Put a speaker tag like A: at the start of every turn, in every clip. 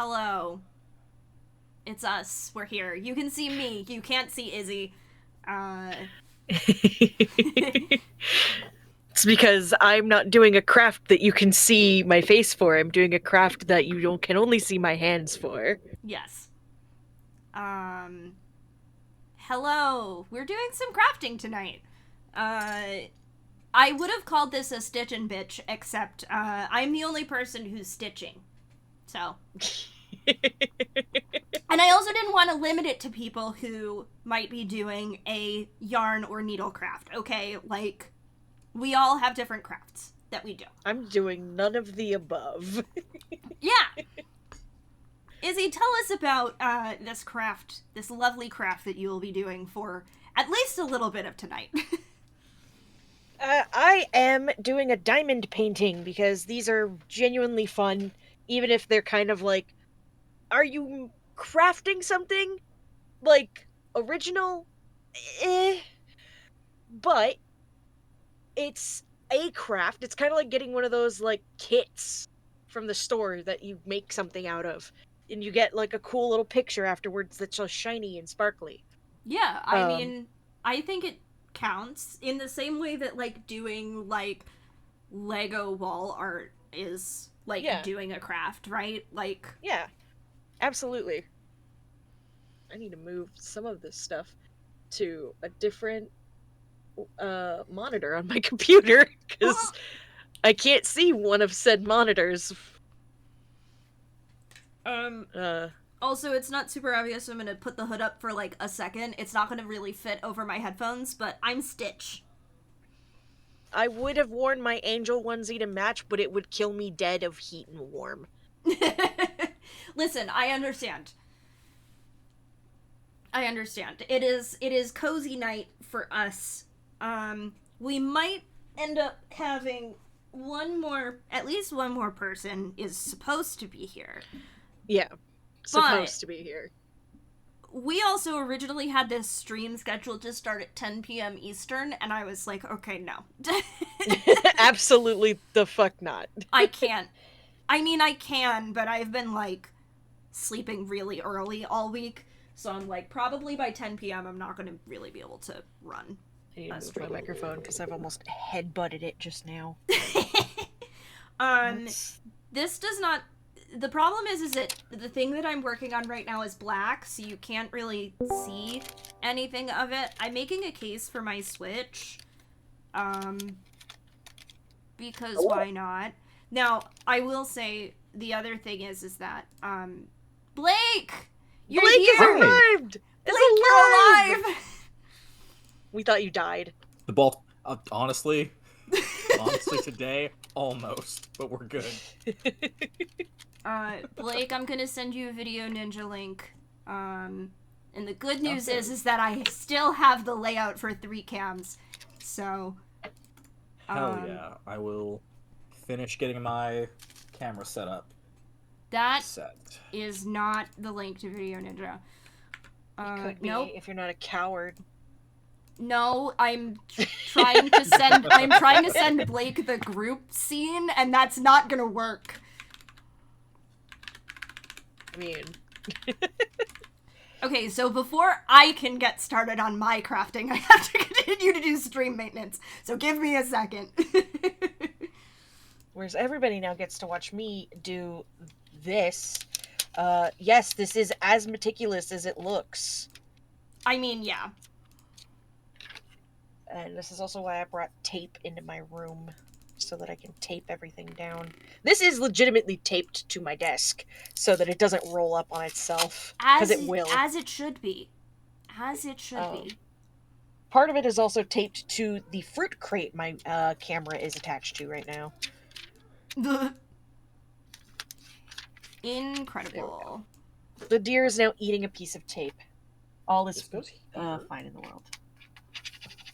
A: hello. It's us. We're here. You can see me. You can't see Izzy.
B: It's because I'm not doing a craft that you can see my face for. I'm doing a craft that can only see my hands for.
A: Yes. Hello. We're doing some crafting tonight. I would have called this a stitch and bitch, except I'm the only person who's stitching. So. And I also didn't want to limit it to people who might be doing a yarn or needle craft, okay? Like, we all have different crafts that we do.
B: I'm doing none of the above.
A: Yeah. Izzy, tell us about this craft, this lovely craft that you will be doing for at least a little bit of tonight.
B: I am doing a diamond painting because these are genuinely fun, even if they're kind of like, are you crafting something? Like, original? But it's a craft. It's kind of like getting one of those, like, kits from the store that you make something out of. And you get, like, a cool little picture afterwards that's so shiny and sparkly.
A: Yeah, I mean, I think it counts in the same way that, like, doing, like, Lego wall art is, like, doing a craft, right? Like...
B: Yeah, absolutely. I need to move some of this stuff to a different monitor on my computer, because I can't see one of said monitors.
A: Also, it's not super obvious, so I'm gonna put the hood up for, like, a second. It's not gonna really fit over my headphones, but I'm Stitch.
B: I would have worn my angel onesie to match, but it would kill me dead of heat and warm.
A: Listen, I understand. It is cozy night for us. We might end up having at least one more person is supposed to be here.
B: Yeah, supposed to be here.
A: We also originally had this stream scheduled to start at 10 p.m. Eastern, and I was like, okay, no.
B: Absolutely the fuck not.
A: I can't. I mean, I can, but I've been, like, sleeping really early all week, so I'm like, probably by 10 p.m. I'm not going to really be able to run.
B: I need to move my microphone because I've almost headbutted it just now.
A: This does not... The problem is that the thing that I'm working on right now is black, so you can't really see anything of it. I'm making a case for my Switch. Because why not? Now, I will say, the other thing is that, Blake! You're
B: Blake
A: here!
B: is arrived!
A: Blake, you're alive!
B: We thought you died.
C: The ball, honestly today, almost, but we're good.
A: Blake, I'm gonna send you a Video Ninja link. And the good news is that I still have the layout for 3 cams. So...
C: Hell yeah. I will finish getting my camera set up.
A: That is not the link to Video Ninja.
B: It could be if you're not a coward.
A: No, I'm trying to send Blake the group scene, and that's not gonna work.
B: I mean...
A: Okay, so before I can get started on my crafting, I have to continue to do stream maintenance. So give me a second.
B: Whereas everybody now gets to watch me do this. Yes, this is as meticulous as it looks.
A: I mean, yeah.
B: And this is also why I brought tape into my room, so that I can tape everything down. This is legitimately taped to my desk, so that it doesn't roll up on itself, because it will.
A: As it should be. As it should be.
B: Part of it is also taped to the fruit crate my camera is attached to right now.
A: Incredible.
B: The deer is now eating a piece of tape. All is fine in the world.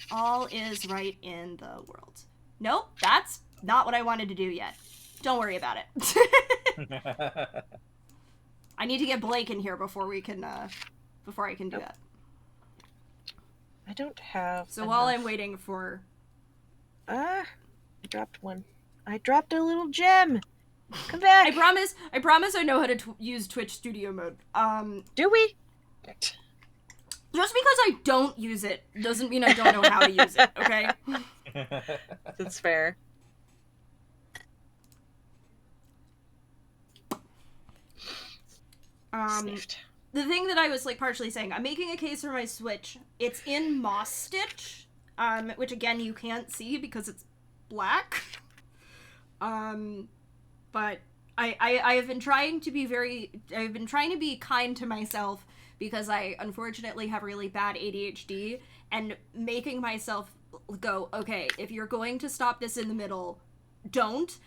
A: All is right in the world. Nope, that's not what I wanted to do yet. Don't worry about it. I need to get Blake in here before I can do that.
B: I don't have
A: So while I'm waiting for...
B: I dropped one. I dropped a little gem! Come back.
A: I promise I know how to use Twitch Studio Mode.
B: Do we?
A: Just because I don't use it doesn't mean I don't know how to use it, okay?
B: That's fair. Sniffed.
A: The thing that I was, like, partially saying, I'm making a case for my Switch. It's in Moss Stitch, which, again, you can't see because it's black. But I have been trying to be kind to myself because I, unfortunately, have really bad ADHD, and making myself go, okay, if you're going to stop this in the middle, don't.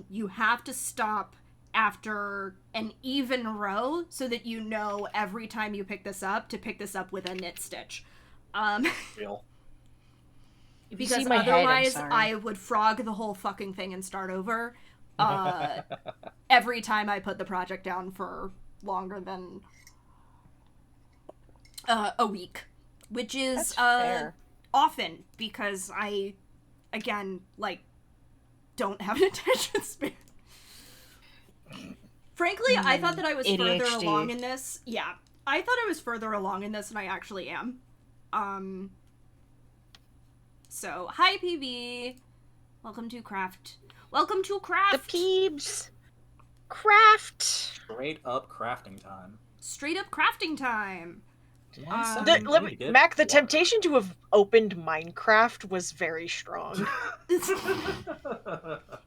A: You have to stop after an even row so that you know every time you pick this up to pick this up with a knit stitch.
C: Real.
A: Because otherwise I would frog the whole fucking thing and start over every time I put the project down for longer than a week, which is often because I, again, like, don't have an attention span. Frankly, I thought that I was
B: ADHD.
A: further along in this. Yeah, I thought I was further along in this than I actually am. So, hi PB. Welcome to Craft. Welcome to Craft!
B: The peebs! Craft!
C: Straight up crafting time.
A: Straight up crafting time!
B: Mac, the temptation to have opened Minecraft was very strong.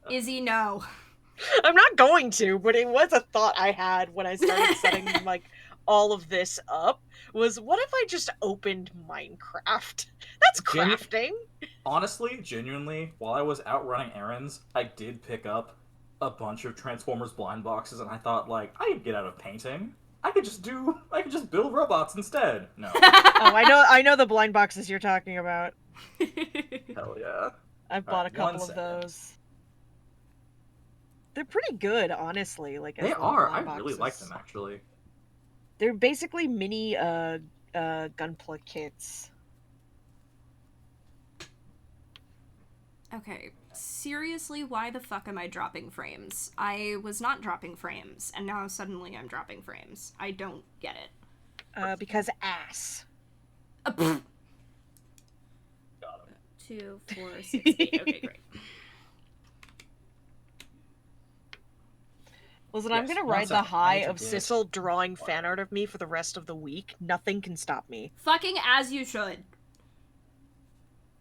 A: Izzy, no.
B: I'm not going to, but it was a thought I had when I started setting, like, all of this up, was what if I just opened Minecraft? That's crafting!
C: Honestly, genuinely, while I was out running errands, I did pick up a bunch of Transformers blind boxes, and I thought, like, I could get out of painting. I could just build robots instead. No.
B: I know the blind boxes you're talking about.
C: Hell yeah.
B: I've bought a couple of those. They're pretty good, honestly. Like,
C: they are. I really like them, actually.
B: They're basically mini gunpla kits.
A: Okay, seriously, why the fuck am I dropping frames? I was not dropping frames, and now suddenly I'm dropping frames. I don't get it.
B: Because ass.
C: Got him.
A: 2, 4, 6, 8. Okay, great.
B: Listen, I'm gonna ride the high of Sissel drawing fan art of me for the rest of the week. Nothing can stop me.
A: Fucking as you should.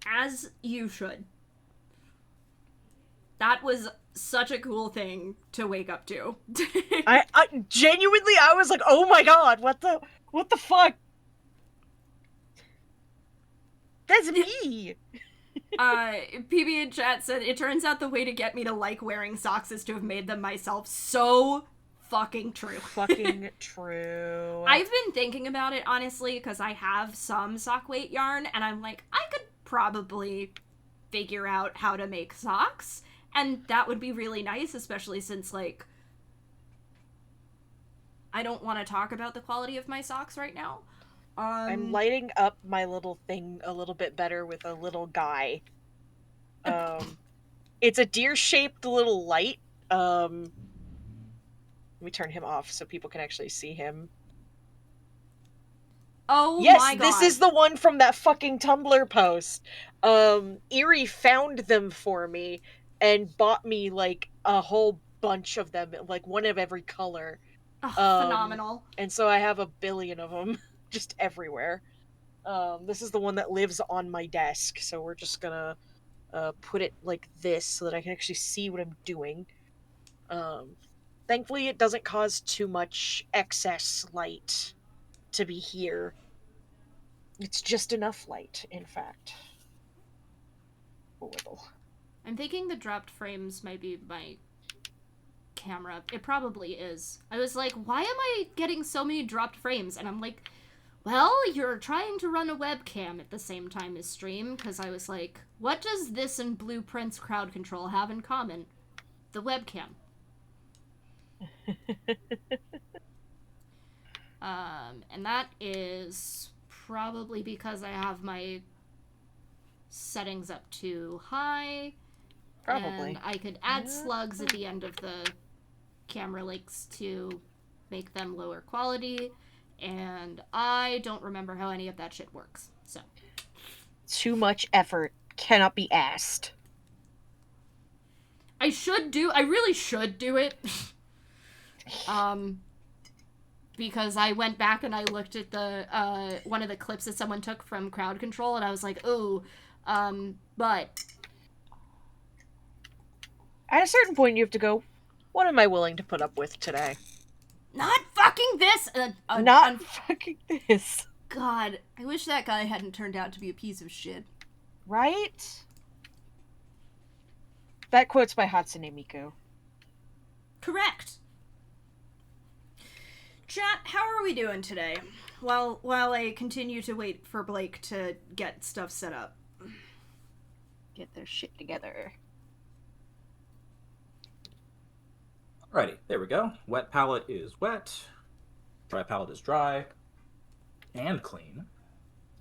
A: As you should. That was such a cool thing to wake up to.
B: I genuinely, I was like, oh my god, what the fuck? That's me!
A: PB in chat said, it turns out the way to get me to like wearing socks is to have made them myself. So fucking true.
B: Fucking true.
A: I've been thinking about it, honestly, because I have some sock weight yarn, and I'm like, I could probably figure out how to make socks, and that would be really nice, especially since, like, I don't want to talk about the quality of my socks right now.
B: I'm lighting up my little thing a little bit better with a little guy. It's a deer-shaped little light. Let me turn him off so people can actually see him.
A: Oh
B: yes,
A: my god.
B: This is the one from that fucking Tumblr post. Eerie found them for me and bought me, like, a whole bunch of them, like, one of every color.
A: Phenomenal.
B: And so I have a billion of them. Just everywhere. This is the one that lives on my desk, so we're just gonna put it like this so that I can actually see what I'm doing. Thankfully it doesn't cause too much excess light to be here. It's just enough light, in fact. A little.
A: I'm thinking the dropped frames might be my camera. It probably is. I was like, why am I getting so many dropped frames? And I'm like, well, you're trying to run a webcam at the same time as stream, because I was like, what does this and Blueprint's crowd control have in common? The webcam. And that is probably because I have my settings up too high.
B: Probably.
A: And I could add slugs at the end of the camera links to make them lower quality, and I don't remember how any of that shit works. So
B: Too much effort cannot be asked.
A: I really should do it. Because I went back and I looked at the one of the clips that someone took from crowd control, and I was like, ooh, but
B: At a certain point, you have to go, what am I willing to put up with today?
A: not fucking this.
B: Not fucking this.
A: God, I wish that guy hadn't turned out to be a piece of shit.
B: Right? That quote's by Hatsune Miku.
A: Correct. Chat, how are we doing today? While I continue to wait for Blake to get stuff set up.
B: Get their shit together.
C: Alrighty, there we go. Wet palette is wet. Dry palette is dry. And clean.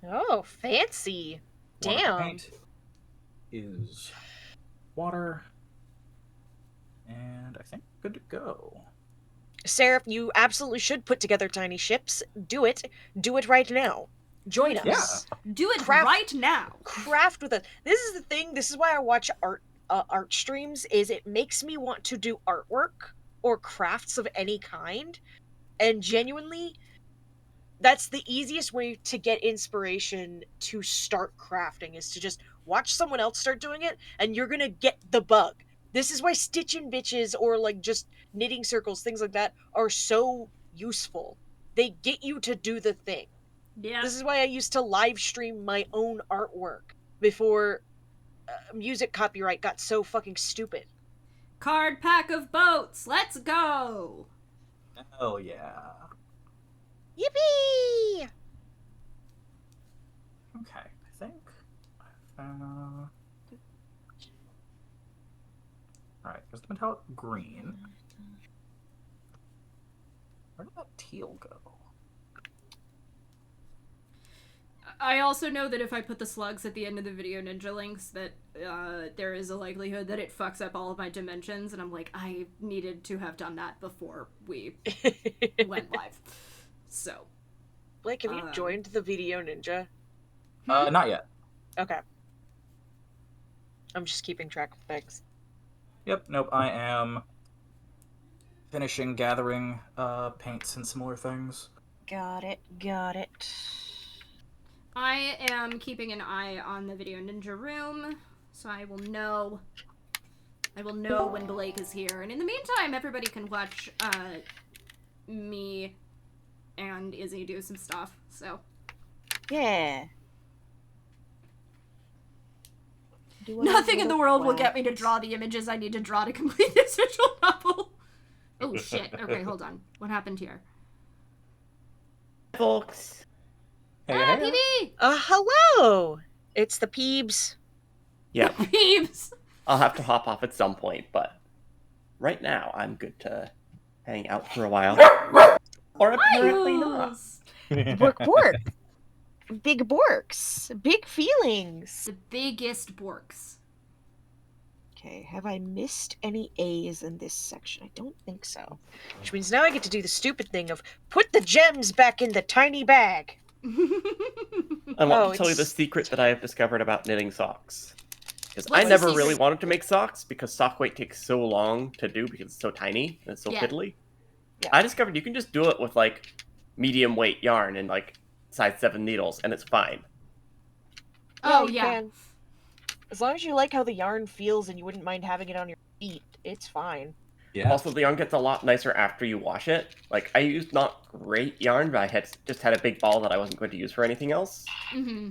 B: Oh, fancy.
C: Water
B: Damn.
C: paint is water. And I think good to go.
B: Seraph, you absolutely should put together tiny ships. Do it. Do it right now. Join us.
C: Yeah.
A: Do it
B: Craft-
A: right now.
B: Craft with us. This is the thing. This is why I watch art streams. Is it makes me want to do artwork or crafts of any kind, and genuinely, that's the easiest way to get inspiration to start crafting. Is to just watch someone else start doing it, and you're gonna get the bug. This is why stitching bitches or like just knitting circles, things like that, are so useful. They get you to do the thing.
A: Yeah.
B: This is why I used to live stream my own artwork before music copyright got so fucking stupid.
A: Card pack of boats. Let's go.
C: Hell yeah.
B: Yippee!
C: Okay, I think. Alright, there's the metallic green. Where did that teal go?
A: I also know that if I put the slugs at the end of the video ninja links, that there is a likelihood that it fucks up all of my dimensions, and I'm like, I needed to have done that before we went live. So.
B: Blake, have you joined the Video Ninja?
C: Not yet.
B: Okay. I'm just keeping track of things.
C: Yep, nope, I am finishing gathering paints and similar things.
B: Got it, got it.
A: I am keeping an eye on the Video Ninja room, so I will know when Blake is here. And in the meantime, everybody can watch me and Izzy do some stuff. So
B: Yeah.
A: nothing in the world will get me to draw the images I need to draw to complete this visual novel. Oh shit. Okay, hold on. What happened here?
D: Folks.
C: Hey,
A: Ah,
C: hey.
A: PB!
B: Hello! It's the Peebs.
D: Yeah,
A: Peeps!
D: I'll have to hop off at some point, but right now I'm good to hang out for a while. Or apparently not.
B: Bork bork. Big borks. Big feelings.
A: The biggest borks.
B: Okay, have I missed any A's in this section? I don't think so. Which means now I get to do the stupid thing of put the gems back in the tiny bag.
D: I want
B: Oh,
D: to tell you the
B: it's-
D: secret that I have discovered about knitting socks. Because
A: What's
D: I
A: the
D: never
A: secret?
D: really wanted to make socks because sock weight takes so long to do because it's so tiny and it's so
A: Yeah.
D: fiddly.
B: Yeah.
D: I discovered you can just do it with like medium weight yarn and like size 7 needles and it's fine.
A: Oh,
B: you
A: yeah.
B: can. As long as you like how the yarn feels and you wouldn't mind having it on your feet, it's fine.
C: Yeah.
D: Also, the yarn gets a lot nicer after you wash it. Like, I used not great yarn, but I just had a big ball that I wasn't going to use for anything else.
A: Mm-hmm.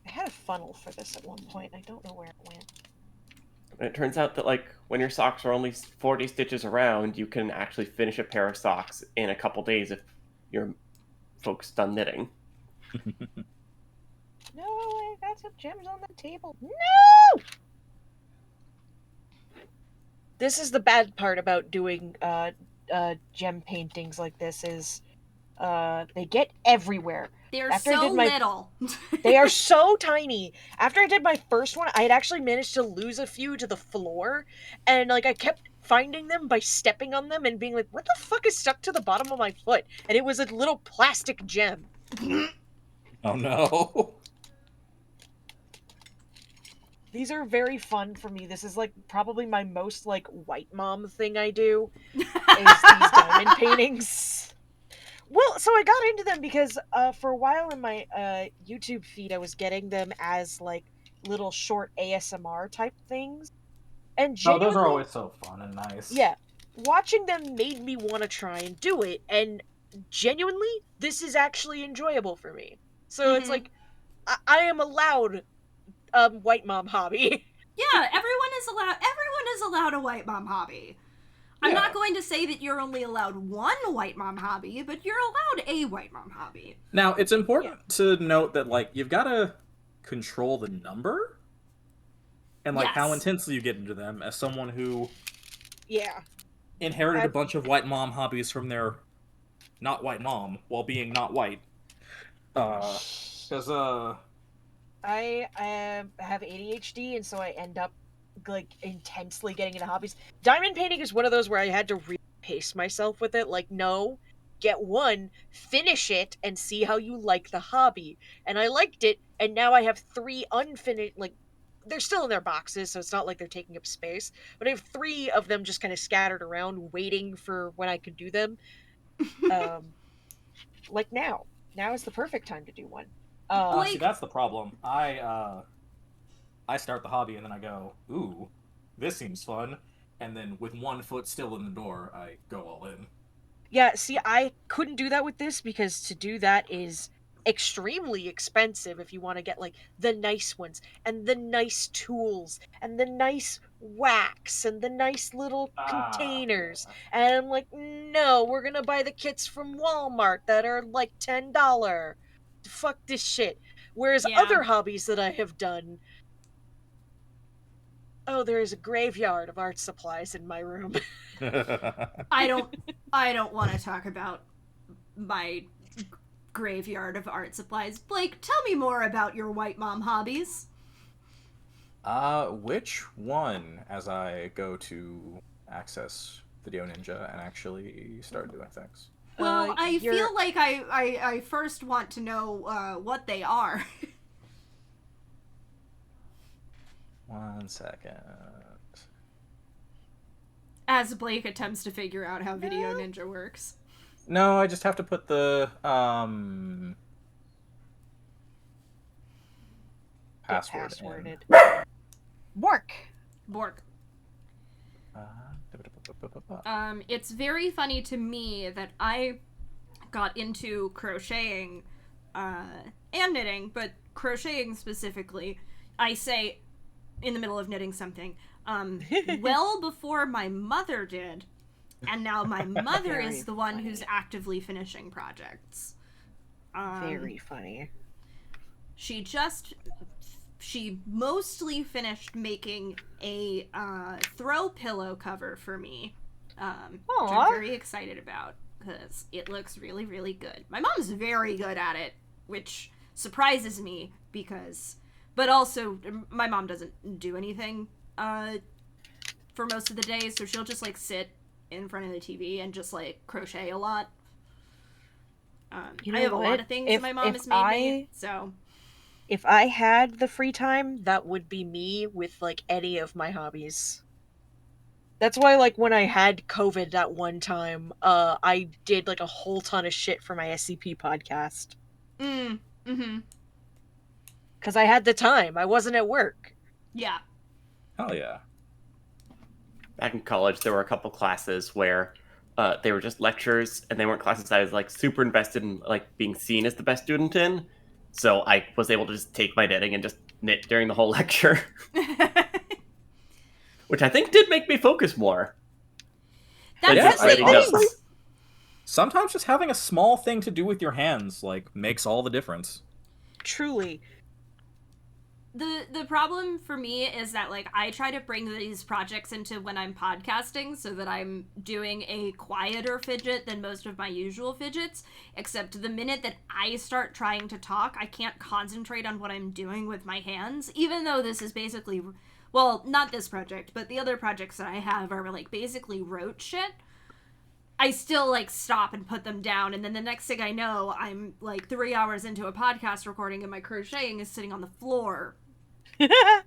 B: I had a funnel for this at one point. I don't know where it went.
D: And it turns out that, like, when your socks are only 40 stitches around, you can actually finish a pair of socks in a couple days if your folks done knitting.
B: No, I got some gems on the table. No! This is the bad part about doing gem paintings like this is they get everywhere.
A: They're
B: After I
A: so
B: did my-
A: little.
B: They are so tiny. After I did my first one, I had actually managed to lose a few to the floor, and like I kept finding them by stepping on them and being like, "What the fuck is stuck to the bottom of my foot?" And it was a little plastic gem.
C: Oh no.
B: These are very fun for me. This is like probably my most like white mom thing I do is these diamond paintings. Well, so I got into them because for a while in my YouTube feed I was getting them as like little short ASMR type things. And
C: No, those are
B: genuinely,
C: always so fun and nice.
B: yeah, watching them made me want to try and do it, and genuinely this is actually enjoyable for me. So it's
A: Mhm.
B: like I am allowed white mom hobby.
A: Yeah, everyone is allowed a white mom hobby. I'm
C: Yeah.
A: not going to say that you're only allowed one white mom hobby, but you're allowed a white mom hobby.
C: Now, it's important to note that, like, you've got to control the number and, like, how
A: Yes.
C: intensely you get into them as someone who
B: Yeah.
C: inherited
B: I-
C: a bunch of white mom hobbies from their not white mom while being not white. Because,
B: I have ADHD, and so I end up like intensely getting into hobbies. Diamond painting is one of those where I had to pace myself with it. Like, no, get one, finish it, and see how you like the hobby. And I liked it, and now I have 3 unfinished. Like, they're still in their boxes, so it's not like they're taking up space. But I have 3 of them just kind of scattered around, waiting for when I could do them. Like now. Now is the perfect time to do one.
C: see,
A: Blake-
C: that's the problem. I start the hobby and then I go, ooh, this seems fun. And then with one foot still in the door, I go all in.
B: Yeah, see, I couldn't do that with this because to do that is extremely expensive if you want to get like the nice ones and the nice tools and the nice wax and the nice little containers. And I'm like, no, we're gonna buy the kits from Walmart that are like $10. Fuck this shit. Whereas
A: Yeah.
B: other hobbies that I have done, oh, there is a graveyard of art supplies in my room.
A: I don't want to talk about my graveyard of art supplies. Blake, tell me more about your white mom hobbies.
C: Which one as I go to access Video Ninja and actually start doing things?
A: Well, I
B: you're-
A: feel like I first want to know what they are.
C: 1 second.
A: As Blake attempts to figure out how Video Ninja works.
C: No, I just have to put the password in.
B: Work.
A: Bork.
C: Uh,
A: It's very funny to me that I got into crocheting and knitting, but crocheting specifically, I say in the middle of knitting something, well before my mother did, and now my mother
B: Very
A: is the one
B: funny.
A: who's actively finishing projects.
B: Very funny.
A: She mostly finished making a throw pillow cover for me, which
B: Aw.
A: I'm very excited about because it looks really, really good. My mom's very good at it, which surprises me but also my mom doesn't do anything for most of the day, so she'll just like sit in front of the TV and just like crochet a lot.
B: You
A: I
B: know
A: have a lot
B: what?
A: of things
B: If-
A: my mom
B: if
A: has made me, so
B: If I had the free time, that would be me with like any of my hobbies. That's why like when I had COVID that one time, I did like a whole ton of shit for my SCP podcast. Cause I had the time. I wasn't at work.
A: yeah.
C: Hell yeah.
D: Back in college, there were a couple classes where they were just lectures, and they weren't classes I was like super invested in, like being seen as the best student in. So I was able to just take my knitting and just knit during the whole lecture, which I think did make me focus more.
A: That's
C: Yeah,
A: the
C: I
A: thing.
C: also- Sometimes just having a small thing to do with your hands, like, makes all the difference.
B: Truly.
A: The problem for me is that, like, I try to bring these projects into when I'm podcasting so that I'm doing a quieter fidget than most of my usual fidgets, except the minute that I start trying to talk, I can't concentrate on what I'm doing with my hands, even though this is basically, well, not this project, but the other projects that I have are, like, basically rote shit. I still, like, stop and put them down, and then the next thing I know, I'm, like, 3 hours into a podcast recording and my crocheting is sitting on the floor.
B: That's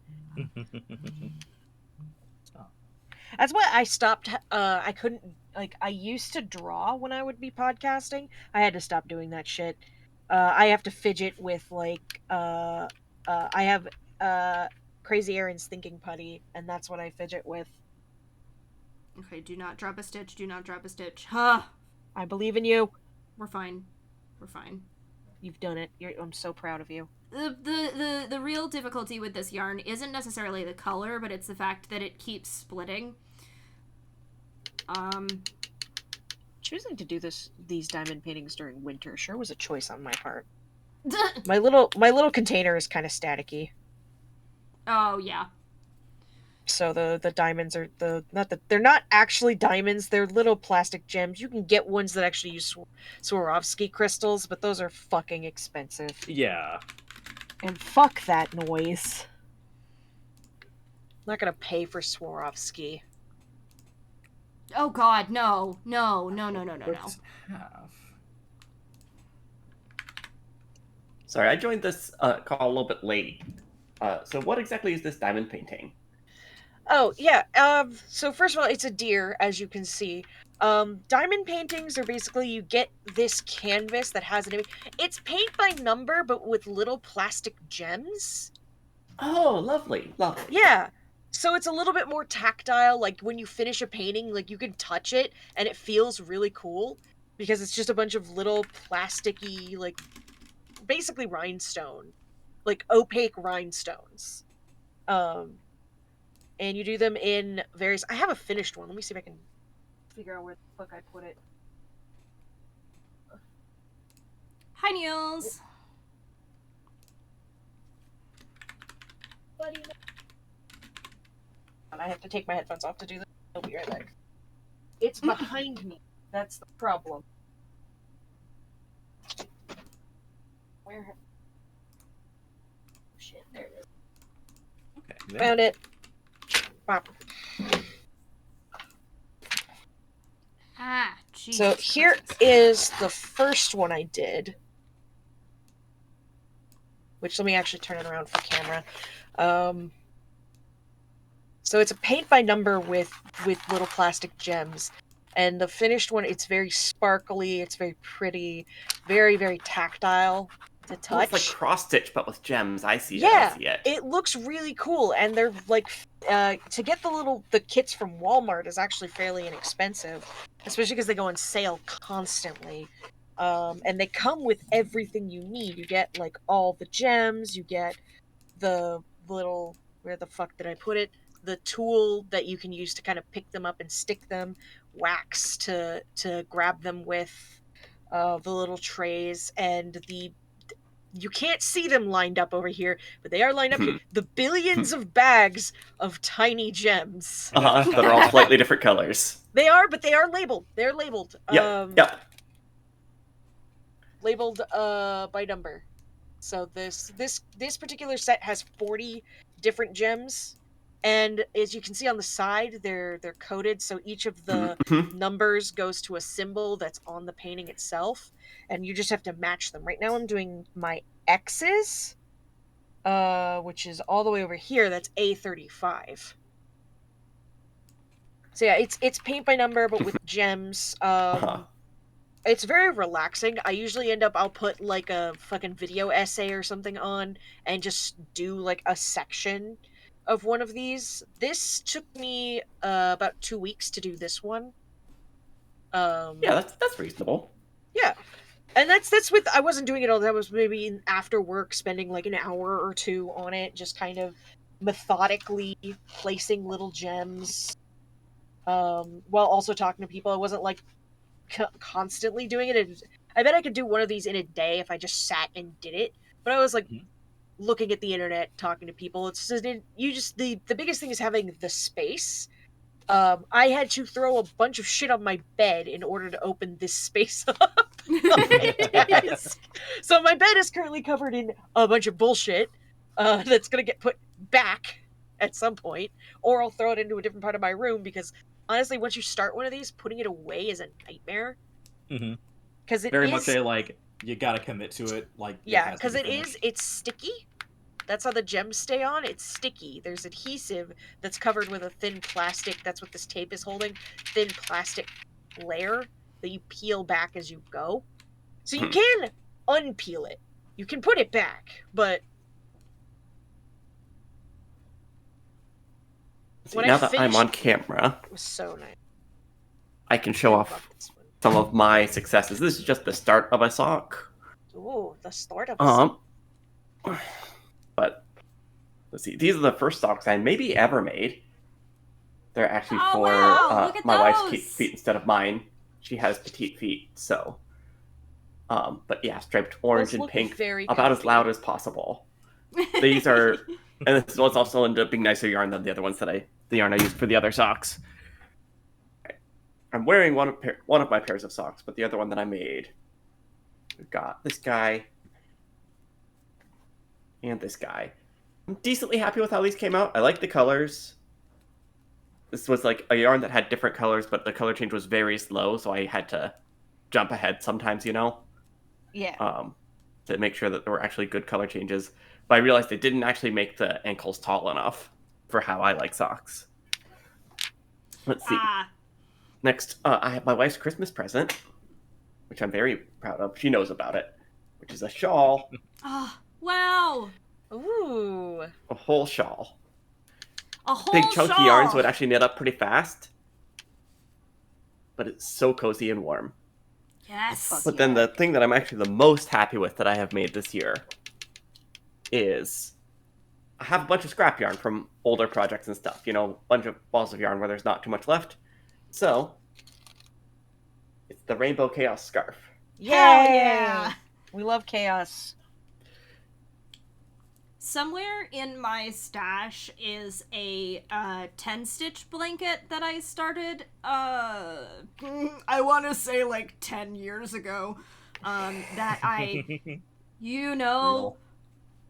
B: why I stopped. I couldn't, like, I used to draw when I would be podcasting. I had to stop doing that shit. I have to fidget with, like, I have Crazy Aaron's thinking putty, and that's what I fidget with.
A: Okay, do not drop a stitch, do not drop a stitch. Huh.
B: I believe in you.
A: We're fine. We're fine.
B: You've done it. I'm so proud of you.
A: The real difficulty with this yarn isn't necessarily the color, but it's the fact that it keeps splitting.
B: Choosing to do these diamond paintings during winter sure was a choice on my part. my little container is kind of staticky.
A: Oh yeah.
B: So the diamonds are they're not actually diamonds, they're little plastic gems. You can get ones that actually use Swarovski crystals, but those are fucking expensive.
C: Yeah.
B: And fuck that noise. I'm not gonna pay for Swarovski.
A: Oh god, no. No.
C: Half.
D: Sorry, I joined this call a little bit late. So what exactly is this diamond painting?
B: Oh, yeah. So first of all, it's a deer, as you can see. Diamond paintings are basically, you get this canvas that has an image. It's paint by number, but with little plastic gems.
D: Oh, lovely.
B: Yeah. So it's a little bit more tactile. Like, when you finish a painting, like, you can touch it, and it feels really cool. Because it's just a bunch of little plasticky, like, basically rhinestone. Like, opaque rhinestones. And you do them in various... I have a finished one. Let me see if I can figure out where the fuck I put it.
A: Hi, Niels.
B: Buddy. I have to take my headphones off to do this. I'll be right back. It's behind me. That's the problem. Where? Oh, shit, there it is.
C: Okay.
B: Found it. Bop.
A: Ah, jeez.
B: So here is the first one I did. Which, let me actually turn it around for camera. So it's a paint by number with little plastic gems. And the finished one, it's very sparkly, it's very pretty, very, very tactile to touch.
D: Oh, it's like cross-stitch, but with gems. I see it.
B: Yeah,
D: I see it.
B: it looks really cool. And they're like, to get the kits from Walmart is actually fairly inexpensive. Especially because they go on sale constantly. And they come with everything you need. You get, like, all the gems, you get the little, where the fuck did I put it? The tool that you can use to kind of pick them up and stick them, wax to grab them with, the little trays, and you can't see them lined up over here, but they are lined up here. The billions of bags of tiny gems.
D: That are all slightly different colors.
B: They are, but they are labeled. They're labeled.
D: Yep.
B: Labeled by number. So this particular set has 40 different gems. And as you can see on the side, they're coded, so each of the numbers goes to a symbol that's on the painting itself, and you just have to match them. Right now I'm doing my X's, which is all the way over here. That's A35. So yeah, it's paint by number, but with gems. It's very relaxing. I usually I'll put like a fucking video essay or something on, and just do like a section of one of these. This took me about 2 weeks to do this one.
D: Yeah, that's reasonable.
B: Yeah, and that's with, I wasn't doing it all. That was maybe after work, spending like an hour or two on it, just kind of methodically placing little gems, while also talking to people. I wasn't like constantly doing it. I bet I could do one of these in a day if I just sat and did it. But I was like, looking at the internet, talking to people. It's just, the biggest thing is having the space. I had to throw a bunch of shit on my bed in order to open this space up on my desk. So my bed is currently covered in a bunch of bullshit that's gonna get put back at some point, or I'll throw it into a different part of my room because honestly, once you start one of these, putting it away is a nightmare.
C: Mhm.
B: Because
C: Very much a like you gotta commit to it. Like
B: yeah,
C: has to
B: because
C: be finished.
B: it's sticky. That's how the gems stay on. It's sticky. There's adhesive that's covered with a thin plastic. That's what this tape is holding. Thin plastic layer that you peel back as you go. So you can unpeel it. You can put it back, but
D: See,
B: when
D: now
B: I
D: that I'm
B: finished,
D: on camera,
B: it was so nice.
D: I can show off some of my successes. This is just the start of a sock.
B: Ooh, the start of a
D: But let's see. These are the first socks I maybe ever made. They're actually
A: Oh,
D: for
A: wow, look at
D: my wife's
A: those.
D: feet instead of mine. She has petite feet, so. But yeah, striped orange
B: Those
D: and
B: look
D: pink,
B: very
D: about as
B: comfy.
D: loud as possible. These are, and this one's also ended up being nicer yarn than the other ones the yarn I used for the other socks. I'm wearing one of my pairs of socks, but the other one that I made, we've got this guy and this guy. I'm decently happy with how these came out. I like the colors. This was like a yarn that had different colors, but the color change was very slow, so I had to jump ahead sometimes,
B: Yeah.
D: To make sure that there were actually good color changes. But I realized they didn't actually make the ankles tall enough for how I like socks. Let's see. Next, I have my wife's Christmas present, which I'm very proud of. She knows about it, which is a shawl.
A: Oh, wow.
B: Ooh.
D: A whole shawl.
A: A whole
D: Big chunky
A: shawl.
D: yarn, so it actually knit up pretty fast. But it's so cozy and warm.
A: Yes.
D: But then the thing that I'm actually the most happy with that I have made this year is I have a bunch of scrap yarn from older projects and stuff. A bunch of balls of yarn where there's not too much left. So, it's the Rainbow Chaos Scarf.
A: Hell yeah.
B: We love chaos.
A: Somewhere in my stash is a 10-stitch blanket that I started, I want to say like 10 years ago, that I,
C: Real.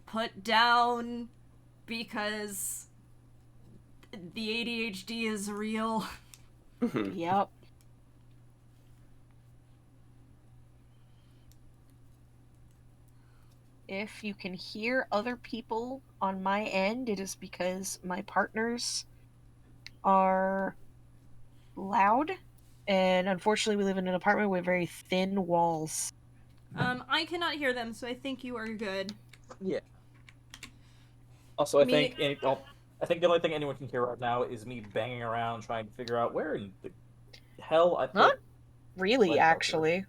A: put down because the ADHD is real.
B: Yep. If you can hear other people on my end, it is because my partners are loud, and unfortunately we live in an apartment with very thin walls.
A: I cannot hear them, so I think you are good.
C: Yeah. Also, I think the only thing anyone can hear right now is me banging around trying to figure out where in the hell I put.
B: Not really,
C: Like,
B: actually.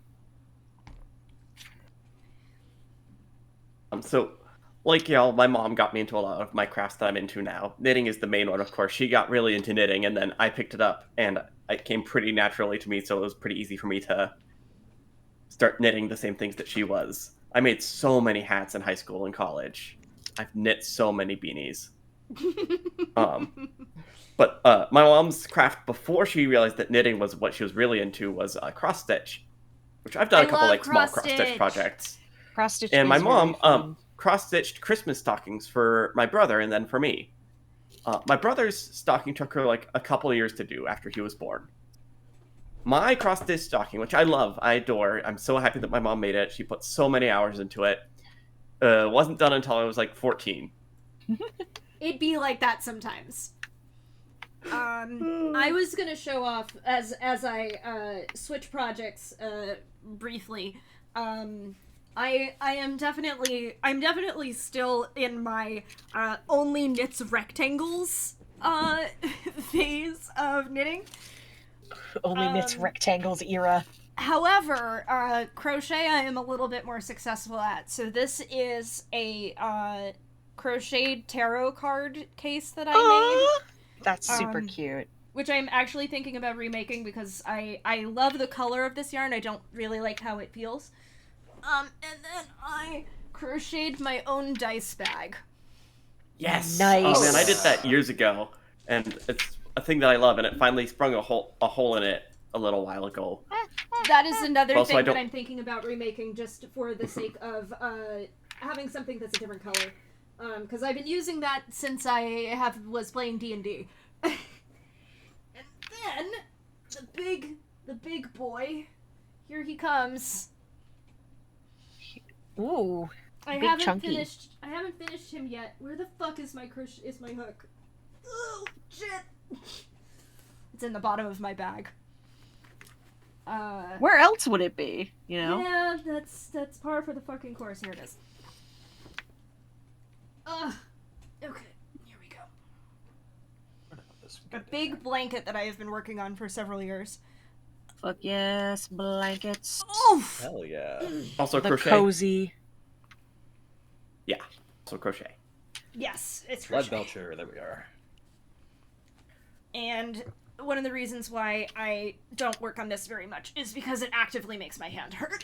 D: So, like y'all, my mom got me into a lot of my crafts that I'm into now. Knitting is the main one, of course. She got really into knitting, and then I picked it up, and it came pretty naturally to me, so it was pretty easy for me to start knitting the same things that she was. I made so many hats in high school and college. I've knit so many beanies. But my mom's craft before she realized that knitting was what she was really into was cross stitch, which I've done a couple small cross stitch projects.
B: Cross stitch.
D: And my mom cross stitched Christmas stockings for my brother and then for me. My brother's stocking took her like a couple of years to do after he was born. My cross stitch stocking, which I love, I adore. I'm so happy that my mom made it. She put so many hours into it. Wasn't done until I was like 14.
A: It'd be like that sometimes. I was gonna show off as I switch projects briefly. I'm definitely still in my only knits rectangles phase of knitting.
B: Only knits rectangles era.
A: However, crochet I am a little bit more successful at. So this is a crocheted tarot card case that I made.
B: That's super cute.
A: Which I'm actually thinking about remaking because I love the color of this yarn. I don't really like how it feels. And then I crocheted my own dice bag.
D: Yes.
B: Nice.
D: Oh man, I did that years ago, and it's a thing that I love, and it finally sprung a hole in it a little while ago.
A: That is another
D: Also,
A: thing that I'm thinking about remaking, just for the sake of having something that's a different color. Because I've been using that since I was playing D&D. And then the big boy, here he comes.
B: Ooh.
A: I
B: Big
A: haven't
B: chunky.
A: finished him yet. Where the fuck is my hook? Oh shit! It's in the bottom of my bag.
E: Where else would it be? You know?
A: Yeah, that's par for the fucking course. Here it is. Okay, here we go. A big blanket that I have been working on for several years.
E: Fuck yes, blankets.
A: Oof!
F: Hell yeah.
D: Also
B: The
D: crochet.
B: cozy.
D: Yeah. Also crochet.
A: Yes, it's
F: Blood
A: crochet.
F: Belcher, there we are.
A: And one of the reasons why I don't work on this very much is because it actively makes my hand hurt.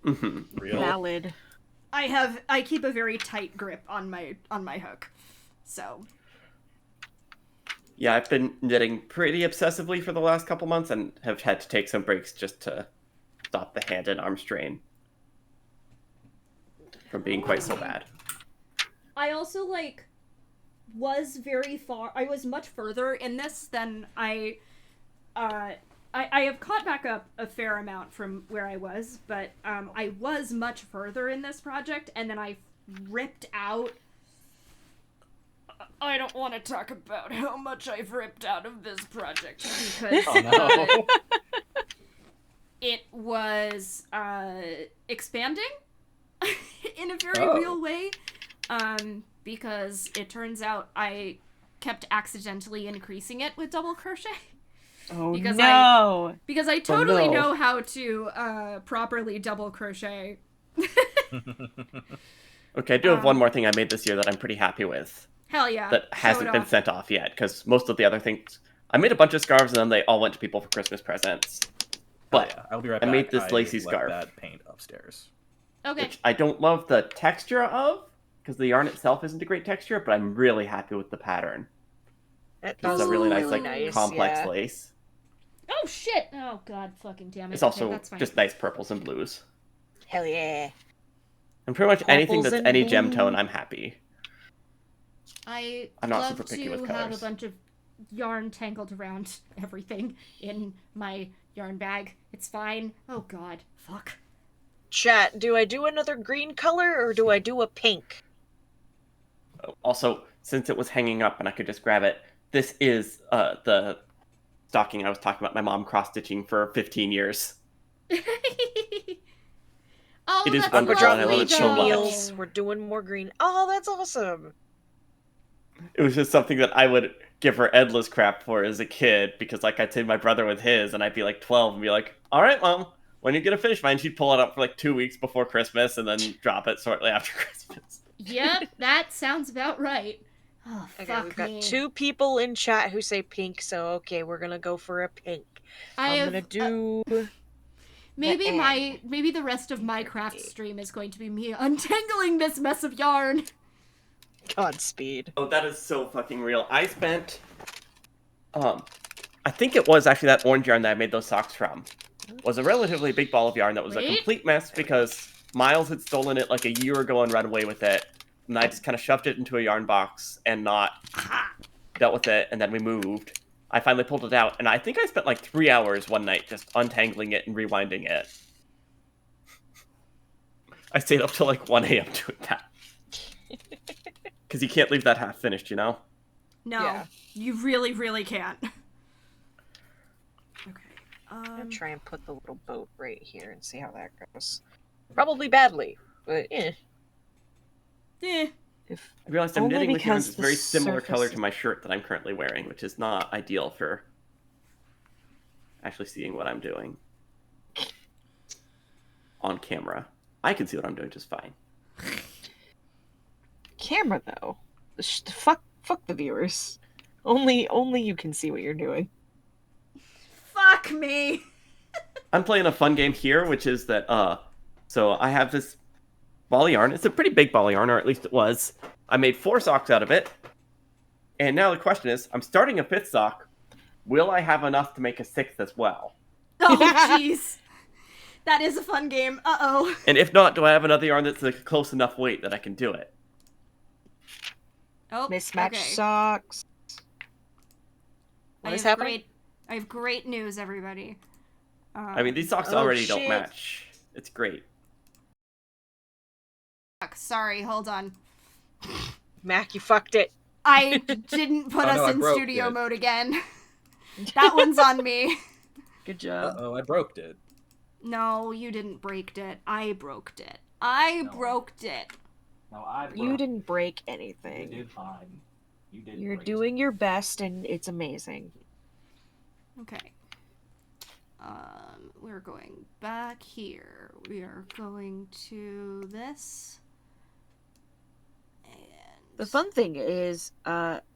F: Real.
E: Valid.
A: I keep a very tight grip on my hook. So
D: Yeah, I've been knitting pretty obsessively for the last couple months and have had to take some breaks just to stop the hand and arm strain from being quite so bad.
A: I also was I was much further in this than I have caught back up a fair amount from where I was, but I was much further in this project, and then I ripped out. I don't want to talk about how much I've ripped out of this project because
F: Oh no.
A: it was expanding in a very real way, because it turns out I kept accidentally increasing it with double crochet.
E: Oh
A: Because
E: no!
A: Because I totally
D: no.
A: know how to properly double crochet.
D: Okay, I do have one more thing I made this year that I'm pretty happy with
A: Hell yeah.
D: that
A: Show
D: hasn't
A: it
D: been
A: off.
D: sent off yet, because most of the other things... I made a bunch of scarves and then they all went to people for Christmas presents. But
F: Yeah, I'll be right
D: I
F: back.
D: made this lacy
F: left
D: scarf.
F: that paint upstairs.
A: Okay.
D: which I don't love the texture of, because the yarn itself isn't a great texture, but I'm really happy with the pattern.
B: That
D: It's
B: does
D: a really
B: look
D: nice, like,
B: nice,
D: complex
B: yeah.
D: lace.
A: Oh shit! Oh god, fucking damn it.
D: It's
A: Okay,
D: also
A: that's fine.
D: just nice purples and blues.
B: Hell yeah.
D: And pretty much anything
B: Purples
D: that's
B: and
D: any gem
B: blue.
D: tone, I'm happy.
A: I
D: I'm not
A: love
D: super picky
A: to
D: with
A: have a
D: colors.
A: bunch of yarn tangled around everything in my yarn bag. It's fine. Oh god, fuck.
B: Chat, do I do another green color or do I do a pink?
D: Also, since it was hanging up and I could just grab it, this is the stocking I was talking about my mom cross-stitching for 15 years.
A: Oh,
D: It is
A: that's
D: wonderful,
B: Drop
D: and I love
A: lovely,
D: it so much.
B: meals. We're doing more green. Oh, that's awesome.
D: It was just something that I would give her endless crap for as a kid, because like I'd say my brother with his, and I'd be like 12 and be like, all right, Mom, when are you gonna finish mine? She'd pull it up for like 2 weeks before Christmas and then drop it shortly after Christmas.
A: Yep, that sounds about right. Oh,
B: Okay,
A: fuck
B: we've got
A: me.
B: 2 people in chat who say pink, so okay, we're gonna go for a pink. I'm gonna do...
A: Maybe the rest of my craft stream is going to be me untangling this mess of yarn.
B: Godspeed.
D: Oh, that is so fucking real. I spent, I think it was actually that orange yarn that I made those socks from. Was a relatively big ball of yarn that was a
A: Wait.
D: complete mess because Miles had stolen it like a year ago and run away with it. And I just kind of shoved it into a yarn box and not dealt with it, and then we moved. I finally pulled it out, and I think I spent like 3 hours one night just untangling it and rewinding it. I stayed up till like 1 a.m. doing that. Because you can't leave that half finished, you know?
A: No,
B: Yeah.
A: you really, really can't. Okay.
B: I'm gonna try and put the little boat right here and see how that goes. Probably badly, but
A: Eh.
B: if
D: I realized I'm
E: Only
D: knitting with yarns
E: because
D: that's
E: the
D: very similar
E: surface-
D: color to my shirt that I'm currently wearing, which is not ideal for actually seeing what I'm doing on camera. I can see what I'm doing just fine.
E: Camera though, fuck the viewers. Only you can see what you're doing.
A: Fuck me.
D: I'm playing a fun game here, which is that, so I have this ball of yarn. It's a pretty big ball of yarn, or at least it was. I made 4 socks out of it. And now the question is, I'm starting a 5th sock. Will I have enough to make a 6th as well?
A: Oh, jeez. That is a fun game. Uh-oh.
D: And if not, do I have another yarn that's like a close enough weight that I can do it?
A: Oh,
E: Mismatched
A: okay.
E: socks.
B: What is happening?
A: I have great news, everybody.
D: I mean, these socks
B: Oh,
D: already
B: shit.
D: don't match. It's great.
A: Sorry, hold on.
B: Mac, you fucked it.
A: I didn't put
F: Oh, no,
A: us
F: I
A: in
F: broke
A: studio
F: it.
A: mode again. That one's on me.
E: Good job.
F: Uh-oh, I broke it.
A: No, you didn't break it. I broke it. I
C: No.
A: broke it.
C: No, I
E: You didn't break
C: You
E: anything.
C: did fine. You did.
E: You're
C: great.
E: doing your best, and it's amazing.
A: Okay. We're going back here. We are going to this. And
E: The fun thing is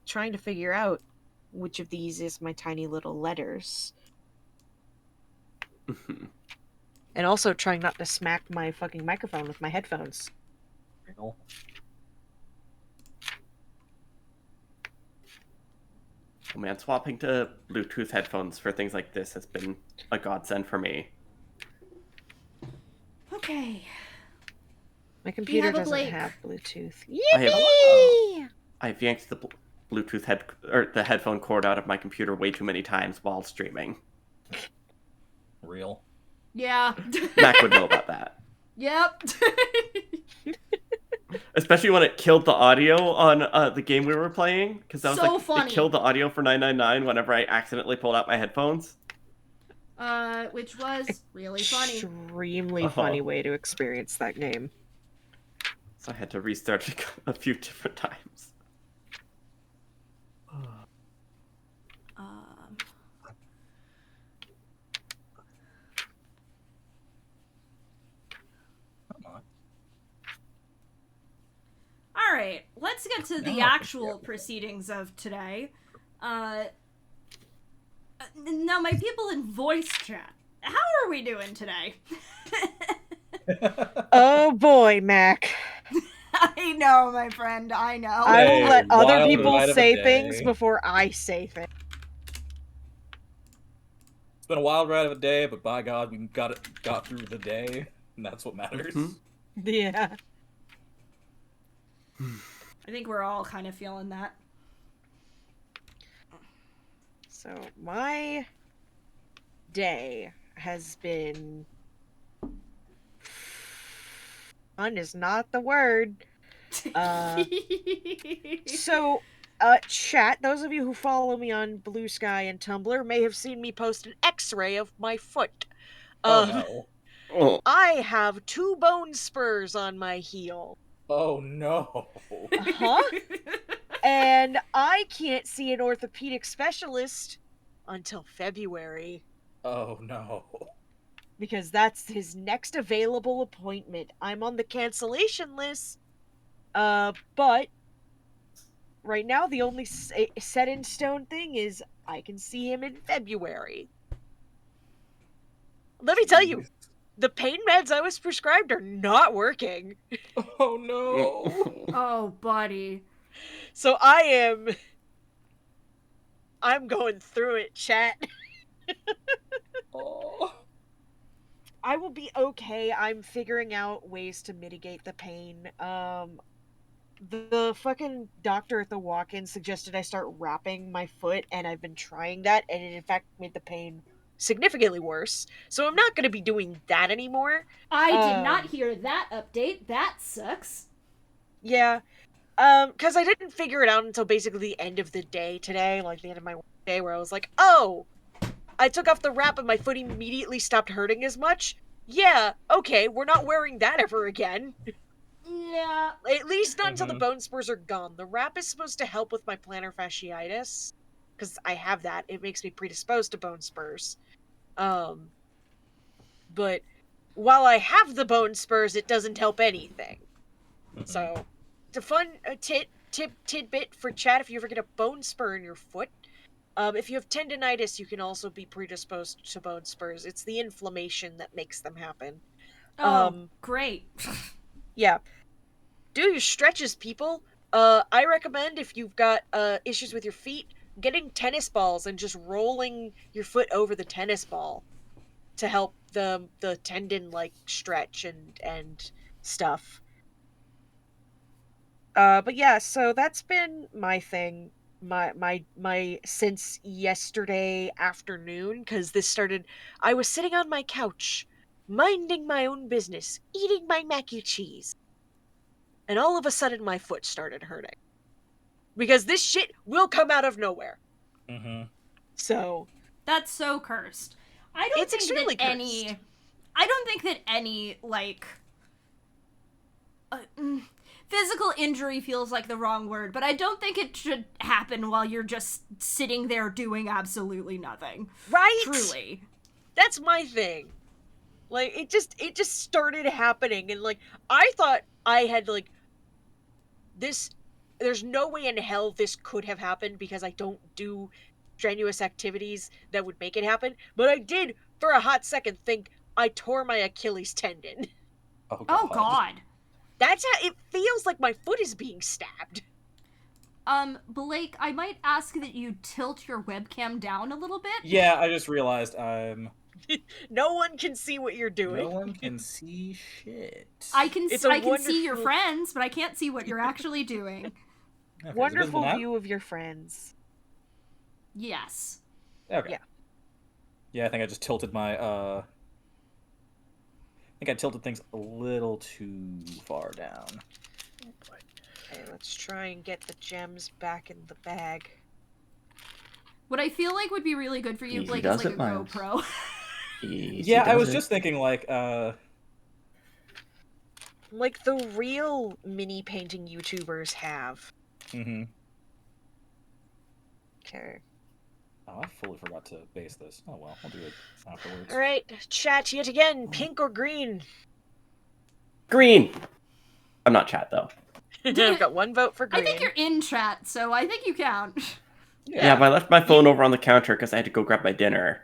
E: trying to figure out which of these is my tiny little letters. And also trying not to smack my fucking microphone with my headphones.
C: Real.
D: Oh man, swapping to Bluetooth headphones for things like this has been a godsend for me.
A: Okay.
E: My computer
A: have a
E: doesn't
A: Blake.
E: have Bluetooth.
D: I have-
E: Yippee!
D: I've yanked the Bluetooth the headphone cord out of my computer way too many times while streaming.
F: Real.
A: Yeah.
D: Mac would know about that.
A: Yep.
D: Especially when it killed the audio on the game we were playing, because that was
A: So
D: like
A: funny.
D: it killed the audio for 999 whenever I accidentally pulled out my headphones.
A: Which was really funny.
E: Extremely
D: Uh-huh.
E: funny way to experience that game.
D: So I had to restart it a few different times.
F: Come on.
A: All right, let's get to the
F: Now I can
A: actual
F: hear.
A: proceedings of today. Now, my people in voice chat, how are we doing today?
E: Oh boy, Mac.
A: I know, my friend, I know.
E: I will
F: Hey,
E: let other
F: wild
E: people
F: ride of a
E: say
F: day.
E: things before I say things.
F: It's been a wild ride of a day, but by God, we got through the day, and that's what matters.
D: Mhm.
E: Yeah.
A: I think we're all kind of feeling that.
E: So my day has been fun is not the word. So chat, those of you who follow me on Blue Sky and Tumblr may have seen me post an x-ray of my foot.
F: Oh no.
D: Oh,
B: I have 2 bone spurs on my heel.
F: Oh no.
B: Huh? And I can't see an orthopedic specialist until February
F: Oh no.
B: because that's his next available appointment. I'm on the cancellation list. But right now the only set in stone thing is I can see him in February. Let me tell you, the pain meds I was prescribed are not working.
F: Oh no.
A: Oh, buddy.
B: So I'm going through it, chat.
F: Oh.
B: I will be okay. I'm figuring out ways to mitigate the pain. The fucking doctor at the walk-in suggested I start wrapping my foot, and I've been trying that, and it in fact made the pain significantly worse. So I'm not going to be doing that anymore.
A: I did not hear that update. That sucks.
B: Yeah. Because I didn't figure it out until basically the end of the day today, like the end of my day, where I was like, oh, I took off the wrap and my foot immediately stopped hurting as much. Yeah, okay, we're not wearing that ever again.
A: Yeah.
B: At least not until the
F: Mhm.
B: bone spurs are gone. The wrap is supposed to help with my plantar fasciitis, because I have that. It makes me predisposed to bone spurs. But while I have the bone spurs, it doesn't help anything. So, it's a fun tidbit for chat if you ever get a bone spur in your foot. If you have tendinitis, you can also be predisposed to bone spurs. It's the inflammation that makes them happen.
A: Oh, great.
B: Yeah. Do your stretches, people. I recommend if you've got issues with your feet, getting tennis balls and just rolling your foot over the tennis ball to help the tendon like stretch and stuff. But yeah, so that's been my thing. My since yesterday afternoon, because this started. I was sitting on my couch, minding my own business, eating my mac and cheese, and all of a sudden my foot started hurting. Because this shit will come out of nowhere.
F: Mm-hmm.
B: So
A: That's so cursed. I don't
B: It's
A: think
B: extremely
A: that any.
B: cursed.
A: I don't think that any like. Physical injury feels like the wrong word, but I don't think it should happen while you're just sitting there doing absolutely nothing.
B: right?
A: Truly.
B: That's my thing. Like it just started happening, and like I thought I had like this. There's no way in hell this could have happened because I don't do strenuous activities that would make it happen. But I did for a hot second think I tore my Achilles tendon.
F: Oh god.
A: Oh god.
B: That's how it feels like my foot is being stabbed.
A: Blake, I might ask that you tilt your webcam down a little bit.
F: Yeah, I just realized
B: No one can see what you're
F: no
B: doing.
F: one can see shit.
A: I can
B: It's a
A: I can see your
B: wonderful-
A: friends, but I can't see what you're actually doing.
F: Okay, is it
B: Wonderful
F: visible now?
B: view of your friends.
A: Yes.
F: Okay.
B: Yeah.
F: Yeah, I think I just tilted my I think I tilted things a little too far down.
B: Okay, let's try and get the gems back in the bag.
A: What I feel like would be really good for you,
D: Easy
A: Blake, is
D: does
A: like
D: it,
A: a
D: Miles.
A: GoPro.
F: Yeah, I was just thinking like
B: Like the real mini painting YouTubers have.
F: mhm.
B: Okay.
F: Oh, I fully forgot to base this. Oh well, I'll do it afterwards.
B: Alright, chat yet again. Pink or green?
D: Green. I'm not chat though.
B: I've got one vote for
A: I
B: green.
A: think you're in chat, so I think you count.
D: Yeah, but I left my phone over on the counter because I had to go grab my dinner.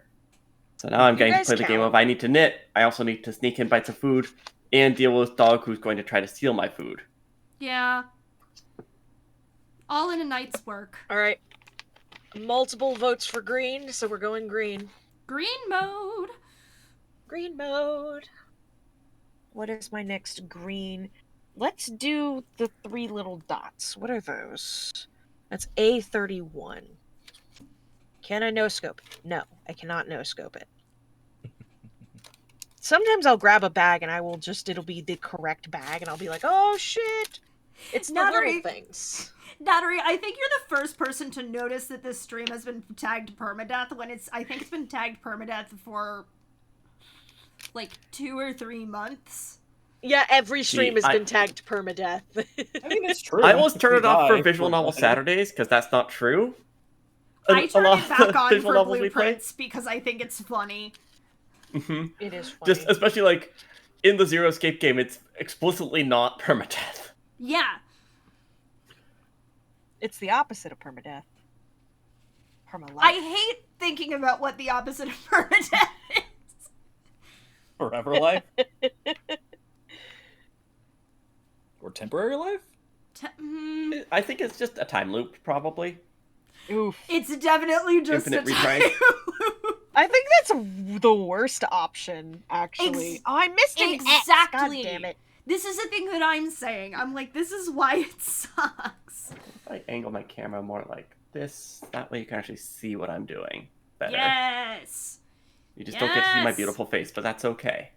D: So now I'm
B: You
D: getting to
B: guys
D: play the game
B: count.
D: of I need to knit. I also need to sneak in bites of food and deal with dog who's going to try to steal my food.
A: Yeah. All in a night's work.
B: Alright. Multiple votes for green, so we're going green.
A: Green mode.
B: Green mode. What is my next green? Let's do the three little dots. What are those? That's A31. Can I no-scope it? No, I cannot no-scope it. Sometimes I'll grab a bag and it'll be the correct bag and I'll be like, oh shit! It's the little
A: Nattery.
B: things.
A: Nattery, I think you're the first person to notice that this stream has been tagged permadeath when I think it's been tagged permadeath for like 2 or 3 months.
B: Yeah, every stream
D: See,
B: has been tagged permadeath.
F: I mean it's true.
D: I always turn
F: We
D: it off for
F: die,
D: Visual
F: we're
D: Novel
F: dead.
D: Saturdays because that's not true.
A: I turn
D: lot
A: it
D: of
A: back
D: the
A: on
D: visual
A: for
D: novels we play-
A: blueprints because I think it's funny.
D: Mhm.
B: It is funny.
D: Just especially like in the Zero Escape game, it's explicitly not permadeath.
A: Yeah.
B: It's the opposite of permadeath. Permalife.
A: I hate thinking about what the opposite of permadeath is.
F: Forever life? Or temporary life?
D: I think it's just a time loop, probably.
B: Oof.
A: It's definitely just
D: Infinite
A: a
D: retries.
A: time.
B: I think that's the worst option, actually.
A: Ex-
B: Oh, I missed an
A: exactly.
B: X. God damn it.
A: This is the thing that I'm saying. I'm like, this is why it sucks.
D: If I angle my camera more like this, that way you can actually see what I'm doing better.
A: Yes.
D: You just don't get to see my
A: Yes.
D: beautiful face, but that's okay.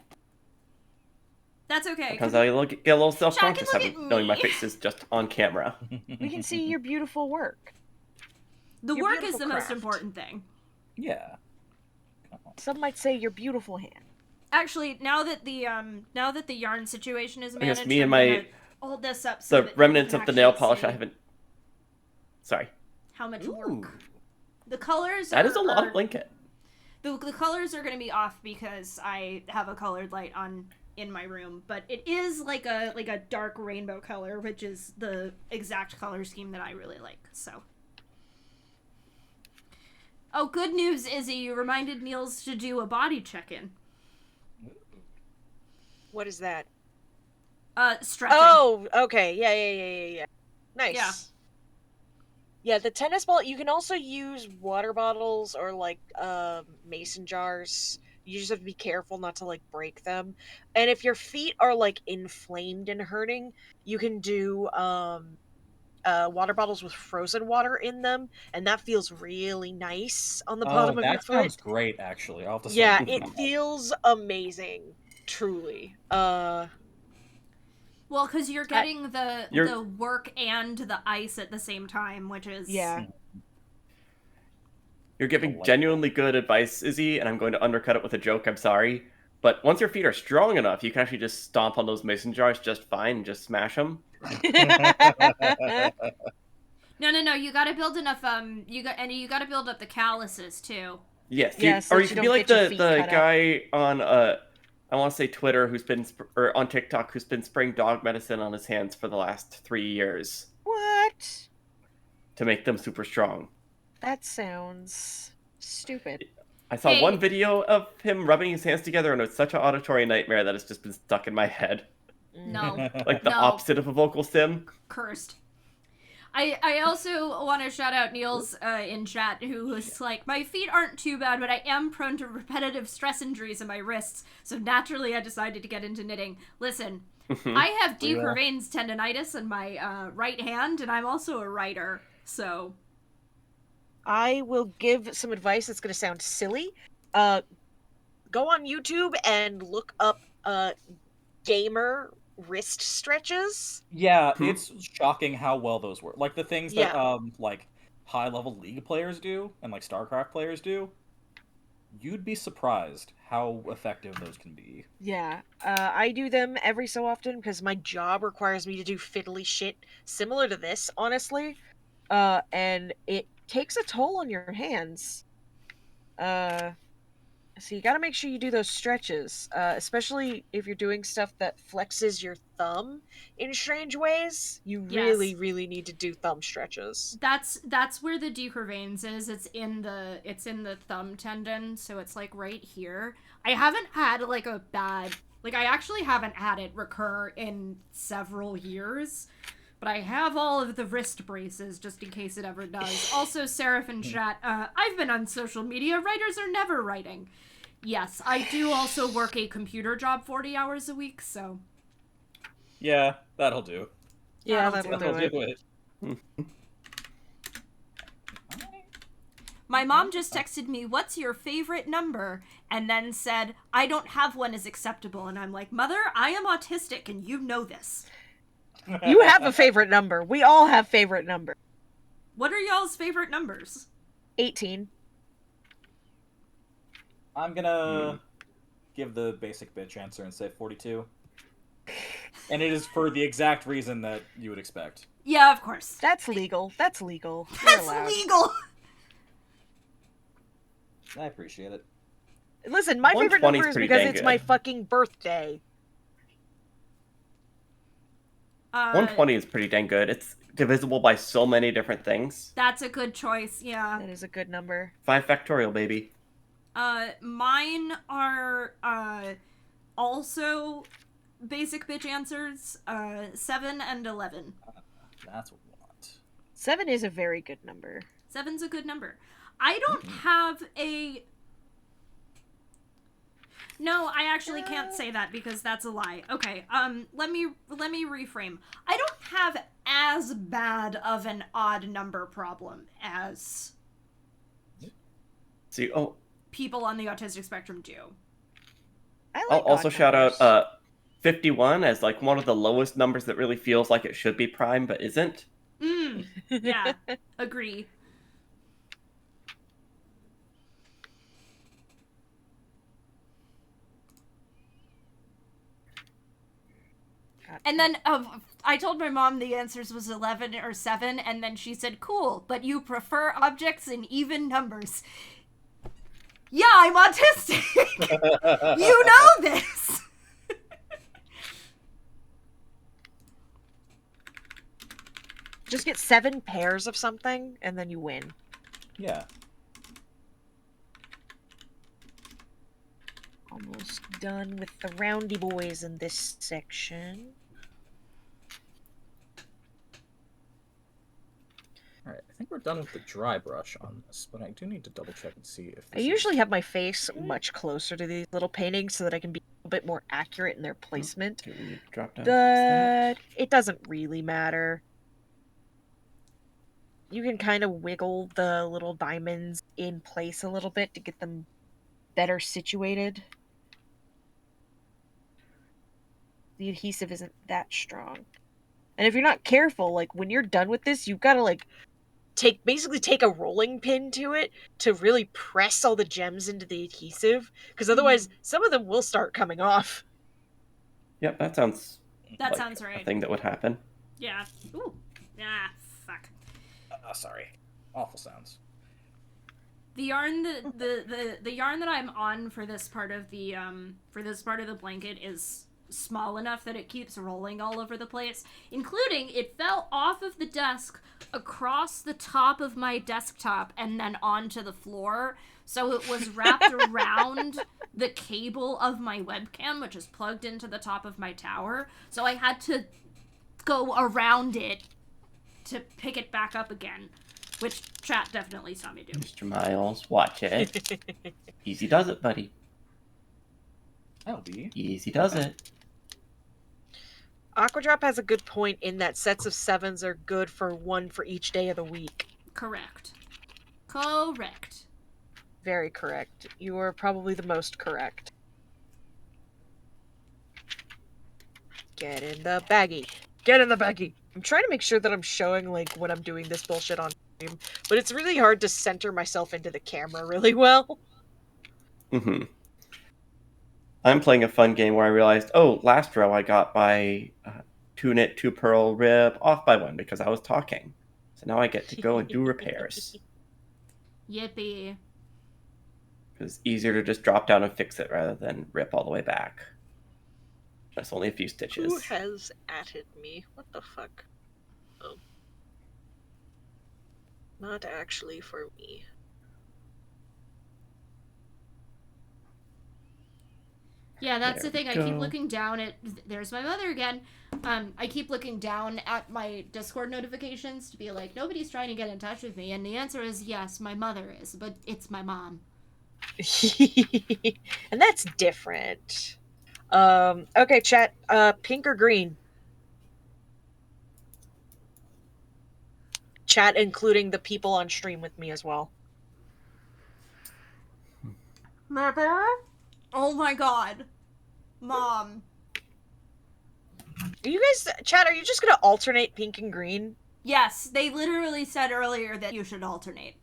A: That's okay.
D: Sometimes I get a little self-conscious
A: look
D: having
A: at
D: knowing my
A: me.
D: face is just on camera.
B: We can see your beautiful work.
A: The
B: Your
A: work is
B: beautiful
A: the most
B: craft.
A: important thing.
F: Yeah.
B: Some might say your beautiful hand.
A: Actually, now that the yarn situation is
D: I
A: managed,
D: guess me and
A: I'm
D: my
A: gonna hold this up so
D: the
A: that
D: remnants
A: you
D: of
A: can
D: the nail
A: actually
D: polish
A: see
D: I haven't. Sorry,
A: how much
F: Ooh.
A: work. The colors
D: that
A: are,
D: is a lot of blanket.
A: The colors are going to be off because I have a colored light on in my room, but it is like a dark rainbow color, which is the exact color scheme that I really like. So, oh, good news, Izzy! You reminded Niels to do a body check-in.
B: What is that?
A: Stretching.
B: Oh, okay. Yeah. Nice.
A: Yeah.
B: Yeah, the tennis ball, you can also use water bottles or like mason jars. You just have to be careful not to like break them. And if your feet are like inflamed and hurting, you can do water bottles with frozen water in them, and that feels really nice on the
F: Oh,
B: bottom of your
F: that
B: foot.
F: sounds great, actually. I'll have to
B: Yeah,
F: start doing
B: it
F: that.
B: feels amazing, truly.
A: Well, because you're getting the
D: You're-
A: work and the ice at the same time, which is
B: Yeah.
D: You're giving
F: Delightful.
D: genuinely good advice, Izzy, and I'm going to undercut it with a joke. I'm sorry. But once your feet are strong enough, you can actually just stomp on those mason jars just fine and just smash them.
A: No. You got to build enough. You got to build up the calluses too.
D: Yes,
B: Yeah, so
D: or
B: that
D: you
B: you
D: can be
B: don't
D: like
B: get your
D: the
B: feet cut up.
D: guy on I want to say Twitter who's been or on TikTok who's been spraying dog medicine on his hands for the last 3 years
B: What?
D: to make them super strong.
B: That sounds stupid.
D: I saw
A: Hey.
D: one video of him rubbing his hands together, and it's such an auditory nightmare that it's just been stuck in my head,
A: No,
D: like the
A: No.
D: opposite of a vocal stim.
A: cursed. I also want to shout out Niels in chat, who was like, my feet aren't too bad, but I am prone to repetitive stress injuries in my wrists, so naturally I decided to get into knitting. Listen, I have deep
F: Yeah.
A: veins tendonitis in my right hand, and I'm also a writer, so...
B: I will give some advice that's going to sound silly. Go on YouTube and look up gamer wrist stretches.
F: Yeah,
D: Hmm.
F: it's shocking how well those work. Like the things that
B: Yeah.
F: like high level League players do and like StarCraft players do. You'd be surprised how effective those can be.
B: Yeah, I do them every so often because my job requires me to do fiddly shit similar to this, honestly. And it takes a toll on your hands. So you gotta make sure you do those stretches, especially if you're doing stuff that flexes your thumb in strange ways. You really,
A: Yes.
B: really need to do thumb stretches.
A: That's where the deeper veins is. It's in the thumb tendon, so it's like right here. I haven't had like a bad I actually haven't had it recur in several years, but I have all of the wrist braces just in case it ever does. Also, Seraph in chat, I've been on social media. Writers are never writing. Yes, I do also work a computer job 40 hours a week, so
F: Yeah, that'll do.
B: Yeah,
A: That'll
B: that'll
F: That'll
B: do it.
F: do it.
A: my mom just texted me, "What's your favorite number?" and then said, "I don't have one as acceptable." And I'm like, "Mother, I am autistic and you know this.
B: You have a favorite number. We all have favorite number.
A: What are y'all's favorite numbers?"
B: 18.
F: I'm gonna give the basic bitch answer and say 42. And it is for the exact reason that you would expect.
A: Yeah, of course.
B: That's legal. That's legal. You're
A: That's
B: allowed.
A: legal.
F: I appreciate it.
B: Listen, my favorite
D: 120 's
B: number is
D: pretty
B: because
D: dang
B: it's
D: good.
B: my fucking birthday.
D: 120 is pretty dang good. It's divisible by so many different things.
A: That's a good choice. Yeah.
B: That is a good number.
D: 5 factorial, baby.
A: Mine are also basic bitch answers. 7 and 11.
F: That's what we want.
B: 7 is a very good number.
A: 7's a good number. I don't have a. No, I actually can't say that because that's a lie. Okay, let me reframe. I don't have as bad of an odd number problem as
D: See,
A: people on the autistic spectrum do.
B: I
D: I'll
B: like
D: also
B: odd
D: shout
B: numbers.
D: out 51 as like one of the lowest numbers that really feels like it should be prime but isn't.
A: Yeah, agree. And then I told my mom the answers was 11 or 7, and then she said, "Cool, but you prefer objects in even numbers." Yeah, I'm autistic. You know this.
B: Just get 7 pairs of something, and then you win.
F: Yeah.
B: Almost done with the roundy boys in this section.
F: All right, I think we're done with the dry brush on this, but I do need to double check and see if
E: I
F: this
E: usually have my face much closer to these little paintings so that I can be a bit more accurate in their placement.
D: Do we drop down? That?
E: But it doesn't really matter. You can kind of wiggle the little diamonds in place a little bit to get them better situated. The adhesive isn't that strong. And if you're not careful, like when you're done with this, you've got to like basically take a rolling pin to it to really press all the gems into the adhesive, because otherwise some of them will start coming off.
D: Yep, that sounds.
A: That
D: like
A: sounds
D: a
A: right.
D: thing that would happen.
A: Yeah. Ooh. Ah, fuck.
F: sorry, awful sounds.
A: The yarn the yarn that I'm on for this part of the blanket is small enough that it keeps rolling all over the place, including it fell off of the desk across the top of my desktop and then onto the floor, so it was wrapped around the cable of my webcam, which is plugged into the top of my tower, so I had to go around it to pick it back up again, which chat definitely saw me do.
D: Mr. Miles, watch it. Easy does it, buddy.
F: That'll be
D: Easy does it.
E: Aquadrop has a good point in that sets of 7s are good for one for each day of the week.
A: Correct.
E: Very correct. You are probably the most correct. Get in the baggie. Get in the baggie. I'm trying to make sure that I'm showing like when I'm doing this bullshit on stream, but it's really hard to center myself into the camera really well.
D: Mm-hmm. I'm playing a fun game where I realized, last row I got my 2 knit, 2 purl rib off by 1 because I was talking. So now I get to go and do repairs.
A: Yippee.
D: It's easier to just drop down and fix it rather than rip all the way back. That's only a few stitches.
E: Who has added me? What the fuck? Oh. Not actually for me.
A: Yeah, that's
D: There
A: the thing.
D: we
A: I keep
D: go.
A: looking down at... There's my mother again. I keep looking down at my Discord notifications to be like, nobody's trying to get in touch with me. And the answer is yes, my mother is, but it's my mom.
E: And that's different. Okay, chat. Pink or green? Chat, including the people on stream with me as well.
A: Mother? Oh my god. Mom.
E: Are you guys, chat, are you just gonna alternate pink and green?
A: Yes, they literally said earlier that you should alternate.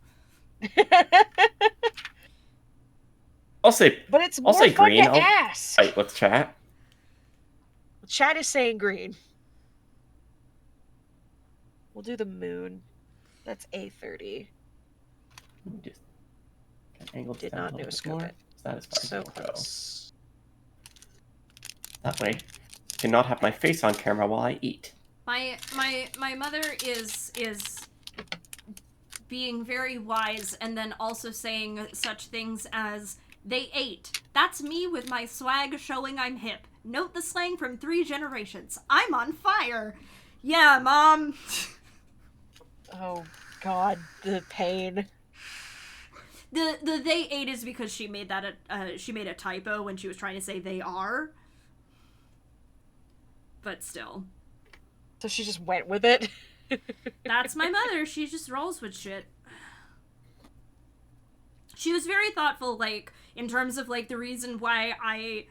D: I'll say
E: But it's more
D: say
E: fun
D: green.
E: to ask.
D: Right, let's chat.
E: Chat is saying green. We'll do the moon. That's A30.
D: Let me just angle this
E: Did
D: down
E: not
D: a little bit
E: no-scope
D: more.
E: it.
D: Is that as far
E: So
D: as it'll go?
E: close.
D: That way, I cannot have my face on camera while I eat.
A: My mother is being very wise and then also saying such things as, they ate. That's me with my swag showing I'm hip. Note the slang from 3 generations. I'm on fire. Yeah, Mom.
E: Oh god, the pain.
A: The they ate is because she made that she made a typo when she was trying to say they are. But still.
E: So she just went with it.
A: That's my mother. She just rolls with shit. She was very thoughtful, like, in terms of, like, the reason why I,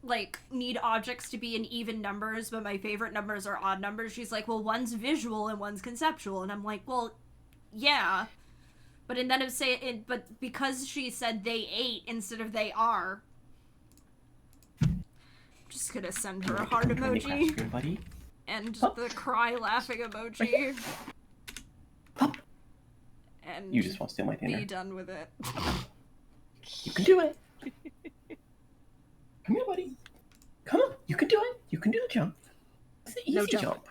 A: like, need objects to be in even numbers, but my favorite numbers are odd numbers. She's like, well, one's visual and one's conceptual. And I'm like, well, yeah. But but because she said they ate instead of they are, I'm just gonna send her a heart emoji.
D: Buddy.
A: And
D: Huh?
A: the cry laughing emoji.
D: Huh?
A: And
D: You just want to steal my dinner.
A: be done with it.
D: You can do it. Come here, buddy. Come on. You can do it. You can do the jump. It's an easy
E: No jump.
D: jump.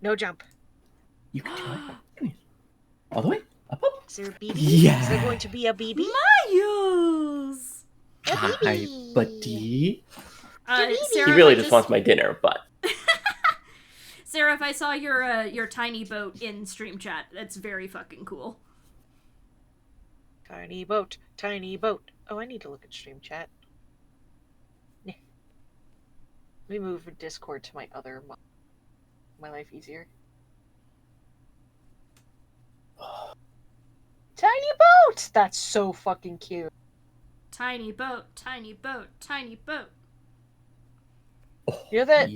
E: No jump.
D: You can do it. Come here. All the way. Up, up.
E: Is there a BB?
D: Yeah.
E: Is there going to be a BB?
A: Mayus!
D: Hi, buddy.
A: Sarah,
D: He really just wants my dinner, but
A: Seraph, I saw your tiny boat in stream chat. That's very fucking cool.
B: Tiny boat, tiny boat. Oh, I need to look at stream chat. Let me move Discord to my other my life easier. Tiny boat! That's so fucking cute.
A: Tiny boat, tiny boat, tiny boat.
B: You know that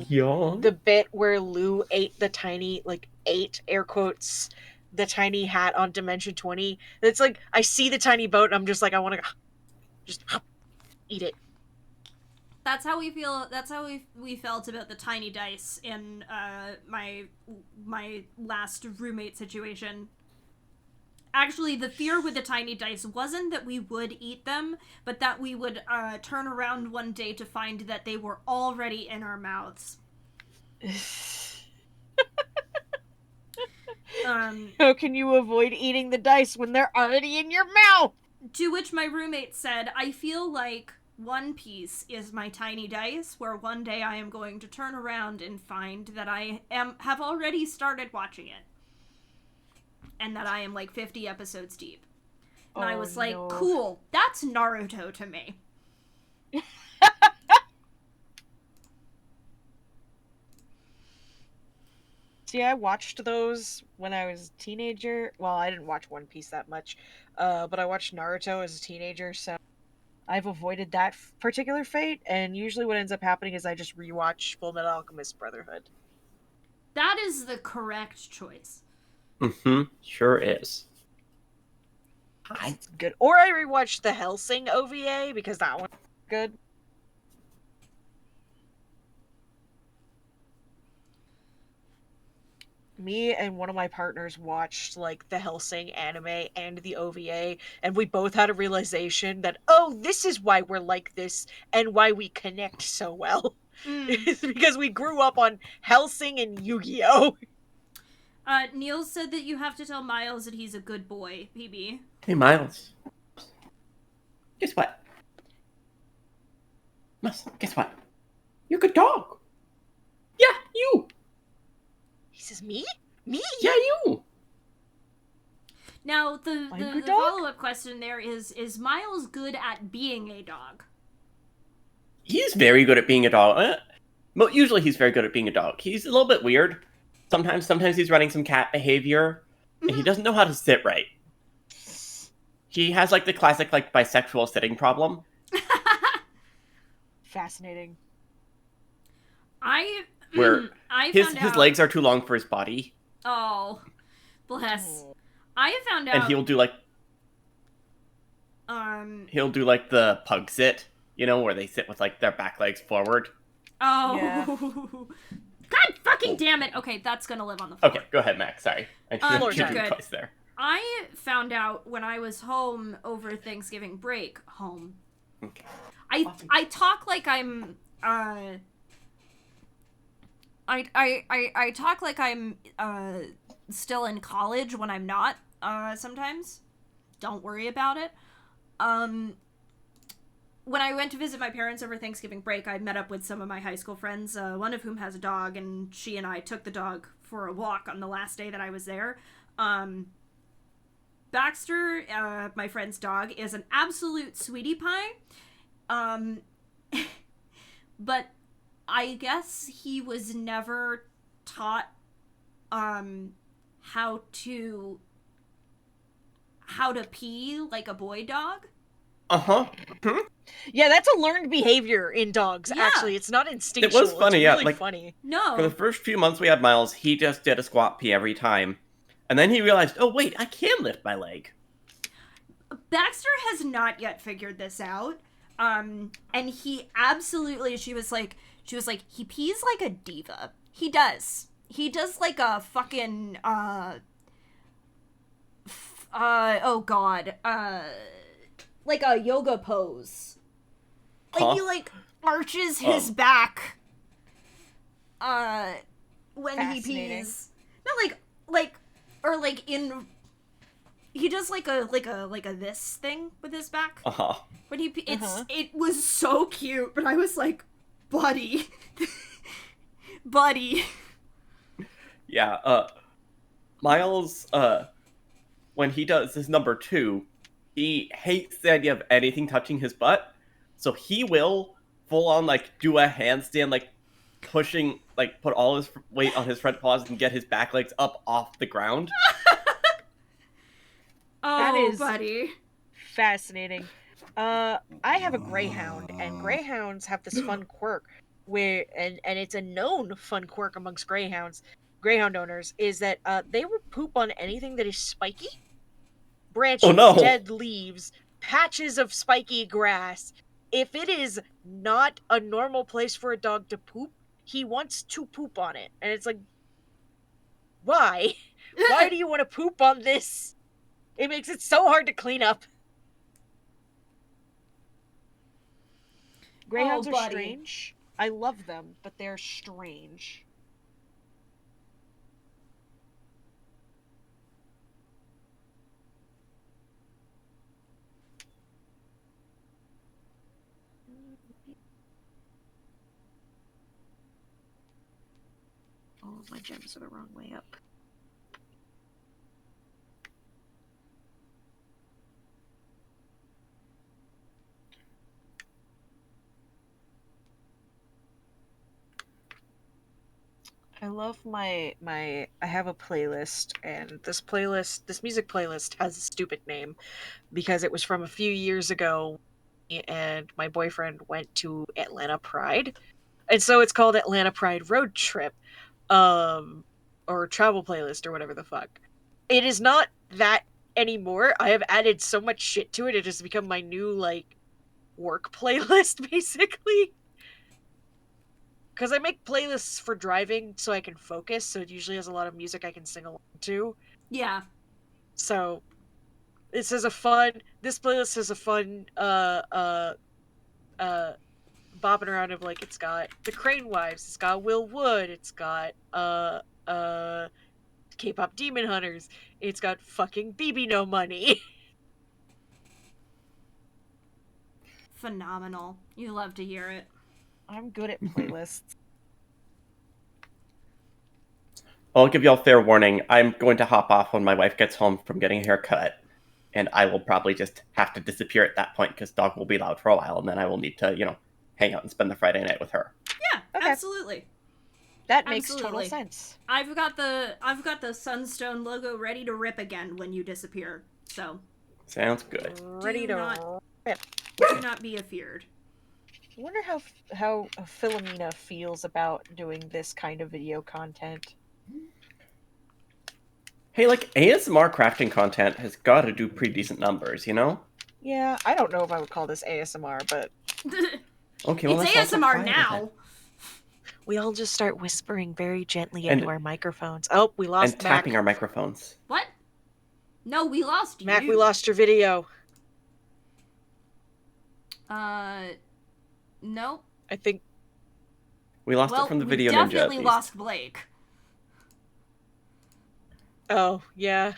D: yawn.
B: the bit where Lou ate the tiny, ate, air quotes, the tiny hat on Dimension 20? It's like, I see the tiny boat and I'm just like, I want to just eat it.
A: That's how we feel. That's how we felt about the tiny dice in my last roommate situation. Actually, the fear with the tiny dice wasn't that we would eat them, but that we would turn around one day to find that they were already in our mouths.
B: How can you avoid eating the dice when they're already in your mouth?
A: To which my roommate said, I feel like One Piece is my tiny dice, where one day I am going to turn around and find that I have already started watching it. And that I am like 50 episodes deep. And I was like,
B: no.
A: Cool, that's Naruto to me.
B: See, I watched those when I was a teenager. Well, I didn't watch One Piece that much, but I watched Naruto as a teenager, so I've avoided that particular fate, and usually what ends up happening is I just rewatch Fullmetal Alchemist Brotherhood.
A: That is the correct choice.
D: Mm-hmm. Sure is.
B: It's good. Or I rewatched the Hellsing OVA, because that one's good. Me and one of my partners watched the Hellsing anime and the OVA, and we both had a realization that, oh, this is why we're like this and why we connect so well. It's because we grew up on Hellsing and Yu-Gi-Oh!
A: Neil said that you have to tell Miles that he's a good boy, PB.
D: Hey, Miles. Guess what? Guess what? You're a good dog. Yeah, you.
B: He says, me? Me?
D: Yeah, you.
A: Now, the
B: good dog?
A: follow-up question there is Miles good at being a dog?
D: He's very good at being a dog. Usually he's very good at being a dog. He's a little bit weird. Sometimes he's running some cat behavior, and he doesn't know how to sit right. He has the classic bisexual sitting problem.
B: Fascinating.
D: Where his
A: found out...
D: legs are too long for his body.
A: Oh, bless. I found out...
D: And he'll do the pug sit, where they sit with their back legs forward.
A: Oh.
B: Yeah.
A: God fucking damn it. Okay, that's gonna live on the floor.
D: Okay, go ahead, Max. Sorry. I
A: you're
D: should
A: good.
D: twice there.
A: I found out when I was home over Thanksgiving break.
D: Okay.
A: I talk like I'm I talk like I'm still in college when I'm not sometimes. Don't worry about it. When I went to visit my parents over Thanksgiving break, I met up with some of my high school friends, one of whom has a dog, and she and I took the dog for a walk on the last day that I was there. Baxter, my friend's dog, is an absolute sweetie pie. But I guess he was never taught how to pee like a boy dog.
D: Uh-huh.
B: Yeah, that's a learned behavior in dogs,
A: Yeah.
B: actually. It's not instinctual.
D: It was funny,
B: it's really
D: yeah.
B: funny.
A: No.
D: For the first few months we had Miles, he just did a squat pee every time. And then he realized, oh wait, I can lift my leg.
A: Baxter has not yet figured this out. And he absolutely, she was like, he pees like a diva. He does like a fucking, oh god, like a yoga pose. Like he arches his back, when he pees. Not he does like a this thing with his back.
D: Uh-huh.
A: When it was so cute, but I was like, buddy.
D: Yeah, Miles, when he does his number 2, he hates the idea of anything touching his butt, so he will full on, like, do a handstand, like, pushing, like, put all his weight on his front paws and get his back legs up off the ground.
A: Oh,
E: is-
A: buddy.
E: Fascinating. I have a greyhound, and greyhounds have this fun quirk where, and it's a known fun quirk amongst greyhound owners, is that they will poop on anything that is spiky. Branches,
D: Oh, no.
E: dead leaves, patches of spiky grass. If it is not a normal place for a dog to poop, he wants to poop on it. And it's like, why? Why do you want to poop on this? It makes it so hard to clean up. Greyhounds are
A: buddy.
E: strange. I love them, but they're strange. All of my gems are the wrong way up. I love my I have a playlist, and this music playlist has a stupid name because it was from a few years ago, and my boyfriend went to Atlanta Pride. And so it's called Atlanta Pride Road Trip, or travel playlist or whatever the fuck. It is not that anymore. I have added so much shit to it. It has become my new, like, work playlist, basically. Because I make playlists for driving so I can focus, so it usually has a lot of music I can sing along to.
A: Yeah.
E: So, this playlist has a fun, bopping around of, like, it's got the Crane Wives, it's got Will Wood, it's got, K-pop Demon Hunters, it's got fucking BB No Money.
A: Phenomenal. You love to hear it.
E: I'm good at playlists.
D: I'll give y'all fair warning. I'm going to hop off when my wife gets home from getting a haircut, and I will probably just have to disappear at that point because dog will be loud for a while, and then I will need to, hang out and spend the Friday night with her.
A: Yeah,
E: Okay.
A: Absolutely.
E: That makes
A: Absolutely.
E: total sense.
A: I've got the Sunstone logo ready to rip again when you disappear. So
D: Sounds good.
E: Ready
A: Do
E: to
A: not-
E: rip.
A: do not be afeared.
E: I wonder how Philomena feels about doing this kind of video content.
D: Hey, like, ASMR crafting content has got to do pretty decent numbers, you know?
E: Yeah, I don't know if I would call this ASMR, but
D: Okay, well,
A: It's
D: let's also
A: ASMR
D: try with
A: now.
D: it.
E: we all just start whispering very gently
D: And-
E: into our microphones. Oh, we lost
D: And
E: Mac.
D: tapping our microphones.
A: What? No, we lost you.
E: Mac, we lost your video.
A: Nope.
E: I think
D: We lost
A: Well,
D: it from the
A: we
D: video ninja, at
A: definitely
D: least.
A: lost Blake.
E: Oh, yeah.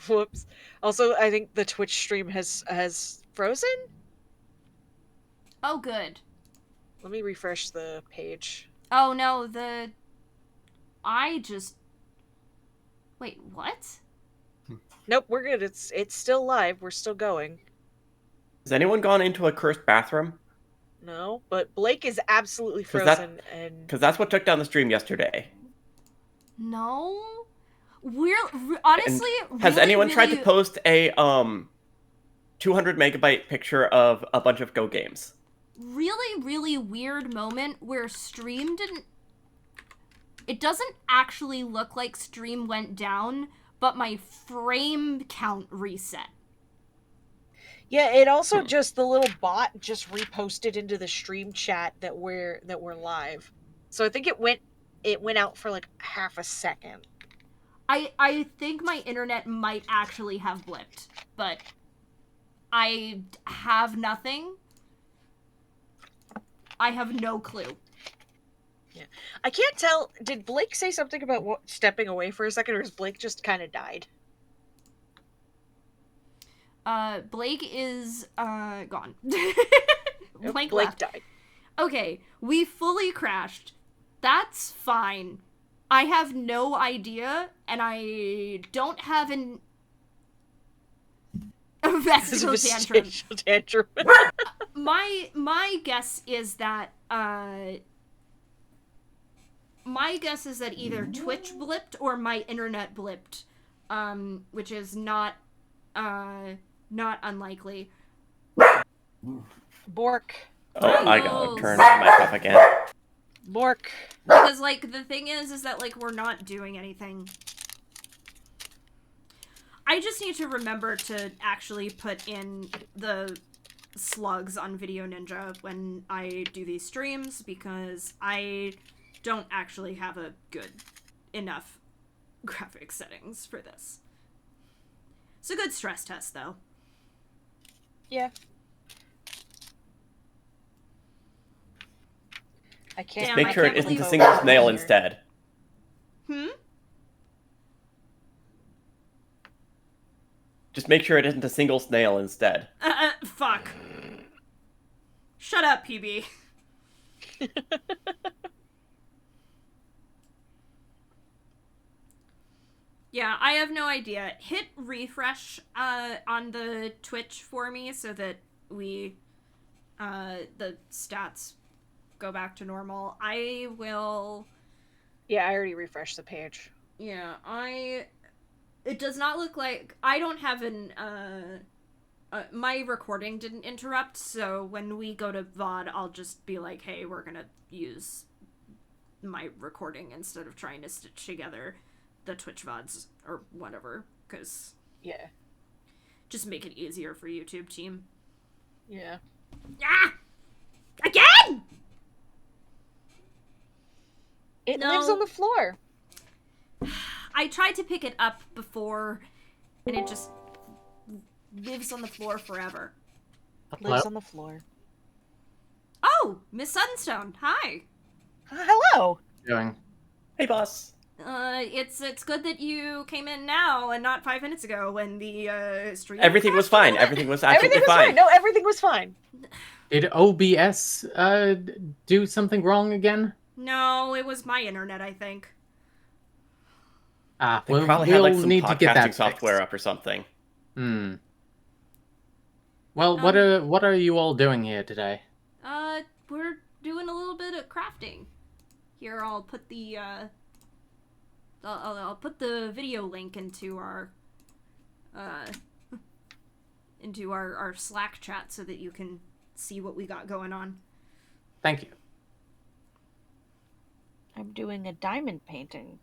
E: Whoops. Also, I think the Twitch stream has frozen?
A: Oh, good.
E: Let me refresh the page.
A: Oh no, Wait, what?
E: Nope, we're good. It's still live. We're still going.
D: Has anyone gone into a cursed bathroom?
E: No, but Blake is absolutely
D: 'Cause that-
E: frozen, and
D: Because that's what took down the stream yesterday.
A: No. Honestly,
D: Has
A: really,
D: anyone tried to
A: really-
D: post a 200 megabyte picture of a bunch of Go games?
A: really, really weird moment where stream didn't... It doesn't actually look like stream went down, but my frame count reset.
E: yeah, it also just the little bot just reposted into the stream chat that we're live. So I think it went out for like half a second.
A: I think my internet might actually have blipped, but I have nothing. I have no clue.
E: I can't tell. Did Blake say something about stepping away for a second, or has Blake just kind of died?
A: Blake is gone.
E: Nope,
A: Blake left.
E: died.
A: Okay, we fully crashed. That's fine. I have no idea, and I don't have an vestigial tantrum.
B: Vestigial tantrum.
A: My guess is that either Twitch blipped or my internet blipped, which is not unlikely.
B: Bork.
D: Oh, I gotta turn my mic off again.
B: Bork.
A: Because, like, the thing is that, like, we're not doing anything. I just need to remember to actually put in the slugs on Video Ninja when I do these streams, because I don't actually have a good enough graphic settings for this. It's a good stress test, though.
B: Yeah. I can't.
A: Damn,
D: Make
A: I
D: sure
A: can't
D: it isn't
A: believe
D: a single snail
B: here.
D: instead. Just make sure it isn't a single snail instead.
A: Fuck. Shut up, PB. Yeah, I have no idea. Hit refresh on the Twitch for me so that the stats go back to normal. I will...
B: Yeah, I already refreshed the page.
A: Yeah, it does not look like... I don't have an... my recording didn't interrupt, so when we go to VOD, I'll just be like, hey, we're gonna use my recording instead of trying to stitch together the Twitch VODs or whatever, because...
B: Yeah.
A: Just make it easier for YouTube team.
B: Yeah.
A: Ah! Again!
B: It
A: No.
B: lives on the floor.
A: I tried to pick it up before, and it just lives on the floor forever.
B: Lives on the floor.
A: Oh, Miss Sunstone, hi.
B: Hello.
G: Doing.
D: Hey, boss.
A: It's good that you came in now and not 5 minutes ago when the stream.
D: Everything was fine. Everything was absolutely
B: Everything was fine. No, everything was fine.
G: Did OBS do something wrong again?
A: No, it was my internet, I think.
G: Ah,
D: They
G: we'll
D: probably had like some
G: need to get that
D: podcasting software
G: fixed.
D: up or something.
G: Hmm. Well, what are you all doing here today?
A: We're doing a little bit of crafting. Here, I'll put the I'll put the video link into our Slack chat so that you can see what we got going on.
G: Thank you.
E: I'm doing a diamond painting.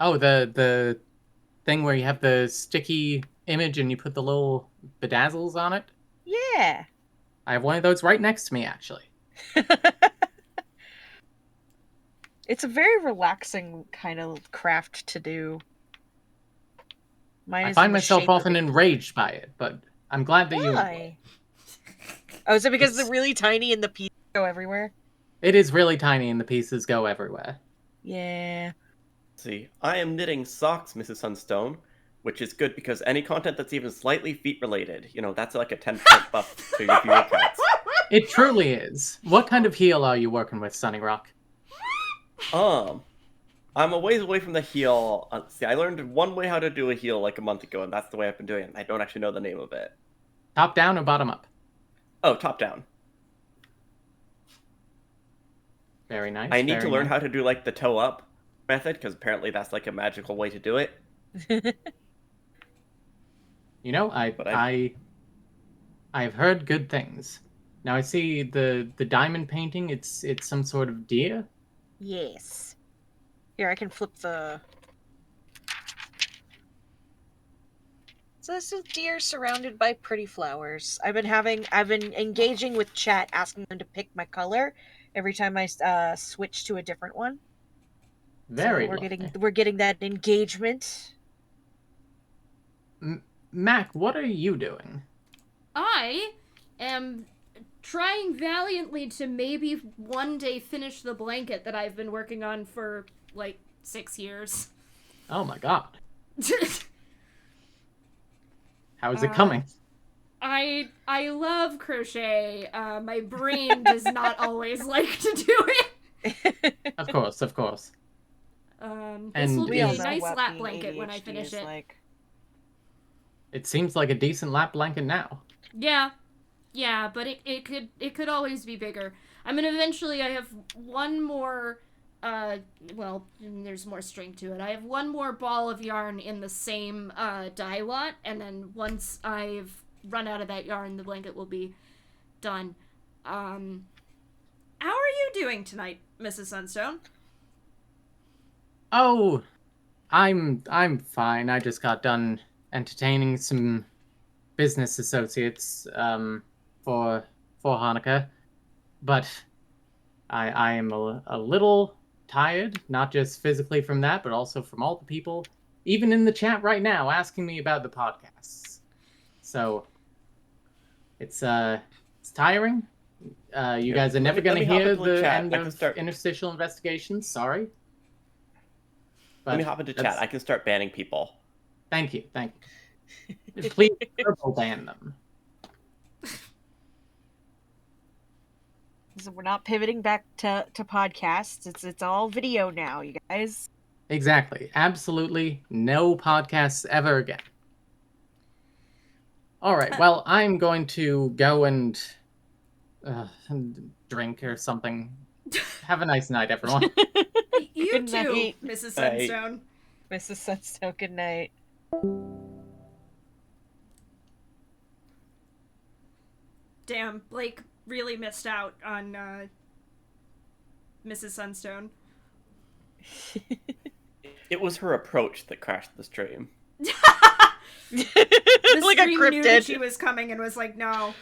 G: Oh, the thing where you have the sticky image and you put the little bedazzles on it?
E: Yeah.
G: I have one of those right next to me, actually.
E: It's a very relaxing kind of craft to do. Mine
G: I
E: is
G: find
E: in the
G: myself
E: shape of
G: often
E: a-
G: enraged by it, but I'm glad that you enjoy it.
E: Why?
B: Oh, is it because
G: It's-
B: they're really tiny and the pieces go everywhere?
G: It is really tiny and the pieces go everywhere.
E: Yeah.
D: See, I am knitting socks, Mrs. Sunstone, which is good because any content that's even slightly feet related, that's like a 10% buff to your viewer counts.
G: It truly is. What kind of heel are you working with, Sunny Rock?
D: I'm a ways away from the heel. See, I learned one way how to do a heel like a month ago, and that's the way I've been doing it. I don't actually know the name of it.
G: Top down or bottom up?
D: Oh, top down.
G: Very nice.
D: I need
G: very
D: to learn
G: nice.
D: how to do like the toe up method because apparently that's like a magical way to do it.
G: You know,
D: But
G: I've heard good things. Now I see the diamond painting. It's some sort of deer.
B: Yes. Here, I can flip the... So this is deer surrounded by pretty flowers. I've been engaging with chat, asking them to pick my color every time I switch to a different one.
G: Very
B: So
G: lovely.
B: we're getting that engagement.
G: Mac, what are you doing?
A: I am trying valiantly to maybe one day finish the blanket that I've been working on for, like, 6 years.
G: Oh my god. How is it coming?
A: I love crochet. My brain does not always like to do it.
G: Of course, of course.
A: This
G: And
A: will
E: We
A: be
E: all
A: a
E: know
A: nice
E: what
A: lap
E: being
A: blanket when I
E: ADHD
A: finish
E: is
A: it.
E: like.
G: It seems like a decent lap blanket now.
A: Yeah, but it could always be bigger. I mean, eventually I have one more. Well, there's more string to it. I have one more ball of yarn in the same dye lot, and then once I've run out of that yarn, the blanket will be done. How are you doing tonight, Mrs. Sunstone?
G: Oh, I'm fine. I just got done entertaining some business associates for Hanukkah, but I am a little tired, not just physically from that, but also from all the people, even in the chat right now, asking me about the podcasts. So it's tiring. You guys are never going to
D: hop
G: hear
D: into the
G: the
D: chat.
G: end
D: I can
G: of
D: start.
G: interstitial investigations. Sorry.
D: Let me hop into chat. I can start banning people.
G: Thank you. Please verbal ban them.
E: So we're not pivoting back to podcasts. It's all video now, you guys.
G: Exactly. Absolutely no podcasts ever again. All right. Well, I'm going to go and drink or something. Have a nice night, everyone.
A: You
E: Good
A: too,
E: night.
A: Mrs.
D: Night.
A: Sunstone.
E: Mrs. Sunstone, good night.
A: Damn, Blake really missed out on Mrs. Sunstone.
D: It was her approach that crashed the stream.
A: The
E: Like a
A: stream knew that
E: cryptid.
A: she was coming and was like, no.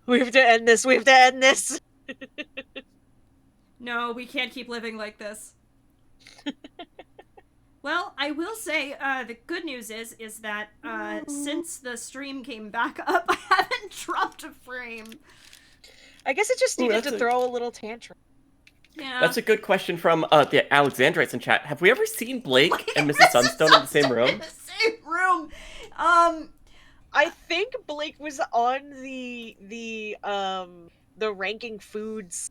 E: We have to end this. We have to end this.
A: No, we can't keep living like this. Well, I will say, the good news is that, since the stream came back up, I haven't dropped a frame.
E: I guess it just
D: Ooh,
E: needed
D: that's
E: to
D: a-
E: throw a little tantrum.
A: Yeah.
D: That's a good question from the Alexandrites in chat. Have we ever seen Blake and Mrs. Sunstone in the same room?
A: In the same room!
E: I think Blake was on the ranking foods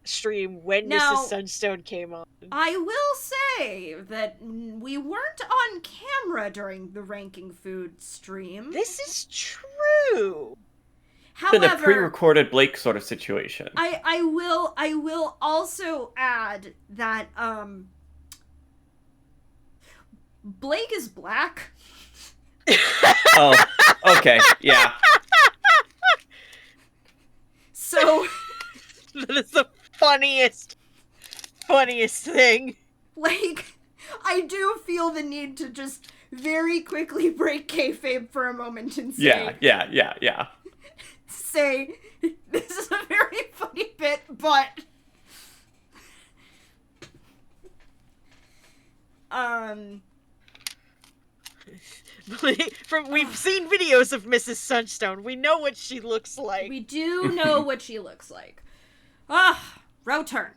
E: stream when
A: Now-
E: Mrs. Sunstone came on.
A: I will say that we weren't on camera during the ranking food stream.
E: This is true.
D: It's been a
A: However,
D: pre-recorded Blake sort of situation.
A: I will also add that Blake is black.
D: Oh, okay, yeah.
A: So
E: That is the funniest thing.
A: like I do feel the need to just very quickly break kayfabe for a moment and say
D: Yeah.
A: say this is a very funny bit, but
E: We've seen videos of Mrs. Sunstone. We know what she looks like.
A: we do know what she looks like. Ah, row turn.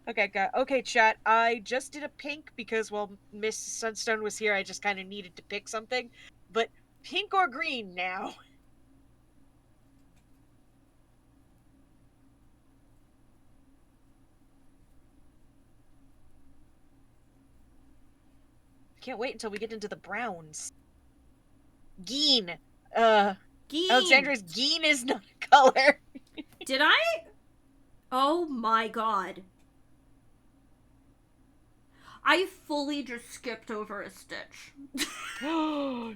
E: Okay, chat. I just did a pink because, well, Miss Sunstone was here. I just kind of needed to pick something. But pink or green now? Can't wait until we get into the browns. Geen.
A: Geen.
E: Alexandra's geen is not a color.
A: Did I? Oh my god. I fully just skipped over a stitch.
E: No!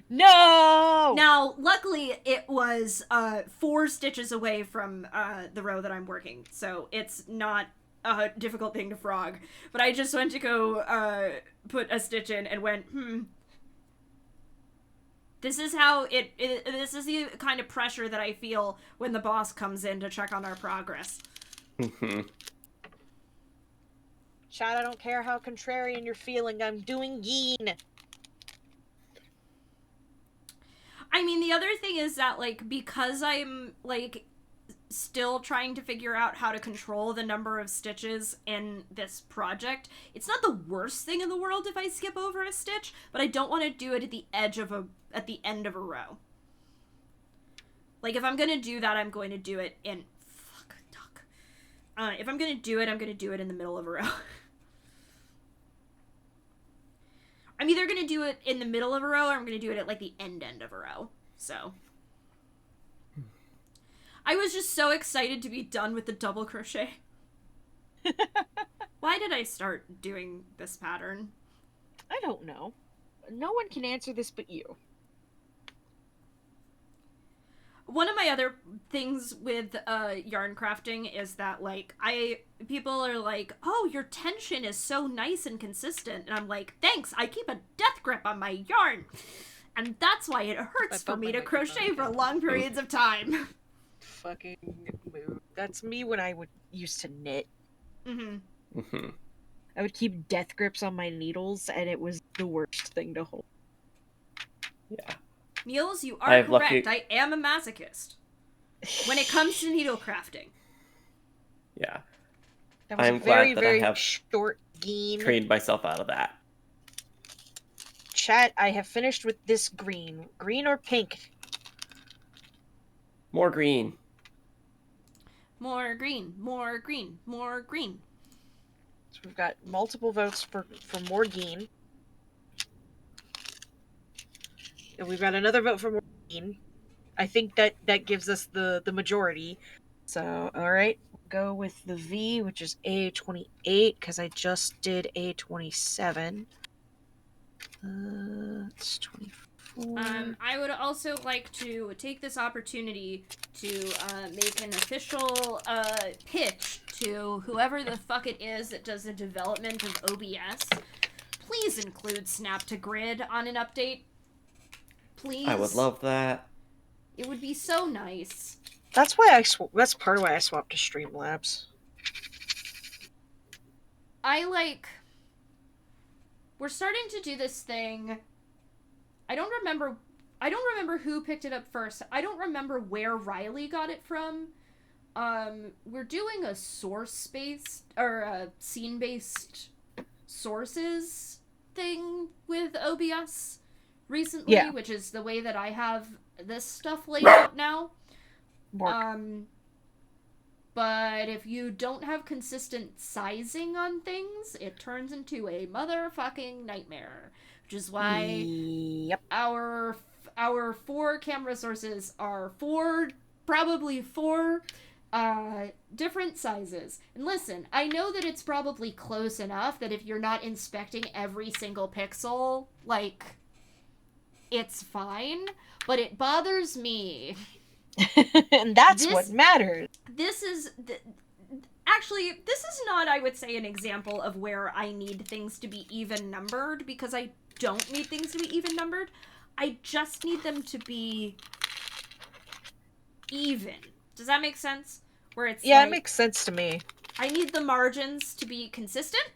A: Now, luckily, it was 4 stitches away from the row that I'm working, so it's not a difficult thing to frog. But I just went to go put a stitch in and went, This is how this is the kind of pressure that I feel when the boss comes in to check on our progress.
E: Chat, I don't care how contrarian you're feeling. I'm doing geen.
A: I mean, the other thing is that, like, because I'm, like, still trying to figure out how to control the number of stitches in this project, it's not the worst thing in the world if I skip over a stitch, but I don't want to do it at the end of a row. Like, if I'm gonna do that, I'm going to do it in... Fuck, duck. If I'm gonna do it, I'm gonna do it in the middle of a row. I'm either gonna do it in the middle of a row or I'm gonna do it at like the end of a row. So I was just so excited to be done with the double crochet. Why did I start doing this pattern?
E: I don't know. No one can answer this but you.
A: One of my other things with yarn crafting is that, like, people are like, oh, your tension is so nice and consistent. And I'm like, thanks, I keep a death grip on my yarn. And that's why it hurts for me to crochet for long periods of time.
E: Fucking mood. That's me when I used to knit.
A: Mm-hmm.
D: Mm-hmm.
E: I would keep death grips on my needles, and it was the worst thing to hold.
D: Yeah.
A: Niels, you are correct.
D: lucky-
A: I am a masochist when it comes to needle crafting.
D: Yeah.
E: That was
D: I'm
E: a
D: glad
E: very,
D: that
E: very
D: I have
E: short game.
D: trained myself out of that.
E: Chat, I have finished with this green. Green or pink?
D: More green.
A: More green, more green, more green.
E: So we've got multiple votes for more green. And we've got another vote for more green. I think that gives us the majority. So, alright. We'll go with the V, which is A28, because I just did A27. It's 24.
A: I would also like to take this opportunity to make an official pitch to whoever the fuck it is that does the development of OBS. Please include Snap to Grid on an update. Please.
D: I would love that.
A: It would be so nice.
E: That's why that's part of why I swapped to Streamlabs.
A: We're starting to do this thing. I don't remember who picked it up first. I don't remember where Riley got it from. We're doing a source-based or a scene-based sources thing with OBS recently,
E: Yeah.
A: which is the way that I have this stuff laid out now.
E: Work.
A: But if you don't have consistent sizing on things, it turns into a motherfucking nightmare. Which is why
E: Yep.
A: our 4 camera sources are probably four different sizes. And listen, I know that it's probably close enough that if you're not inspecting every single pixel, like, it's fine. But it bothers me.
E: And that's what matters.
A: Actually, this is not, I would say, an example of where I need things to be even numbered, because I don't need things to be even numbered. I just need them to be even. Does that make sense? Where it's
E: Yeah,
A: like,
E: it makes sense to me.
A: I need the margins to be consistent.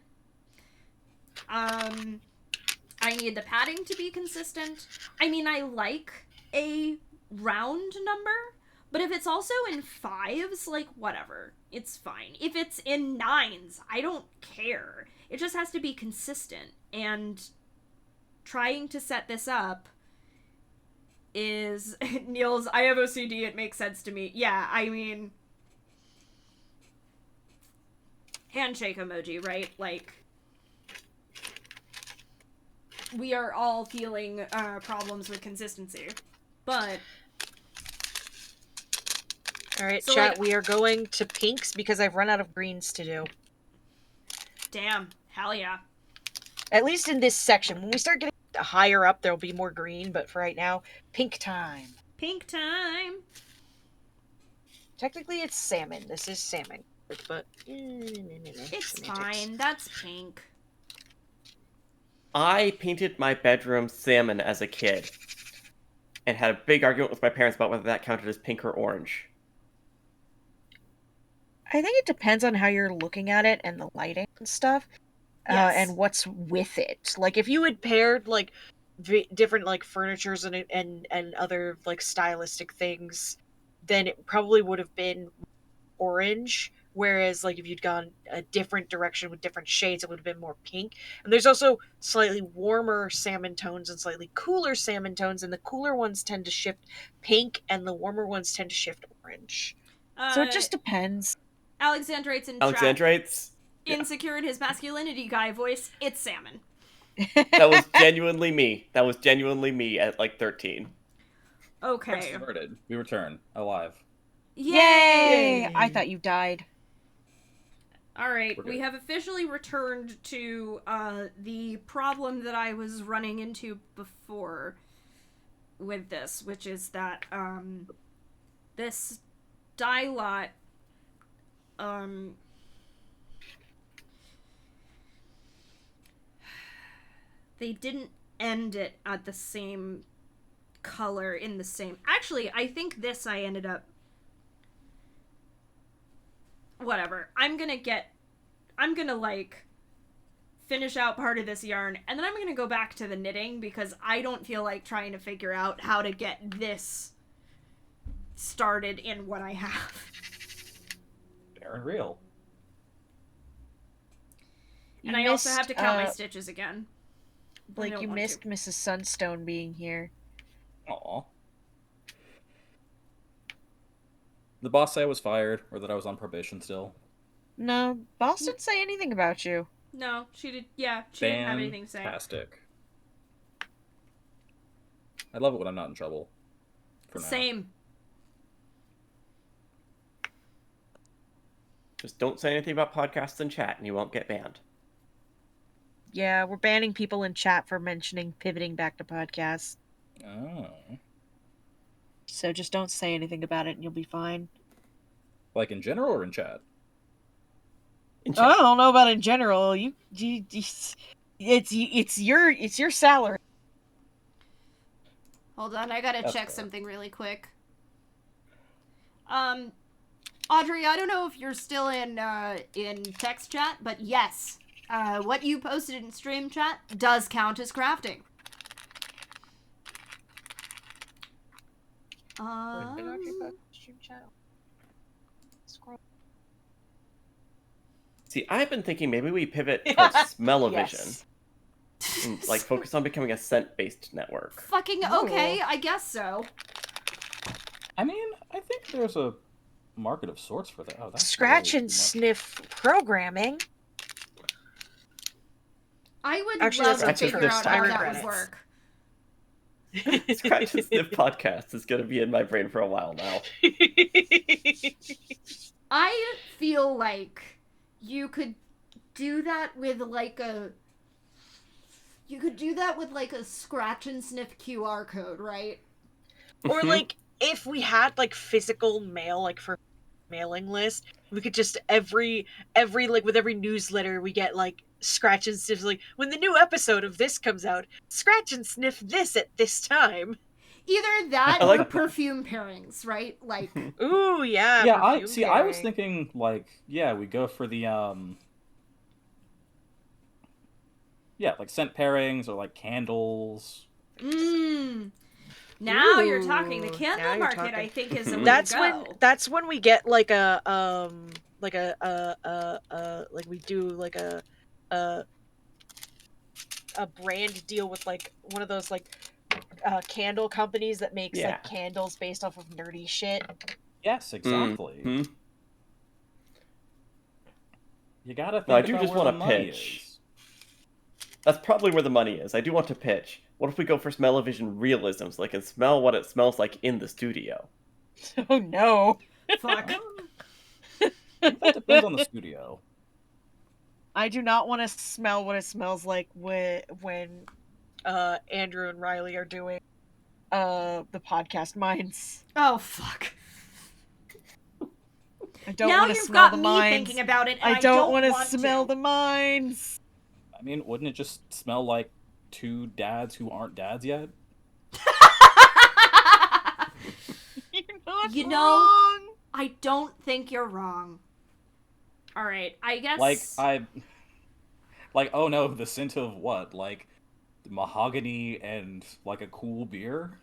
A: I need the padding to be consistent. I mean, I like a round number, but if it's also in 5s, like, whatever. It's fine. If it's in 9s, I don't care. It just has to be consistent. And trying to set this up is... Niels, I have OCD, it makes sense to me. Yeah, I mean... handshake emoji, right? Like... we are all feeling problems with consistency. But...
E: Alright,
A: So,
E: chat,
A: like-
E: we are going to pinks because I've run out of greens to do.
A: damn. Hell yeah.
E: At least in this section. When we start getting higher up, there'll be more green, but for right now, pink time.
A: Pink time.
E: Technically, it's salmon. This is salmon. But...
A: It's fine. That's pink.
D: I painted my bedroom salmon as a kid and had a big argument with my parents about whether that counted as pink or orange.
E: I think it depends on how you're looking at it and the lighting and stuff.
A: Yes.
E: And what's with it. Like, if you had paired, like, different, like, furnitures and other, like, stylistic things, then it probably would have been orange. Whereas, like, if you'd gone a different direction with different shades, it would have been more pink. And there's also slightly warmer salmon tones and slightly cooler salmon tones, and the cooler ones tend to shift pink, and the warmer ones tend to shift orange. So it just depends.
A: Alexandrites in chat.
D: Alexandrites? Yeah.
A: Insecure in his masculinity guy voice. It's salmon.
D: That was genuinely me. That was genuinely me at like 13.
A: Okay.
F: Averted. We return alive.
A: Yay!
E: I thought you died.
A: All right,
F: We're
A: we
F: good.
A: have officially returned to the problem that I was running into before with this, which is that this dye lot they didn't end it at the same color in the same. Actually, I think this I ended up. Whatever. I'm gonna like finish out part of this yarn, and then I'm gonna go back to the knitting because I don't feel like trying to figure out how to get this started in what I have.
F: Fair and real.
A: And I also have to count my stitches again. I
E: Like,
A: don't
E: you
A: want
E: missed
A: to.
E: Mrs. Sunstone being here.
F: Aw. The boss say I was fired, or that I was on probation still.
E: No, boss didn't say anything about you.
A: No, she did. Yeah, she didn't have anything to say.
F: Fantastic. I love it when I'm not in trouble. For now.
A: Same.
D: Just don't say anything about podcasts in chat and you won't get banned.
E: Yeah, we're banning people in chat for mentioning pivoting back to podcasts.
F: Oh.
E: So just don't say anything about it and you'll be fine.
F: Like in general or in chat?
D: In chat.
E: I don't know about in general. It's your salary.
A: Hold on, I gotta
F: That's
A: check
F: fair.
A: something really quick. Audrey, I don't know if you're still in text chat, but yes, what you posted in stream chat does count as crafting.
D: See, I've been thinking maybe we pivot towards smell-o-vision.
E: Yes.
D: And, like, focus on becoming a scent-based network.
A: Fucking okay, I guess so.
F: I mean, I think there's a market of sorts for that. Oh, that's
E: Scratch
F: way
E: and
F: too much.
E: sniff programming.
A: I would
E: Actually,
A: love to
D: that's
A: figure
D: just
A: out how
E: Iron
A: that
E: credits.
A: would work.
D: Scratch and Sniff podcast is going to be in my brain for a while now.
A: I feel like you could do that with like a scratch and sniff QR code, right?
E: Or like if we had like physical mail, like for mailing list, we could just every like with every newsletter we get like scratch and sniff, like when the new episode of this comes out, scratch and sniff this at this time.
A: Either that
D: I
A: or
D: like-
A: perfume pairings, right? Like
E: Ooh, yeah.
F: Yeah, I
E: perfume
F: see. I was
E: pairing.
F: thinking like, yeah, we go for the yeah, like scent pairings or like candles.
A: Now you're talking. The
E: Ooh,
A: candle
E: now you're
A: market,
E: talking.
A: I think, is the way
E: That's
A: to go.
E: when we get like a like we do like a brand deal with like one of those like candle companies that makes
D: Yeah.
E: like candles based off of nerdy shit.
F: Yes, exactly.
D: Mhm.
F: You gotta think
D: No, I do
F: about
D: just
F: where
D: wanna
F: the money
D: pitch.
F: is.
D: That's probably where the money is. I do want to pitch. What if we go for smell-o-vision realism so I can smell what it smells like in the studio?
E: Oh no.
A: Fuck.
F: That depends on the studio.
E: I do not want to smell what it smells like when Andrew and Riley are doing the podcast mines.
A: Oh fuck.
E: I don't
A: Now
E: want to
A: you've
E: smell
A: got
E: the
A: me
E: mines.
A: thinking about it, and
E: I don't
A: want
E: want to smell the mines.
F: I mean, wouldn't it just smell like two dads who aren't dads yet?
E: You're not
A: You
E: wrong.
A: know, I don't think you're wrong. All right, I guess.
F: Like, oh no, the scent of what? Like mahogany and like a cool beer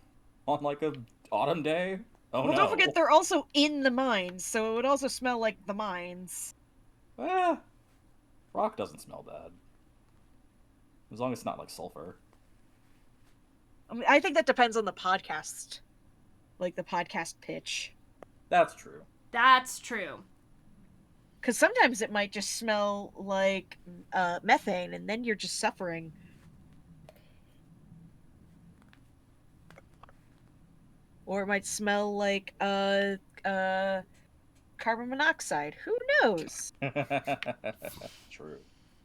F: on like a autumn day? Oh
E: Well,
F: no.
E: don't forget they're also in the mines, so it would also smell like the mines.
F: Rock doesn't smell bad. As long as it's not like sulfur.
E: I mean, I think that depends on the podcast, like the podcast pitch.
F: That's true.
A: That's true.
E: Because sometimes it might just smell like methane, and then you're just suffering. Or it might smell like carbon monoxide. Who knows?
F: True.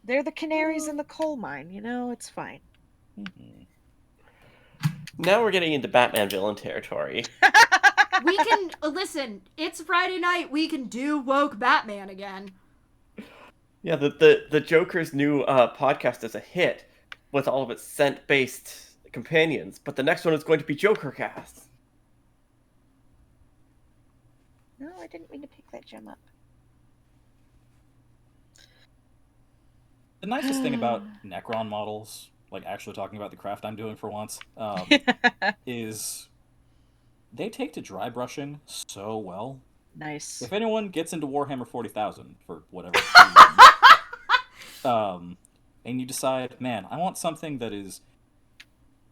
E: They're the canaries in the coal mine, you know? It's fine.
F: Mhm.
D: Now we're getting into Batman villain territory.
A: We can listen. It's Friday night. We can do woke Batman again.
D: Yeah, the Joker's new podcast is a hit with all of its scent-based companions, but the next one is going to be JokerCast.
E: No, I didn't mean to pick that gem up.
F: The nicest thing about Necron models, like actually talking about the craft I'm doing for once, is they take to dry brushing so well.
E: Nice.
F: If anyone gets into Warhammer 40,000 for whatever reason, and you decide, man, I want something that is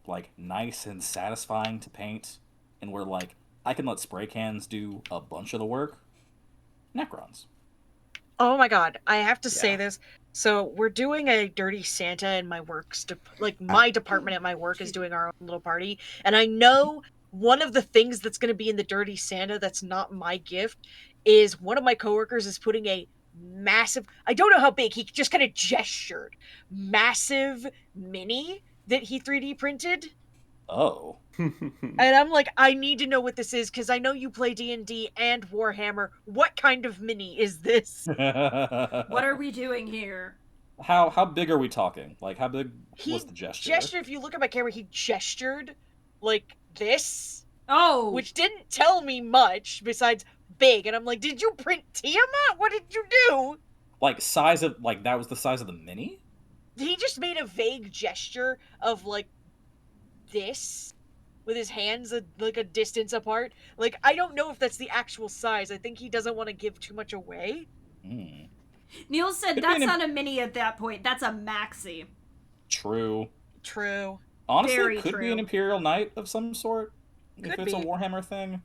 F: like nice and satisfying to paint, and where like I can let spray cans do a bunch of the work, Necrons.
E: Oh my god, I have to say
D: Yeah.
E: this. So we're doing a Dirty Santa in my works. My department at my work is doing our own little party, and I know one of the things that's going to be in the Dirty Santa that's not my gift is one of my coworkers is putting a massive. I don't know how big. He just kind of gestured massive mini that he 3D printed.
F: Oh.
E: And I'm like, I need to know what this is because I know you play D&D and Warhammer. What kind of mini is this?
A: What are we doing here?
F: How big are we talking? Like, how big
E: He
F: was the gesture?
E: gestured, if you look at my camera, he gestured like this,
A: Oh,
E: which didn't tell me much besides big. And I'm like, did you print Tiamat? What did you do?
F: Like, size of, like, that was the size of the mini?
E: He just made a vague gesture of like this with his hands like a distance apart. Like, I don't know if that's the actual size. I think he doesn't want to give too much away.
F: Hmm.
A: Neil said
F: Could be
A: that's
F: an
A: not a mini at that point. That's a maxi.
F: True.
E: True.
F: Honestly,
A: Very
F: could be
A: true.
F: an Imperial Knight of some sort. If
E: Could
F: it's a
E: be.
F: Warhammer thing.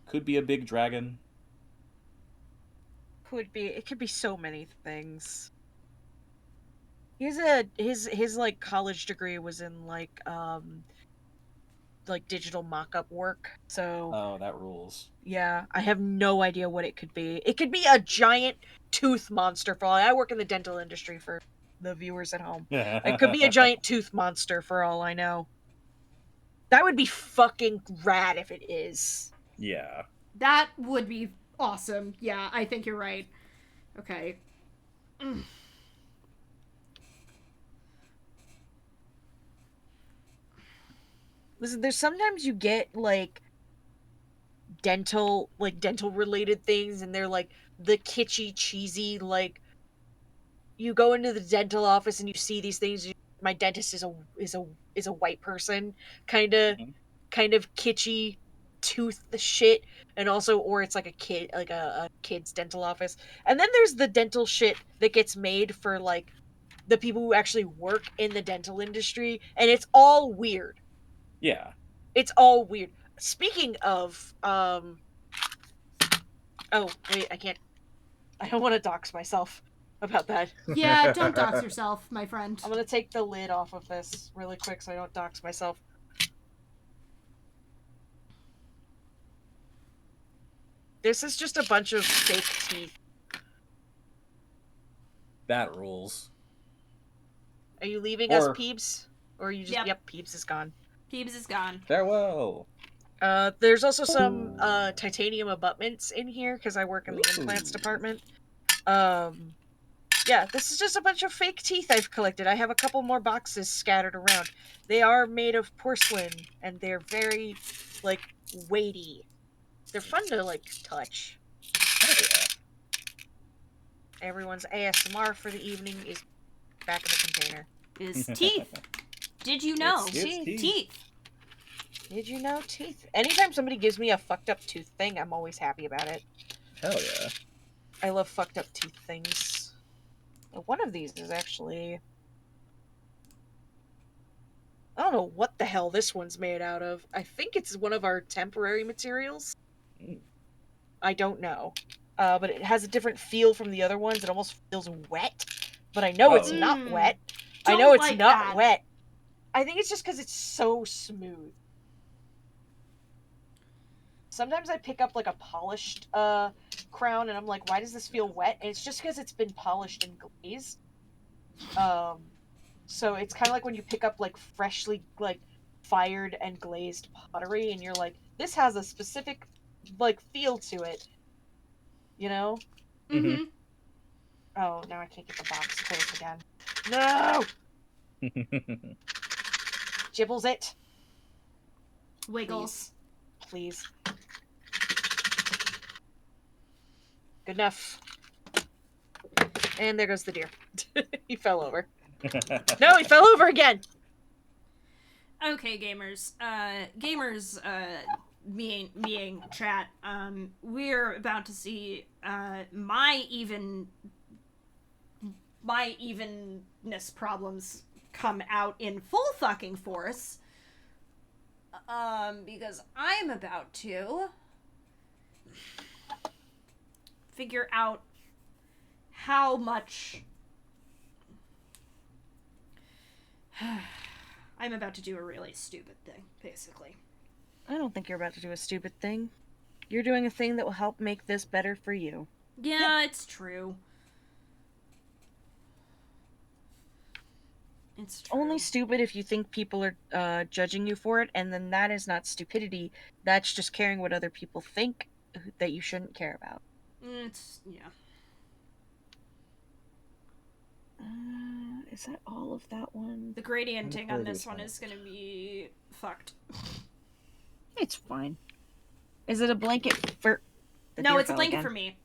F: Could be a big dragon.
E: Could be. It could be so many things. His like college degree was in like digital mock-up work. So
F: Oh, that rules.
E: yeah, I have no idea what it could be. It could be a giant tooth monster for all I work in the dental industry for the viewers at home. It could be a giant tooth monster for all I know. That would be fucking rad if it is.
F: Yeah.
A: That would be awesome. Yeah, I think you're right. Okay.
E: Listen, there's sometimes you get like dental related things and they're like the kitschy cheesy like you go into the dental office and you see these things. My dentist is a white person, kind of kitschy tooth shit, and also or it's like a kid like a kid's dental office. And then there's the dental shit that gets made for like the people who actually work in the dental industry, and it's all weird.
F: Yeah.
E: It's all weird. Speaking of oh wait, I don't want to dox myself about that.
A: Yeah, don't dox yourself, my friend.
E: I'm gonna take the lid off of this really quick so I don't dox myself. This is just a bunch of fake teeth.
F: That rules.
E: Are you leaving us,
F: Or-
E: Peebs? Or are you just
A: Yep.
E: Peebs is gone.
A: Peebs is gone.
F: Farewell.
E: There's also some titanium abutments in here because I work in the
F: Ooh.
E: implants department. Yeah, this is just a bunch of fake teeth I've collected. I have a couple more boxes scattered around. They are made of porcelain and they're very like weighty. They're fun to like touch.
F: Oh, yeah.
E: Everyone's ASMR for the evening is back in the container.
A: Is teeth. Did you know?
F: It's teeth.
A: Teeth.
E: Did you know teeth? Anytime somebody gives me a fucked up tooth thing, I'm always happy about it.
F: Hell yeah.
E: I love fucked up tooth things. One of these is actually... I don't know what the hell this one's made out of. I think it's one of our temporary materials.
F: Mm.
E: I don't know. But it has a different feel from the other ones. It almost feels wet. But I know it's not
A: Mm.
E: wet. I
A: Don't
E: know it's
A: like
E: not
A: that.
E: wet. I think it's just because it's so smooth. sometimes I pick up like a polished crown and I'm like, why does this feel wet? And it's just because it's been polished and glazed. So it's kind of like when you pick up like freshly like fired and glazed pottery and you're like, this has a specific like feel to it, you know?
A: Mm-hmm.
E: Oh, now I can't get the box closed again. No! Gibbles it.
A: Wiggles.
E: Please. Good enough. And there goes the deer. He fell over. No, he fell over again!
A: Okay, gamers. Me chat. We're about to see my evenness problems come out in full fucking force. Because I'm about to figure out how much I'm about to do a really stupid thing, basically.
E: I don't think you're about to do a stupid thing. You're doing a thing that will help make this better for you.
A: Yeah, it's true. It's true.
E: Only stupid if you think people are judging you for it, and then that is not stupidity. That's just caring what other people think that you shouldn't care about.
A: It's, yeah.
E: Is that all of that one?
A: The gradienting on this one is gonna be fucked.
E: It's fine. Is it a blanket for...
A: No, it's a blanket for me.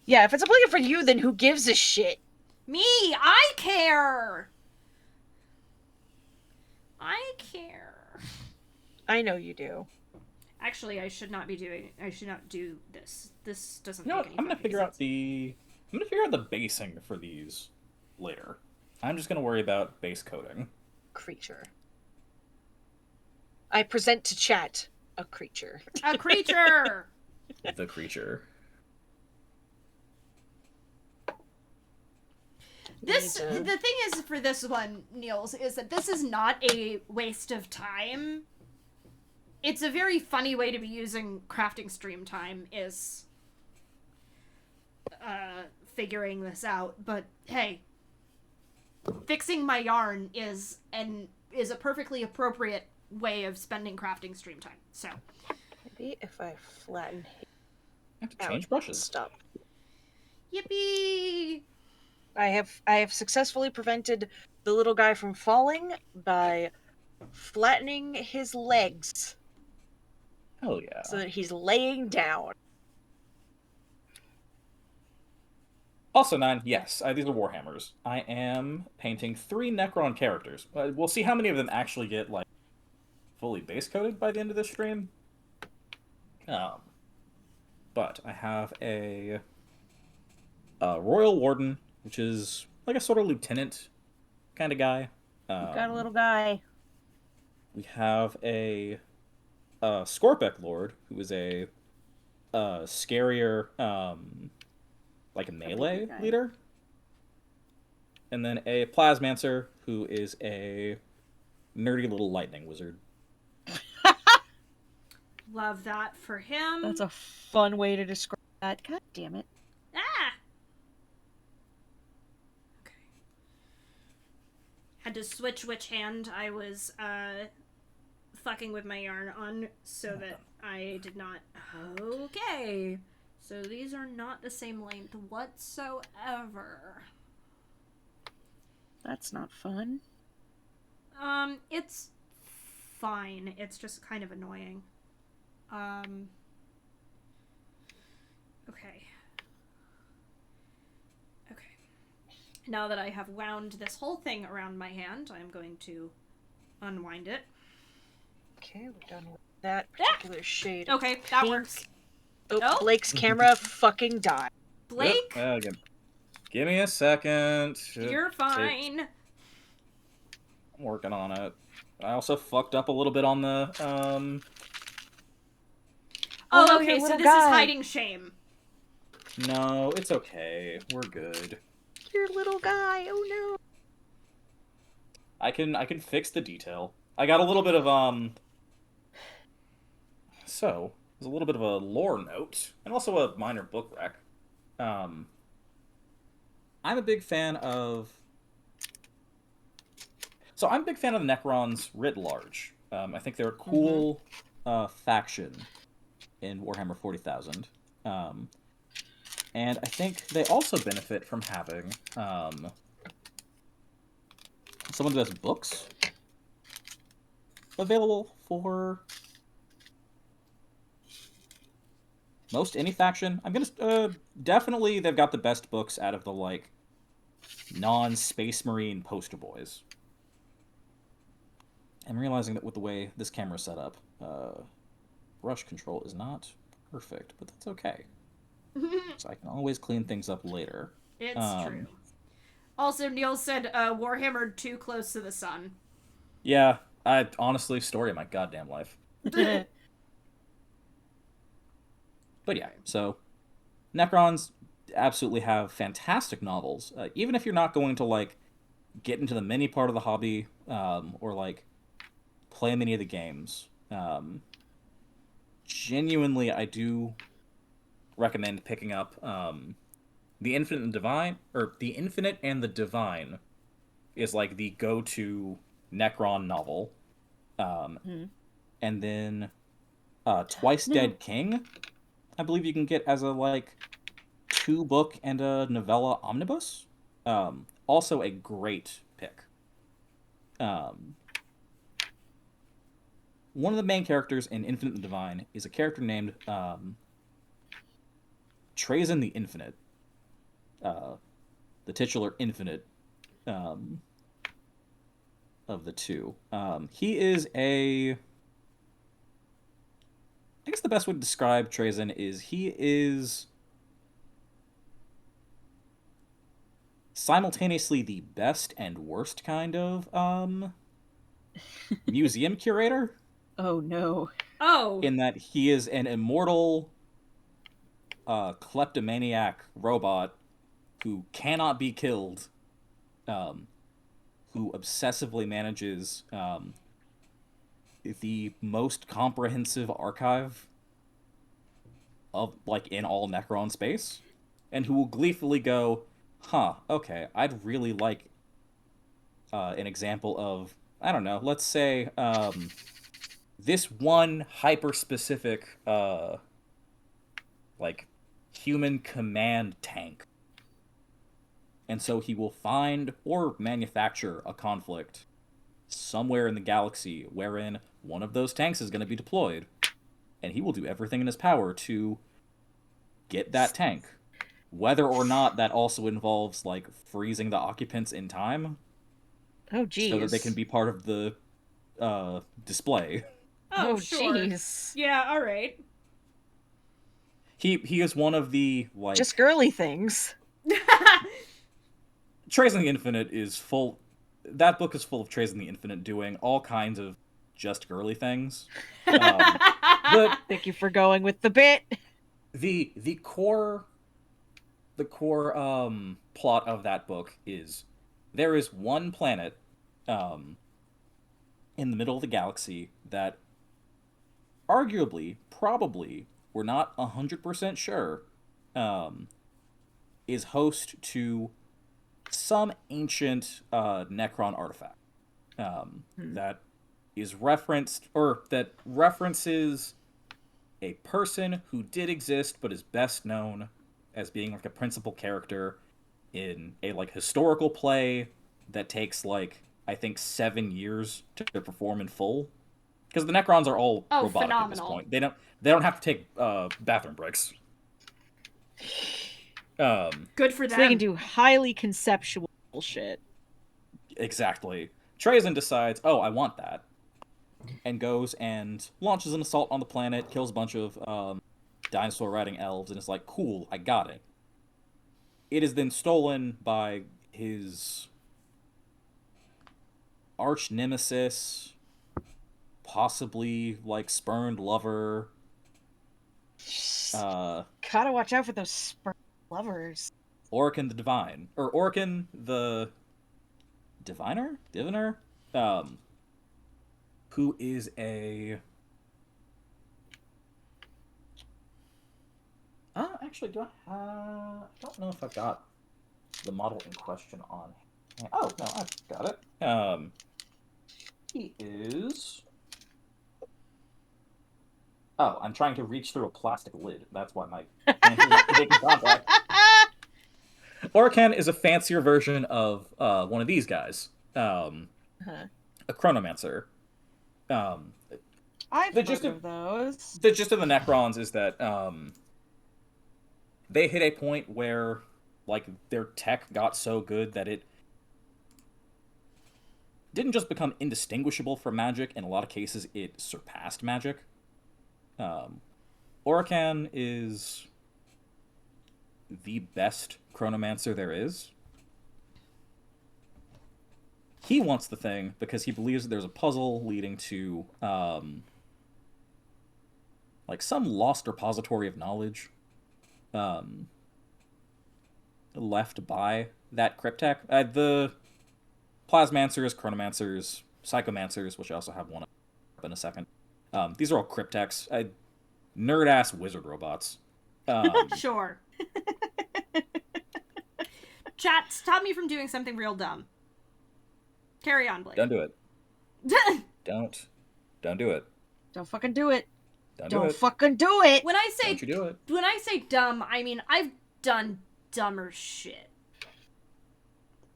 E: Yeah, if it's a blanket for you, then who gives a shit?
A: Me! I care! I care.
E: I know you do.
A: Actually, I should not do this. This doesn't
F: You know
A: make
F: what?
A: any
F: I'm gonna
A: fucking
F: figure out
A: sense.
F: the basing for these later. I'm just gonna worry about base coding.
E: Creature. I present to chat a creature.
A: A creature!
F: The creature.
A: The thing is for this one, Niels, is that this is not a waste of time. It's a very funny way to be using crafting stream time, is figuring this out. But hey, fixing my yarn is a perfectly appropriate way of spending crafting stream time. So
E: Maybe if I flatten
F: I have to change brushes.
E: Stop.
A: yippee!
E: I have successfully prevented the little guy from falling by flattening his legs
F: Hell yeah.
E: so that he's laying down.
F: Also, 9, yes, these are Warhammers. I am painting 3 Necron characters. We'll see how many of them actually get, like, fully base-coded by the end of this stream. But I have a Royal Warden, which is like a sort of lieutenant kind of guy.
E: You've got a little guy.
F: We have a Scorpec Lord, who is a scarier, like a melee
E: guy.
F: leader. And then a Plasmancer, who is a nerdy little lightning wizard.
A: Love that for him.
E: That's a fun way to describe that. God damn it.
A: Ah! Okay. Had to switch which hand I was, fucking with my yarn on so that I did not... Okay. So these are not the same length whatsoever.
E: That's not fun.
A: It's fine. It's just kind of annoying. Okay. Okay. Now that I have wound this whole thing around my hand, I'm going to unwind it.
E: Okay, we're done with that particular shade.
A: Okay, that
E: Pink.
A: works.
E: Oh,
A: Oh.
E: Blake's camera fucking died.
A: Blake,
F: Yep. Give me a second.
A: you're fine.
F: I'm working on it. I also fucked up a little bit on the,
A: Oh,
E: no,
A: okay,
E: your
A: so
E: little
A: this is
E: guy.
A: hiding shame.
F: No, it's okay. We're good.
E: Your little guy. Oh no.
F: I can fix the detail. I got a little bit of So as a little bit of a lore note, and also a minor book rec. I'm a big fan of... So I'm a big fan of the Necrons writ large. I think they're a cool faction in Warhammer 40,000. And I think they also benefit from having some of the best books available for most any faction. I'm gonna definitely they've got the best books out of the like non-Space Marine poster boys. I'm realizing that with the way this camera's set up, brush control is not perfect, but that's okay. So I can always clean things up later.
A: It's true. Also, Neil said Warhammer Too Close to the Sun.
F: Yeah, I honestly, story of my goddamn life. But yeah, so Necrons absolutely have fantastic novels. Even if you're not going to like get into the mini part of the hobby or like play many of the games, genuinely I do recommend picking up The Infinite and Divine, or The Infinite and the Divine is like the go-to Necron novel. And then Twice Dead King, I believe you can get as a like 2-book and a novella omnibus. Also a great pick. One of the main characters in Infinite and Divine is a character named Trazyn the Infinite. The titular Infinite of the two. He is a... I guess the best way to describe Trazyn is he is simultaneously the best and worst kind of museum curator.
E: Oh no.
A: Oh.
F: In that he is an immortal kleptomaniac robot who cannot be killed, who obsessively manages the most comprehensive archive of like in all Necron space, and who will gleefully go, okay, I'd really like an example of, I don't know, let's say this one hyper-specific like human command tank. And so he will find or manufacture a conflict somewhere in the galaxy wherein one of those tanks is going to be deployed, and he will do everything in his power to get that tank, whether or not that also involves like freezing the occupants in time.
E: Oh geez.
F: So that they can be part of the display.
A: Oh, sure.
E: Jeez.
A: Yeah, all right.
F: He is one of the like
E: Just girly things.
F: Trazyn the Infinite is full. That book is full of Trazyn the Infinite doing all kinds of just girly things.
E: Thank you for going with the bit.
F: The core plot of that book is there is one planet in the middle of the galaxy that arguably, probably, we're not 100% sure, is host to some ancient Necron artifact that is referenced, or that references a person who did exist but is best known as being like a principal character in a like historical play that takes like I think 7 years to perform in full, because the Necrons are all robotic
A: phenomenal.
F: at this point. They don't have to take bathroom breaks.
A: Good for them.
E: So they can do highly conceptual bullshit.
F: Exactly. Trazyn decides, oh, I want that, and goes and launches an assault on the planet, kills a bunch of dinosaur-riding elves, and is like, cool, I got it. It is then stolen by his arch nemesis, possibly like spurned lover.
E: Gotta watch out for those spurned lovers.
F: Orkin the Divine, or Orkin the Diviner, who is a
C: Actually, I don't know if I've got the model in question on. Oh no, I've got it. He is. Oh, I'm trying to reach through a plastic lid. That's why my hand isn't making contact. Oracan is a fancier version of one of these guys,
E: Huh.
C: a chronomancer. Um,
E: I've
C: The
E: heard
C: gist
E: of those.
C: the gist of the Necrons is that they hit a point where like their tech got so good that it didn't just become indistinguishable from magic. In a lot of cases, it surpassed magic. Oracan is the best chronomancer there is. He wants the thing because he believes that there's a puzzle leading to like some lost repository of knowledge left by that cryptech. The plasmancers, chronomancers, psychomancers, which I also have one up in a second. These are all cryptechs. Nerd-ass wizard robots.
A: Sure. Chat, stop me from doing something real dumb. Carry on, Blake.
C: Don't do it. Don't do it.
E: Don't fucking do it.
C: Don't do
E: Don't
C: it.
E: fucking do it.
A: When I say
C: Don't you do it.
A: when I say dumb, I mean I've done dumber shit.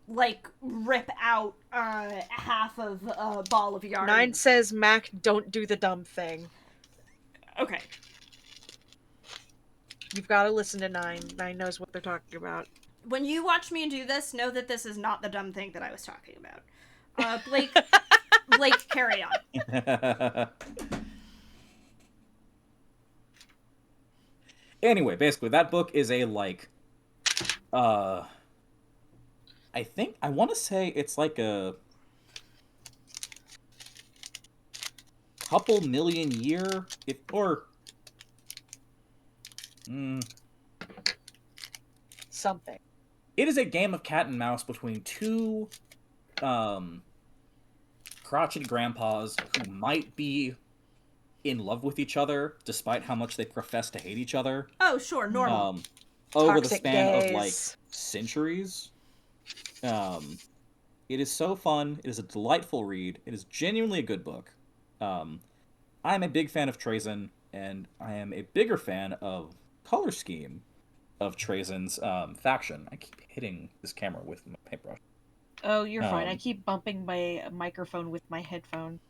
A: Like rip out half of a ball of yarn.
B: 9 says, Mac, don't do the dumb thing.
A: Okay.
B: You've got to listen to 9. 9 knows what they're talking about.
A: When you watch me do this, know that this is not the dumb thing that I was talking about. Blake, carry on.
C: Anyway, basically, that book is a, like, I want to say it's like a couple million year,
B: Something.
C: it is a game of cat and mouse between two, crotchety grandpas who might be in love with each other, despite how much they profess to hate each other.
A: Oh, sure, normal.
C: Over the
B: Toxic
C: span
B: gays.
C: of, like, centuries. It is so fun. It is a delightful read. It is genuinely a good book. I'm a big fan of Trazen, and I am a bigger fan of color scheme of Trazen's faction. I keep hitting this camera with my paintbrush.
E: Oh, you're fine. I
C: Um,
E: keep bumping my microphone with my headphone.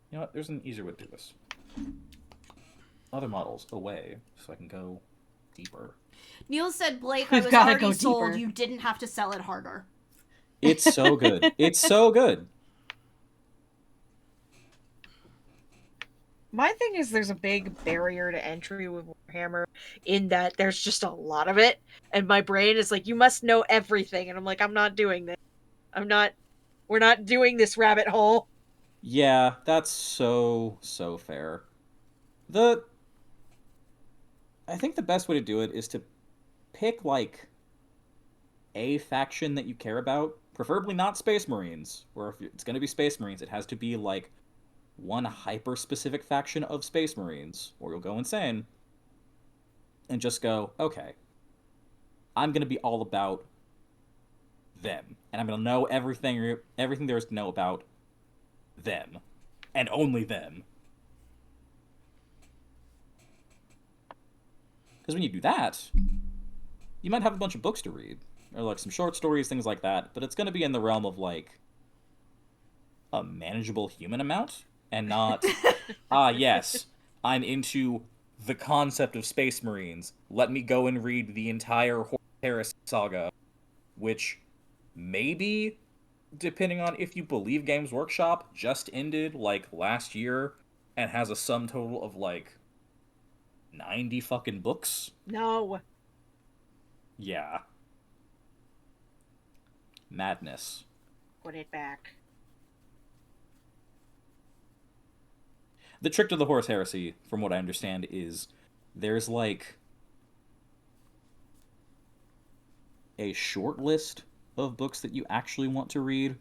C: You know what? There's an easier way to do this. Other models away, so I can go deeper.
A: Neil said, Blake,
E: We've
A: I was
E: gotta
A: already
E: go
A: sold.
E: deeper.
A: You didn't have to sell it harder.
C: It's so good. It's so good.
B: My thing is there's a big barrier to entry with Warhammer in that there's just a lot of it. And my brain is like, you must know everything. And I'm like, I'm not doing this. We're not doing this rabbit hole.
C: Yeah, that's so fair. I think the best way to do it is to pick, like, a faction that you care about, preferably not Space Marines, or if it's going to be Space Marines, it has to be, like, one hyper-specific faction of Space Marines, or you'll go insane, and just go, okay, I'm going to be all about them, and I'm going to know everything there is to know about them, and only them. Because when you do that, you might have a bunch of books to read, or like some short stories, things like that, but it's going to be in the realm of like a manageable human amount, and not, yes, I'm into the concept of Space Marines. Let me go and read the entire Horus saga, which maybe, depending on if you believe Games Workshop, just ended like last year and has a sum total of like 90 fucking books.
B: No.
C: Yeah. Madness.
B: Put it back.
C: The trick to the Horus Heresy, from what I understand, is there's like a short list of books that you actually want to read,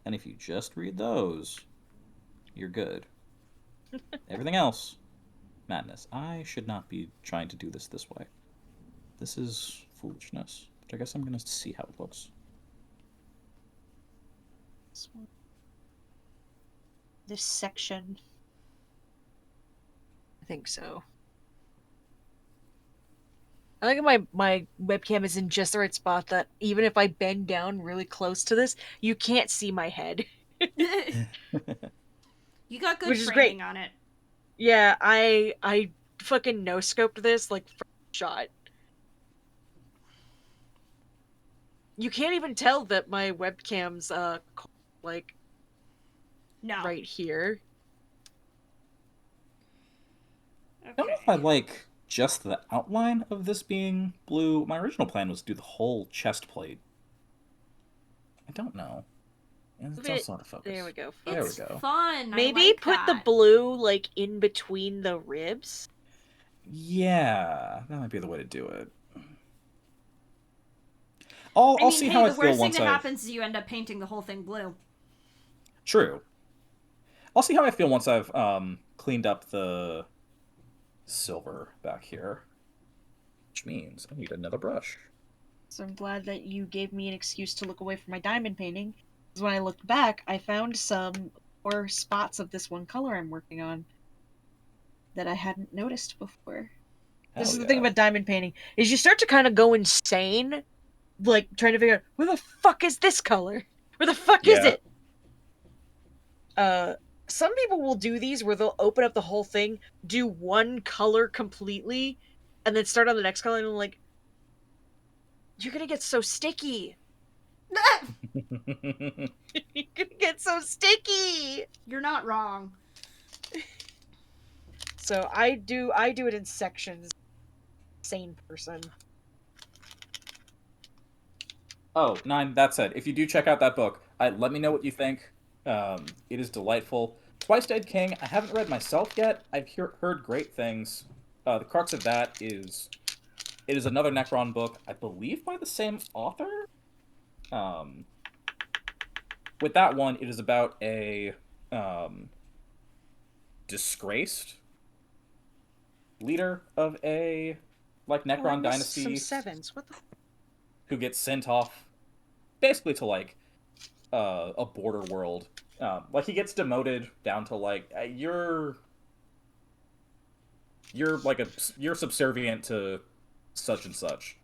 C: and if you just read those, you're good. Everything else, madness. I should not be trying to do this way.
F: this is foolishness. But I guess I'm gonna see how it looks.
E: This section. I think so. I think my webcam is in just the right spot that even if I bend down really close to this, you can't see my head.
A: You got good
E: Which is
A: framing
E: great.
A: on it.
E: Yeah, I fucking no-scoped this like first shot. You can't even tell that my webcam's like
A: No.
E: right here.
A: Okay.
F: I don't know if I like just the outline of this being blue. My original plan was to do the whole chest plate. I don't know. And it's also out of focus.
E: There we go.
F: There we
A: It's
F: go.
A: fun.
E: Maybe
A: I like
E: put the
A: that.
E: blue like in between the ribs.
F: Yeah, that might be the way to do it. I'll
A: I mean,
F: see
A: hey,
F: how I
A: the
F: feel
A: worst thing
F: once
A: that
F: I've...
A: happens is you end up painting the whole thing blue.
F: True. I'll see how I feel once I've cleaned up the silver back here. Which means I need another brush.
E: So I'm glad that you gave me an excuse to look away from my diamond painting. Because when I looked back, I found some more spots of this one color I'm working on that I hadn't noticed before. This is the thing about diamond painting, is you start to kind of go insane, like trying to figure out, where the fuck is this color? Where the fuck is
F: Yeah.
E: it? Some people will do these where they'll open up the whole thing, do one color completely, and then start on the next color, and I'm like, you're gonna get so sticky. You're gonna get so sticky.
A: You're not wrong.
E: So I do it in sections. Sane person.
F: Oh, 9, that said, if you do check out that book, let me know what you think. It is delightful. Twice Dead King, I haven't read myself yet. I've heard great things. The crux of that is... It is another Necron book, I believe by the same author? With that one, it is about a disgraced leader of a Necron dynasty.
E: Some sevens. What the?
F: Who gets sent off basically to a border world. He gets demoted down to you're subservient to such and such.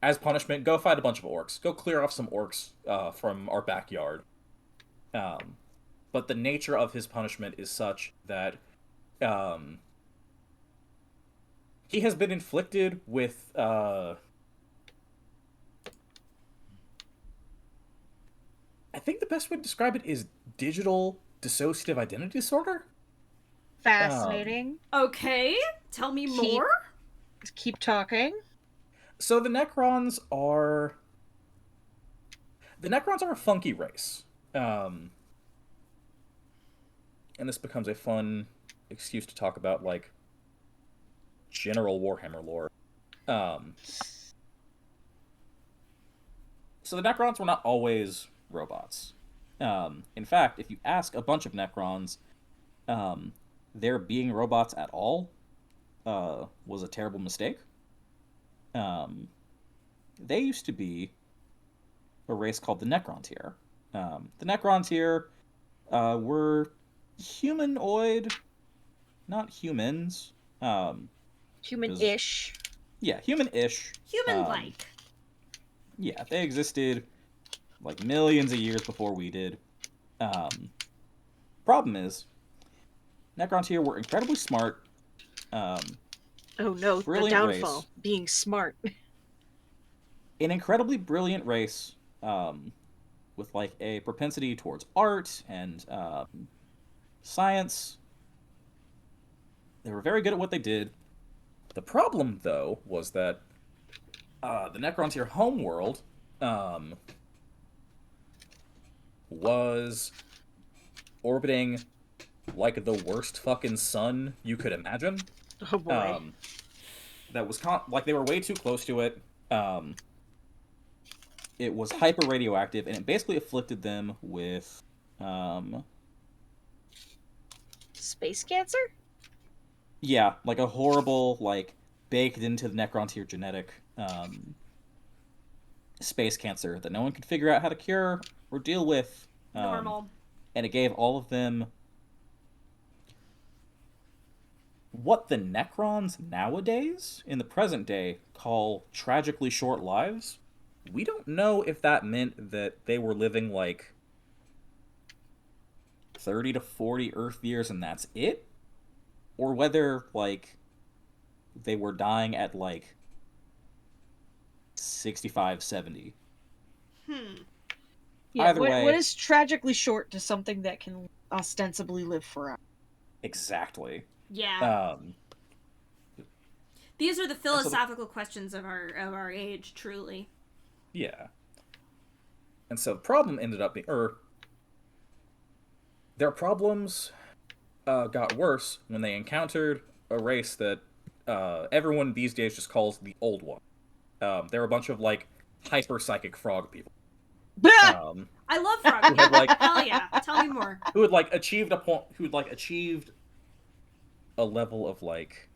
F: As punishment, go fight a bunch of orcs. Go clear off some orcs from our backyard. But the nature of his punishment is such that he has been inflicted with I think the best way to describe it is digital dissociative identity disorder.
E: Fascinating.
A: Okay, tell me more.
E: Keep talking.
F: So the Necrons are a funky race. And this becomes a fun excuse to talk about general Warhammer lore. So the Necrons were not always robots. In fact, if you ask a bunch of Necrons, their being robots at all was a terrible mistake. They used to be a race called the Necrontyr. The Necrontyr were humanoid, not humans.
E: Human-ish.
F: Yeah, human-ish.
A: Human-like.
F: Yeah, they existed millions of years before we did. Problem is, Necrontyr were incredibly smart.
E: Oh no, the downfall. Race. Being smart.
F: An incredibly brilliant race with a propensity towards art and science. They were very good at what they did. The problem, though, was that the Necrontyr homeworld was orbiting the worst fucking sun you could imagine.
E: Oh boy.
F: That was they were way too close to it. It was hyper radioactive, and it basically afflicted them with
E: space cancer?
F: Yeah, a horrible baked into the Necrontyr genetic space cancer that no one could figure out how to cure or deal with.
A: Normal.
F: And it gave all of them what the Necrons nowadays, in the present day, call tragically short lives. We don't know if that meant that they were living like 30 to 40 Earth years and that's it, or whether like they were dying at like 65, 70.
E: Yeah,
F: Either way,
E: what is tragically short to something that can ostensibly live forever?
F: exactly.
A: Yeah. These are the philosophical questions of our age, truly.
F: Yeah. And so the problem ended up being, their problems got worse when they encountered a race that everyone these days just calls the Old One. They're a bunch of like hyper psychic frog people.
A: I love frog people.
F: like-
A: Hell yeah! Tell me more.
F: Who had like achieved a level of like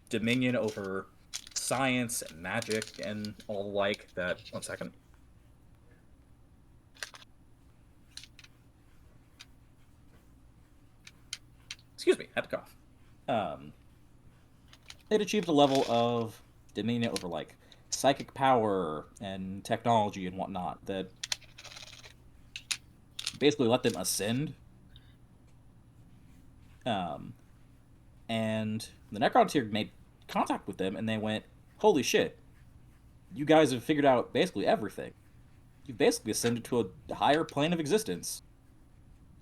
F: dominion over science and magic and all like that. One second. Excuse me, had to cough. They'd achieved a level of dominion over like psychic power and technology and whatnot that basically let them ascend. And the Necrontyr made contact with them, and they went, "Holy shit! You guys have figured out basically everything. You've basically ascended to a higher plane of existence.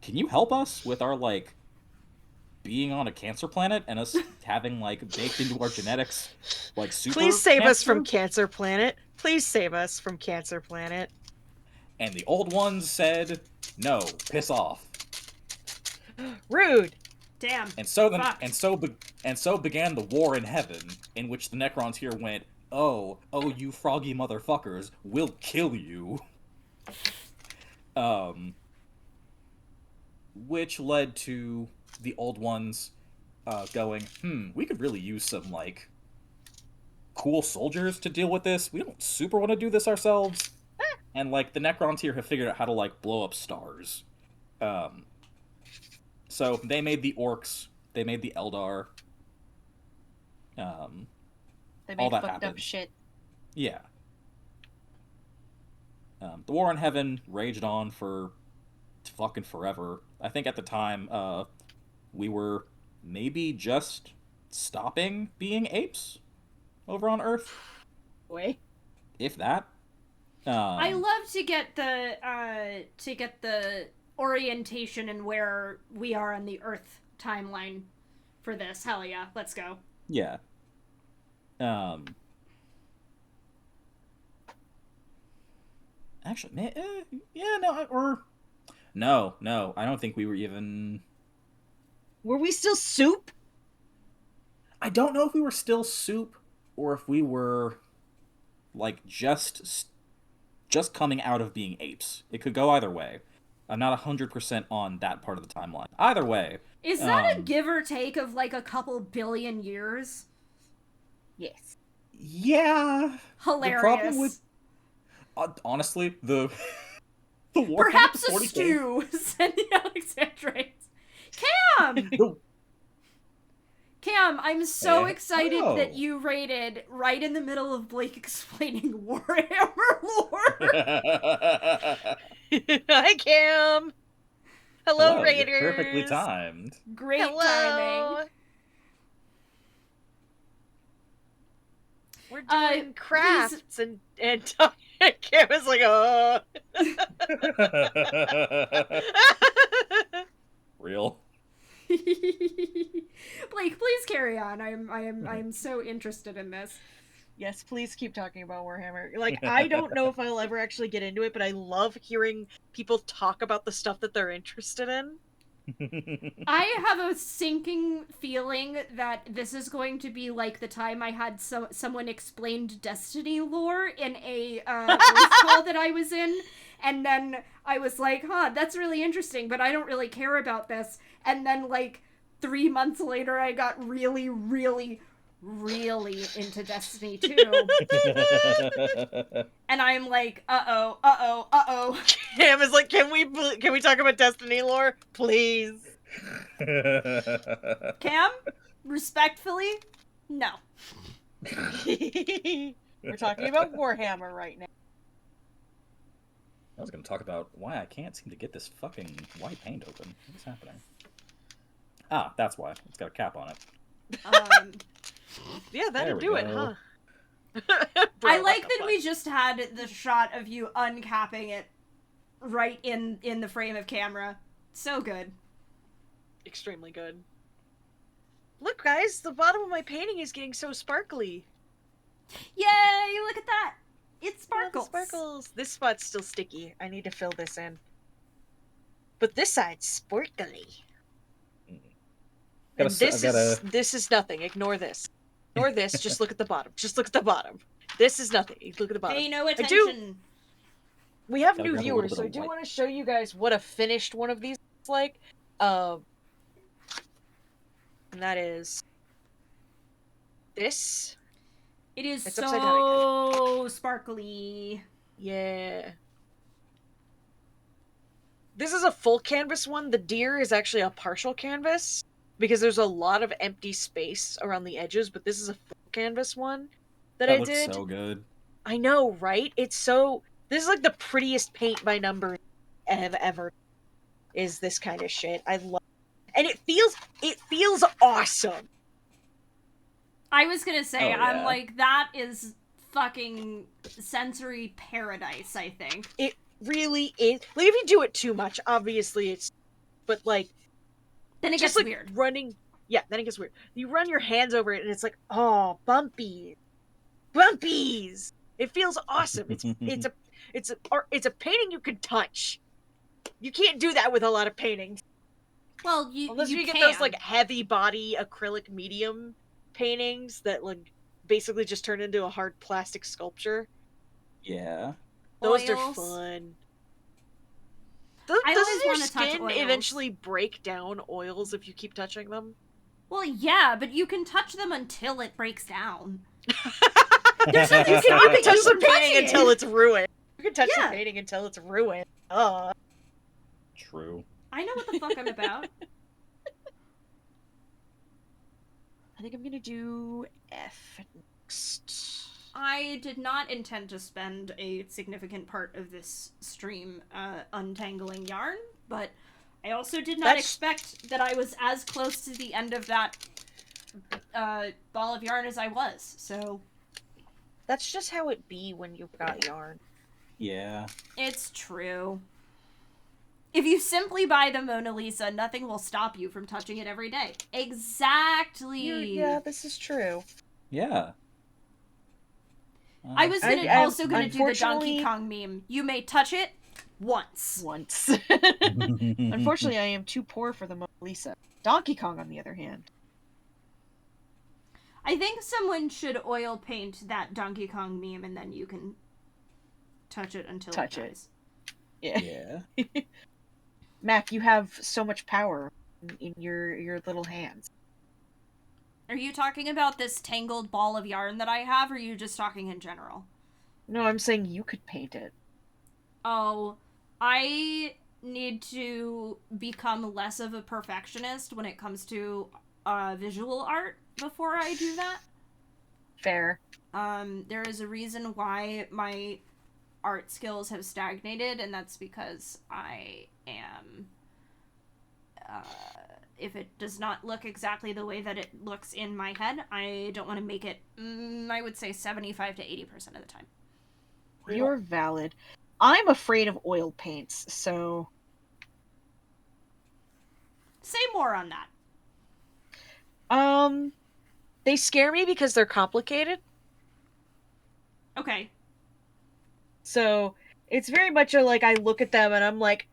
F: Can you help us with our like being on a cancer planet and us having like baked into our genetics like super
B: Please save us from
F: cancer?"
B: Cancer Planet. Please save us from Cancer Planet.
F: And the Old Ones said, "No, piss off."
B: Rude.
A: Damn.
F: And so
A: Fuck.
F: so began the war in heaven, in which the Necrontyr went, "Oh, you froggy motherfuckers, we'll kill you." Which led to the Old Ones going, we could really use some like cool soldiers to deal with this. We don't super want to do this ourselves. And like the Necrontyr have figured out how to like blow up stars. So they made the orcs, they made the Eldar.
E: They
F: all
E: made
F: that
E: fucked
F: happened.
E: up shit.
F: Yeah. The war in heaven raged on for fucking forever. I think at the time, we were maybe just stopping being apes over on Earth,
E: Wait.
F: if that.
A: I love to get the orientation and where we are on the Earth timeline for this. Hell yeah, let's go.
F: Yeah. Actually, yeah, no, I don't think we were even.
E: Were we still soup?
F: I don't know if we were still soup or if we were like just coming out of being apes. It could go either way. I'm not 100% on that part of the timeline. Either way.
A: Is that a give or take of like a couple billion years?
E: Yes.
F: Yeah.
A: Hilarious.
F: The problem with honestly, the war
A: Perhaps a
F: 40K.
A: stew, said the Alexandrites. Cam! Cam, I'm so excited that you raided right in the middle of Blake explaining Warhammer lore.
B: Hi, Cam. Hello,
F: Hello,
B: Raiders.
F: you're perfectly timed.
A: Great
B: Hello.
A: timing.
B: We're doing crafts and Cam was like,
F: Real.
A: Blake, please carry on. I'm so interested in this.
E: Yes, please keep talking about Warhammer. Like, I don't know if I'll ever actually get into it, but I love hearing people talk about the stuff that they're interested in.
A: I have a sinking feeling that this is going to be like the time I had someone explained Destiny lore in a voice call that I was in, and then I was like, that's really interesting, but I don't really care about this. And then like 3 months later, I got really, really, really into Destiny 2. And I'm like, uh-oh.
E: Cam is like, can we talk about Destiny lore, please?
A: Cam, respectfully, no.
E: We're talking about Warhammer right now.
F: I was going to talk about why I can't seem to get this fucking white paint open. What's happening? Ah, that's why. It's got a cap on it.
E: Yeah,
F: There
E: that'd
F: we
E: do it,
F: go.
E: huh? Bro,
A: I like
E: what the
A: that
E: fuck?
A: we just had the shot of you uncapping it right in the frame of camera. So good.
E: Extremely good. Look, guys, the bottom of my painting is getting so sparkly.
A: Yay, look at that. It
E: Oh, the
A: sparkles.
E: sparkles. This spot's still sticky. I need to fill this in. But this side's sparkly. And this is nothing. Ignore this. Ignore this. Just look at the bottom. Just look at the bottom. This is nothing. Look at the bottom.
A: Pay no attention.
E: We have
F: Gotta
E: new
F: grab a little
E: viewers,
F: bit
E: so I
F: of
E: do
F: white.
E: want to show you guys what a finished one of these looks like. And that is this.
A: It is
E: It's upside down
A: so sparkly.
E: Yeah. This is a full canvas one. The deer is actually a partial canvas because there's a lot of empty space around the edges, but this is a full canvas one that I
F: looks
E: did.
F: so good.
E: I know, right? It's so... This is like the prettiest paint by number ever. Is this kind of shit. I love it. And it feels awesome.
A: I was gonna say,
F: Oh,
A: I'm
F: yeah.
A: like, that is fucking sensory paradise, I think.
E: It really is. Like, if you do it too much, obviously it's... But, like...
A: Then it
E: just,
A: gets
E: like,
A: weird.
E: running... Yeah, then it gets weird. You run your hands over it, and it's like, oh, bumpies. Bumpies! It feels awesome. It's a painting you can touch. You can't do that with a lot of paintings.
A: Well,
E: Unless you get
A: can.
E: those, like, heavy body acrylic medium paintings that, like, basically just turn into a hard plastic sculpture.
F: Yeah.
E: Those are
A: Oils.
E: fun.
A: I
E: Doesn't
A: always
E: your
A: wanna touch
E: skin
A: oils.
E: eventually break down oils if you keep touching them?
A: Well, yeah, but you can touch them until it breaks down.
F: There's
A: nothing
E: You can
A: stopping
E: touch
A: you
E: the
A: from
E: painting
A: touching
E: until
A: it.
E: it's ruined. You can touch
A: Yeah.
E: the painting until it's ruined.
F: True.
A: I know what the fuck I'm about.
E: I think I'm gonna do F next.
A: I did not intend to spend a significant part of this stream untangling yarn, but I also did not expect that I was as close to the end of that ball of yarn as I was, so...
E: That's just how it be when you've got yarn.
F: Yeah.
A: It's true. If you simply buy the Mona Lisa, nothing will stop you from touching it every day. Exactly.
E: Yeah, this is true.
F: Yeah.
A: I was also gonna do the Donkey
E: unfortunately-
A: Kong meme. You may touch it once.
E: Once. Unfortunately, I am too poor for the Mona Lisa. Donkey Kong, on the other hand.
A: I think someone should oil paint that Donkey Kong meme, and then you can touch it until
E: Touch
A: it
E: it.
A: dies.
E: Yeah.
F: Yeah.
E: Mac, you have so much power in your little hands.
A: Are you talking about this tangled ball of yarn that I have, or are you just talking in general?
E: No, I'm saying you could paint it.
A: Oh, I need to become less of a perfectionist when it comes to visual art before I do that.
E: Fair.
A: There is a reason why my art skills have stagnated, and that's because I am... if it does not look exactly the way that it looks in my head, I don't want to make it, I would say 75 to 80% of the time.
E: You're valid. I'm afraid of oil paints, so...
A: Say more on that.
E: They scare me because they're complicated.
A: Okay.
E: So, it's very much like I look at them and I'm like,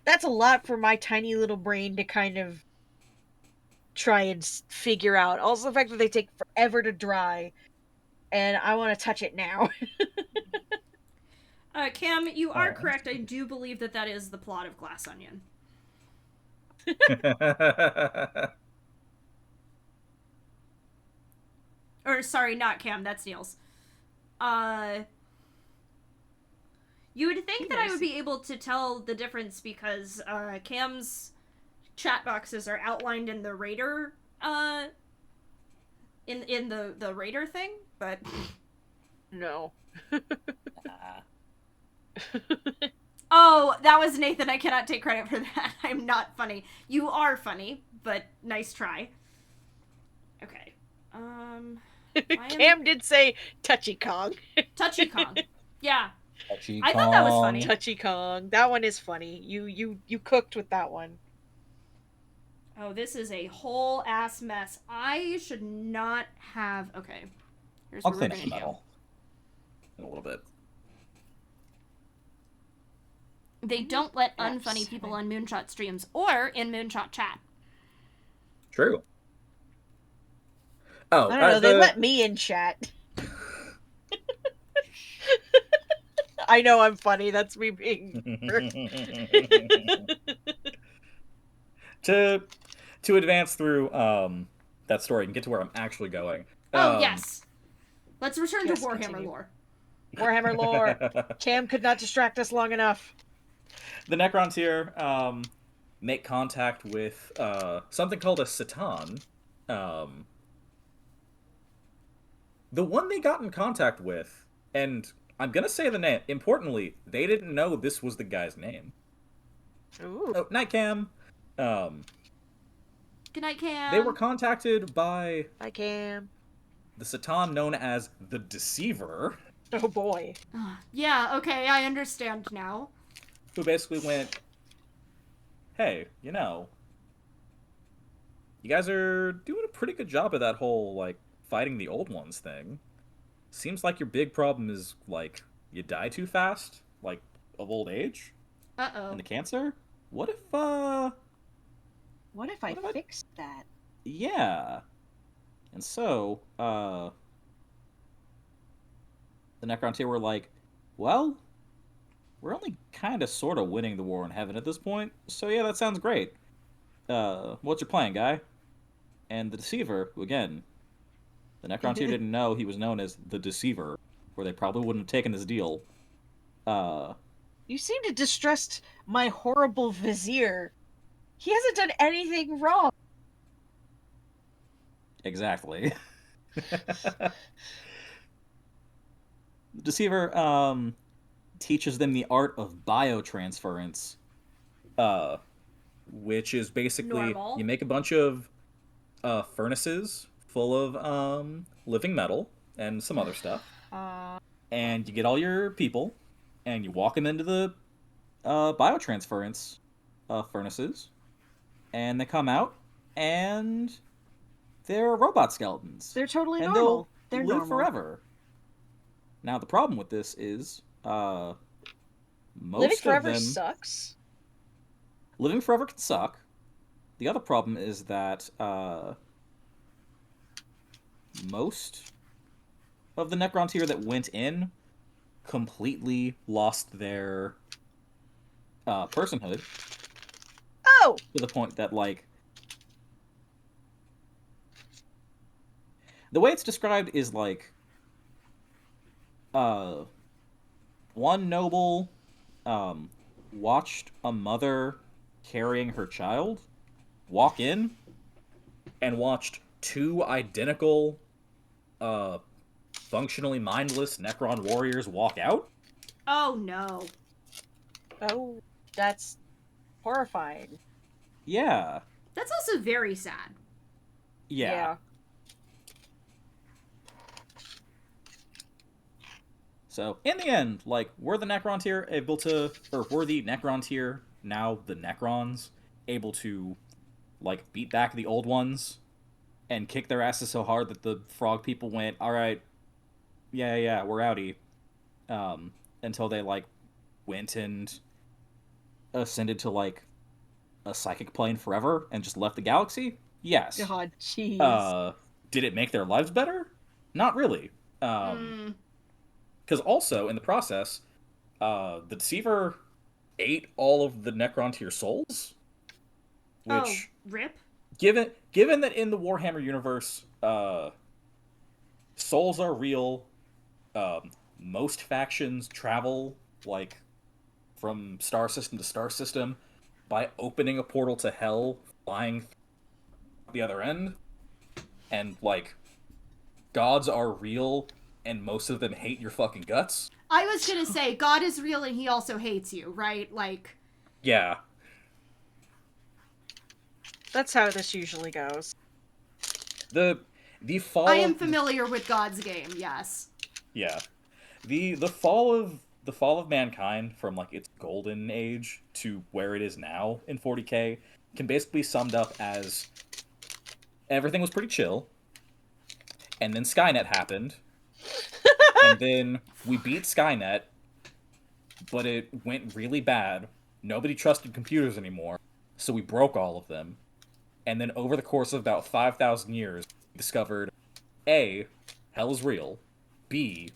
E: that's a lot for my tiny little brain to kind of try and figure out. Also, the fact that they take forever to dry, and I want to touch it now.
A: Cam, you are
F: Alright.
A: correct. I do believe that that is the plot of Glass Onion. or sorry, not Cam, that's Niels. You would think that I would be able to tell the difference because Cam's chat boxes are outlined in the Raider in the Raider thing, but
B: No.
A: oh, that was Nathan. I cannot take credit for that. I'm not funny. You are funny, but nice try. Okay.
B: Cam did say Touchy Kong.
A: Touchy Kong. Yeah.
F: Touchy
A: I thought that was
F: Kong.
A: funny.
B: Touchy Kong. That one is funny. You cooked with that one.
A: Oh, this is a whole ass mess. I should not have. Okay. Here's
F: I'll
A: where
F: clean
A: we're
F: up
A: gonna
F: the
A: go.
F: metal in a little bit.
A: They don't let
B: Yes.
A: unfunny people on Moonshot streams or in Moonshot chat.
C: True. Oh,
B: I don't know. They let me in chat. I know I'm funny. That's me being.
C: to advance through that story and get to where I'm actually going.
A: Oh, yes. Let's return
B: Yes,
A: to Warhammer
B: continue.
A: lore.
B: Warhammer lore. Cam could not distract us long enough.
C: The Necrontyr make contact with something called a Satan. The one they got in contact with, and I'm gonna say the name. Importantly, they didn't know this was the guy's name.
B: Ooh.
C: Oh, night Cam.
A: Good night, Cam.
C: They were contacted by
B: Hi, Cam.
C: the Satan known as the Deceiver,
B: Oh boy.
A: Yeah, okay, I understand now.
C: who basically went, hey, you guys are doing a pretty good job of that whole, like, fighting the old ones thing. Seems like your big problem is, like, you die too fast, like, of old age,
A: Uh-oh.
C: and the cancer? What if,
B: What if I
C: What about-
B: fixed that?
C: yeah. And so, the Necrontyr were like, well, we're only kind of sort of winning the war in heaven at this point, so yeah, that sounds great. What's your plan, guy? And the Deceiver, who again, the Necrontyr didn't know he was known as the Deceiver, or they probably wouldn't have taken this deal.
B: You seem to distrust my horrible vizier. He hasn't done anything wrong.
C: Exactly. The Deceiver, teaches them the art of biotransference, which is basically
A: Normal.
C: you make a bunch of furnaces full of living metal and some other stuff, and you get all your people, and you walk them into the biotransference furnaces, and they come out, and they're robot skeletons.
B: They're totally
C: and
B: normal.
C: they'll
B: They're
C: live
B: normal.
C: forever. Now the problem with this is, most
B: Living forever
C: of them
B: sucks.
C: living forever can suck. The other problem is that most of the Necrontyr that went in completely lost their personhood
B: Oh!
C: to the point that, like, the way it's described is like one noble watched a mother carrying her child walk in and watched two identical functionally mindless Necron warriors walk out.
A: Oh, no.
B: Oh, that's horrifying.
C: Yeah.
A: That's also very sad.
C: Yeah. So, in the end, like, were the Necrontyr able to, or were the Necrontyr, now the Necrons, able to, like, beat back the old ones and kick their asses so hard that the frog people went, alright, yeah, we're outie. Until they, like, went and ascended to, like, a psychic plane forever and just left the galaxy? Yes.
B: God, jeez.
C: Did it make their lives better? Not really. Because also, in the process, the Deceiver ate all of the Necrontyr souls. Which,
A: rip?
C: given that in the Warhammer universe,
F: souls are real. Most factions travel like from star system to star system by opening a portal to hell, flying the other end, and like gods are real, and most of them hate your fucking guts.
A: I was gonna say, God is real and he also hates you, right? Like,
F: Yeah.
E: That's how this usually goes.
F: The fall
A: I am
F: of,
A: familiar with God's game, yes.
F: yeah. The fall of mankind from like its golden age to where it is now in 40K can basically be summed up as everything was pretty chill, and then Skynet happened, and then we beat Skynet, but it went really bad. Nobody trusted computers anymore, so we broke all of them. And then over the course of about 5,000 years, we discovered A, hell is real, B,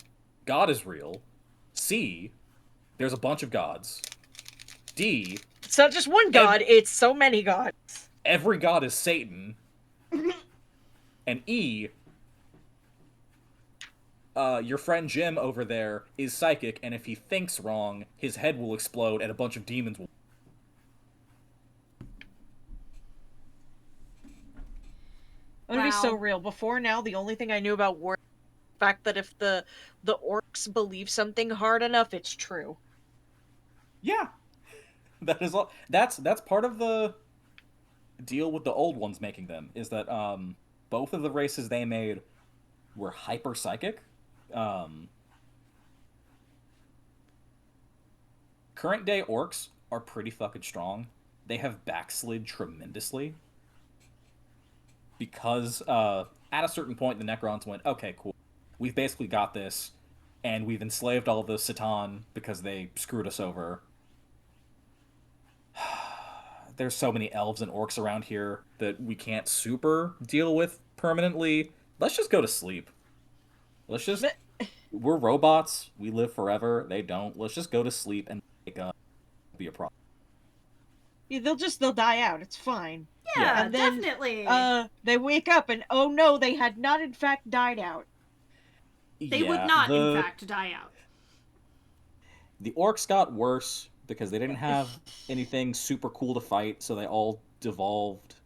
F: God is real, C, there's a bunch of gods, D,
E: It's not just one god, it's so many gods.
F: every god is Satan, and E, your friend Jim over there is psychic, and if he thinks wrong, his head will explode and a bunch of demons will...
E: It would be so
A: Wow.
E: real. Before now, the only thing I knew about war, the fact that if the orcs believe something hard enough, it's true.
F: Yeah. That is all. That's part of the deal with the old ones making them, is that both of the races they made were hyper psychic. Current day orcs are pretty fucking strong. They have backslid tremendously because at a certain point the Necrons went, okay, cool, we've basically got this, and we've enslaved all the Satan because they screwed us over. There's so many elves and orcs around here that we can't super deal with permanently. Let's just go to sleep. Let's just... We're robots. We live forever. They don't. Let's just go to sleep and wake up. Be a problem.
E: Yeah, they'll die out. It's fine.
A: Yeah,
E: And then,
A: definitely.
E: They wake up and oh no, they had not in fact died out.
A: They would not, in fact, die out.
F: The orcs got worse because they didn't have anything super cool to fight, so they all devolved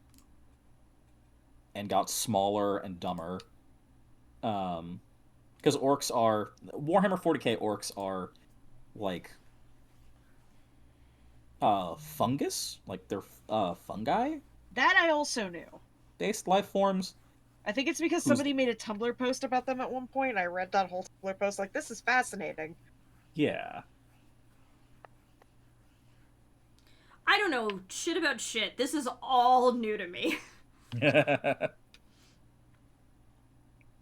F: and got smaller and dumber. Because orcs are... Warhammer 40K orcs are, like, fungus? Like, they're fungi?
E: That I also knew.
F: Based life forms?
E: I think it's because somebody made a Tumblr post about them at one point, and I read that whole Tumblr post like, this is fascinating.
F: Yeah.
A: I don't know shit about shit. This is all new to me.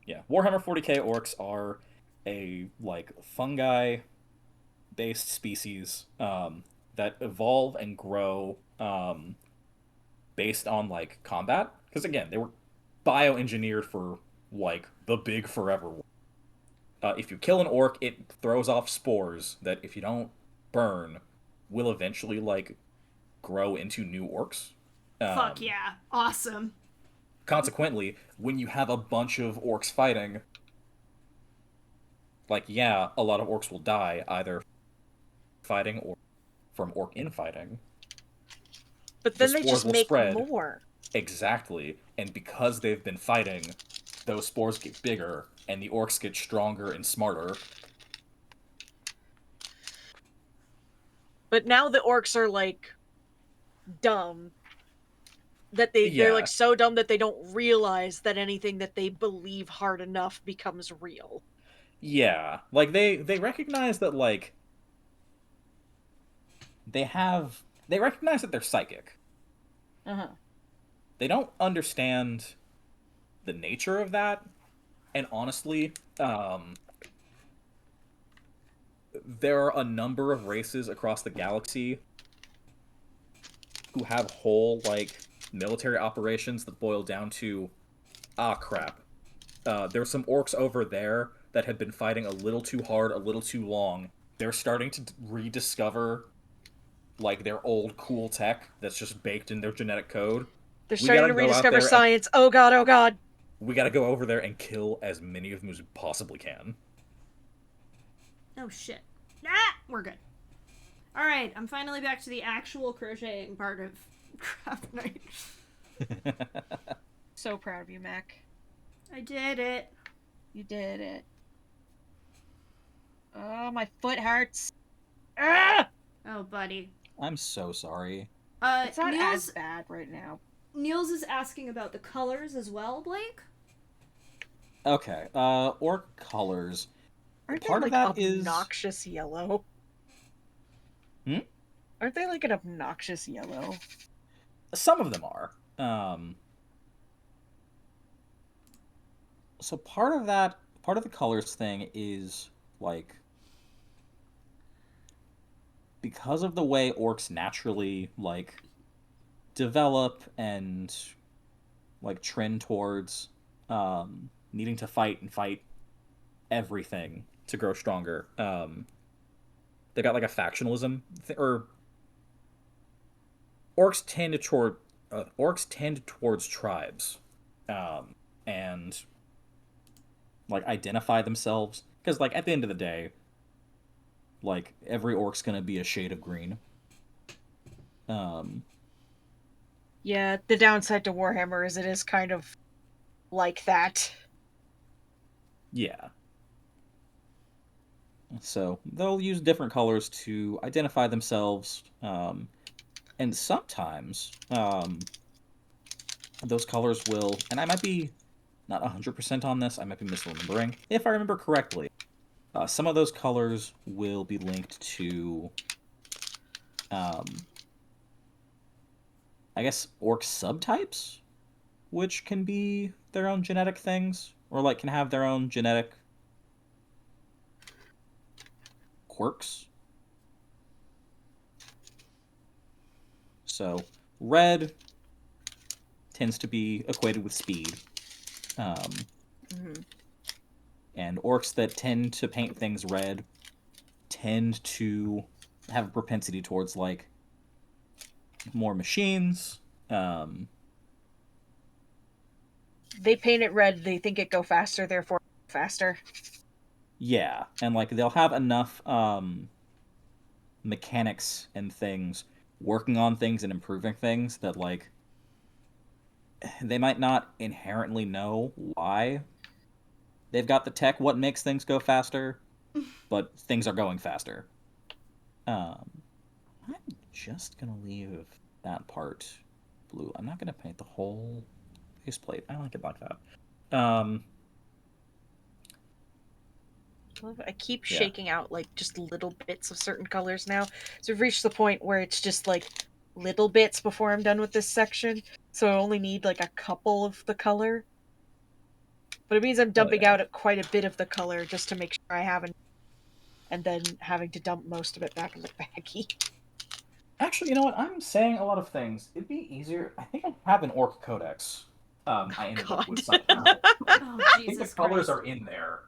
F: Yeah, Warhammer 40K orcs are a, like, fungi-based species that evolve and grow based on, like, combat. Because, again, they were bioengineered for, like, the big forever war. If you kill an orc, it throws off spores that, if you don't burn, will eventually, like, grow into new orcs.
A: Fuck yeah. Awesome.
F: Consequently, when you have a bunch of orcs fighting, like, yeah, a lot of orcs will die, either fighting or from orc infighting.
E: But then
F: The
E: they
F: spores
E: just
F: will
E: make
F: spread.
E: more.
F: Exactly. And because they've been fighting, those spores get bigger, and the orcs get stronger and smarter.
E: But now the orcs are, like, dumb. That they're
F: Yeah.
E: like so dumb that they don't realize that anything that they believe hard enough becomes real.
F: Yeah. Like, they recognize that, like, they recognize that they're psychic.
E: Uh-huh.
F: They don't understand the nature of that, and honestly, there are a number of races across the galaxy who have whole, like, military operations that boil down to, crap. There's some orcs over there that had been fighting a little too hard, a little too long. They're starting to rediscover, like, their old cool tech that's just baked in their genetic code.
E: They're starting to
F: gotta go out
E: rediscover
F: there
E: science. Oh god, oh god.
F: we gotta go over there and kill as many of them as we possibly can.
A: Oh shit. Ah, we're good. Alright, I'm finally back to the actual crocheting part of Craft Night.
E: So proud of you, Mac.
A: I did it.
E: You did it. Oh, my foot hurts. Ah!
A: Oh, buddy.
F: I'm so sorry.
E: It's not
A: Niels,
E: as bad right now.
A: Niels is asking about the colors as well, Blake.
F: Okay, orc colors.
E: Aren't
F: Part
E: they
F: of
E: like
F: that is-
E: obnoxious yellow?
F: Hmm?
E: Aren't they like an obnoxious yellow?
F: Some of them are. So part of the colors thing is, like, because of the way orcs naturally, like, develop and, like, trend towards needing to fight everything to grow stronger. They got, like, a factionalism, or orcs tend towards tribes, and like identify themselves, because like at the end of the day, like every orc's gonna be a shade of green.
E: Yeah, the downside to Warhammer is it is kind of like that.
F: Yeah. So they'll use different colors to identify themselves, and sometimes those colors will, and I might be not 100% on this, I might be misremembering. If I remember correctly, some of those colors will be linked to, I guess, orc subtypes, which can be their own genetic things, or like can have their own genetic quirks. So, red tends to be equated with speed. And orcs that tend to paint things red tend to have a propensity towards, like, more machines.
E: They paint it red, they think it go faster, therefore faster.
F: Yeah, and, like, they'll have enough mechanics and things working on things and improving things that, like, they might not inherently know why they've got the tech, what makes things go faster, but things are going faster. I'm just gonna leave that part blue. I'm not gonna paint the whole faceplate. I like it like that.
E: I keep
F: Yeah.
E: shaking out like just little bits of certain colors now. So we've reached the point where it's just like little bits before I'm done with this section. So I only need like a couple of the color. But it means I'm dumping
F: yeah.
E: out quite a bit of the color just to make sure I haven't, and then having to dump most of it back in the baggie.
F: Actually, you know what? I'm saying a lot of things. It'd be easier. I think I have an orc codex. I ended up with somehow.
A: Oh,
F: I think the
A: Jesus
F: colors
A: Christ.
F: are in there.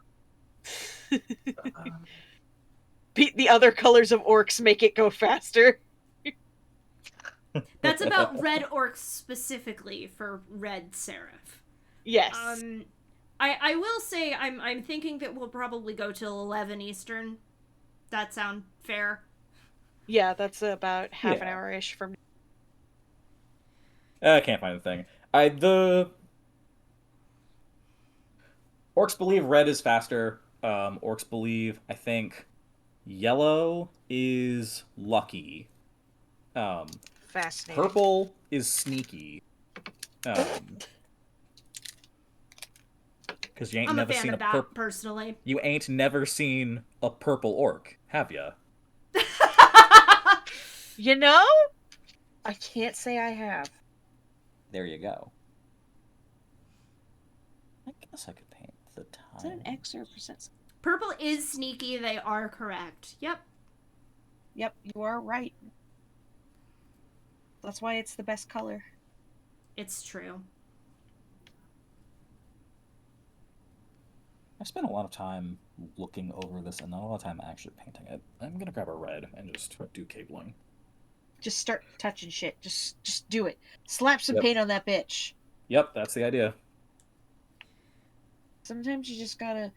E: The other colors of orcs make it go faster.
A: That's about red orcs specifically for red serif.
E: Yes.
A: I will say I'm thinking that we'll probably go till 11 Eastern. That sound fair?
E: Yeah, that's about half an
F: Yeah.
E: hour-ish from...
F: I can't find the thing. The orcs believe red is faster. Orcs believe, I think, yellow is lucky.
E: Fascinating.
F: Purple is sneaky. Because you ain't
A: I'm a
F: never
A: fan
F: seen
A: of
F: a
A: that, personally.
F: You ain't never seen a purple orc, have ya?
E: You know? I can't say I have.
F: There you go. I guess I could paint the time.
E: Is that an X or a percent?
A: Purple is sneaky, they are correct. Yep.
E: Yep, you are right. That's why it's the best color.
A: It's true.
F: I spent a lot of time looking over this and not a lot of time actually painting it. I'm gonna grab a red and just do cabling.
E: Just start touching shit. Just do it. Slap some
F: Yep.
E: paint on that bitch.
F: Yep, that's the idea.
E: Sometimes you just gotta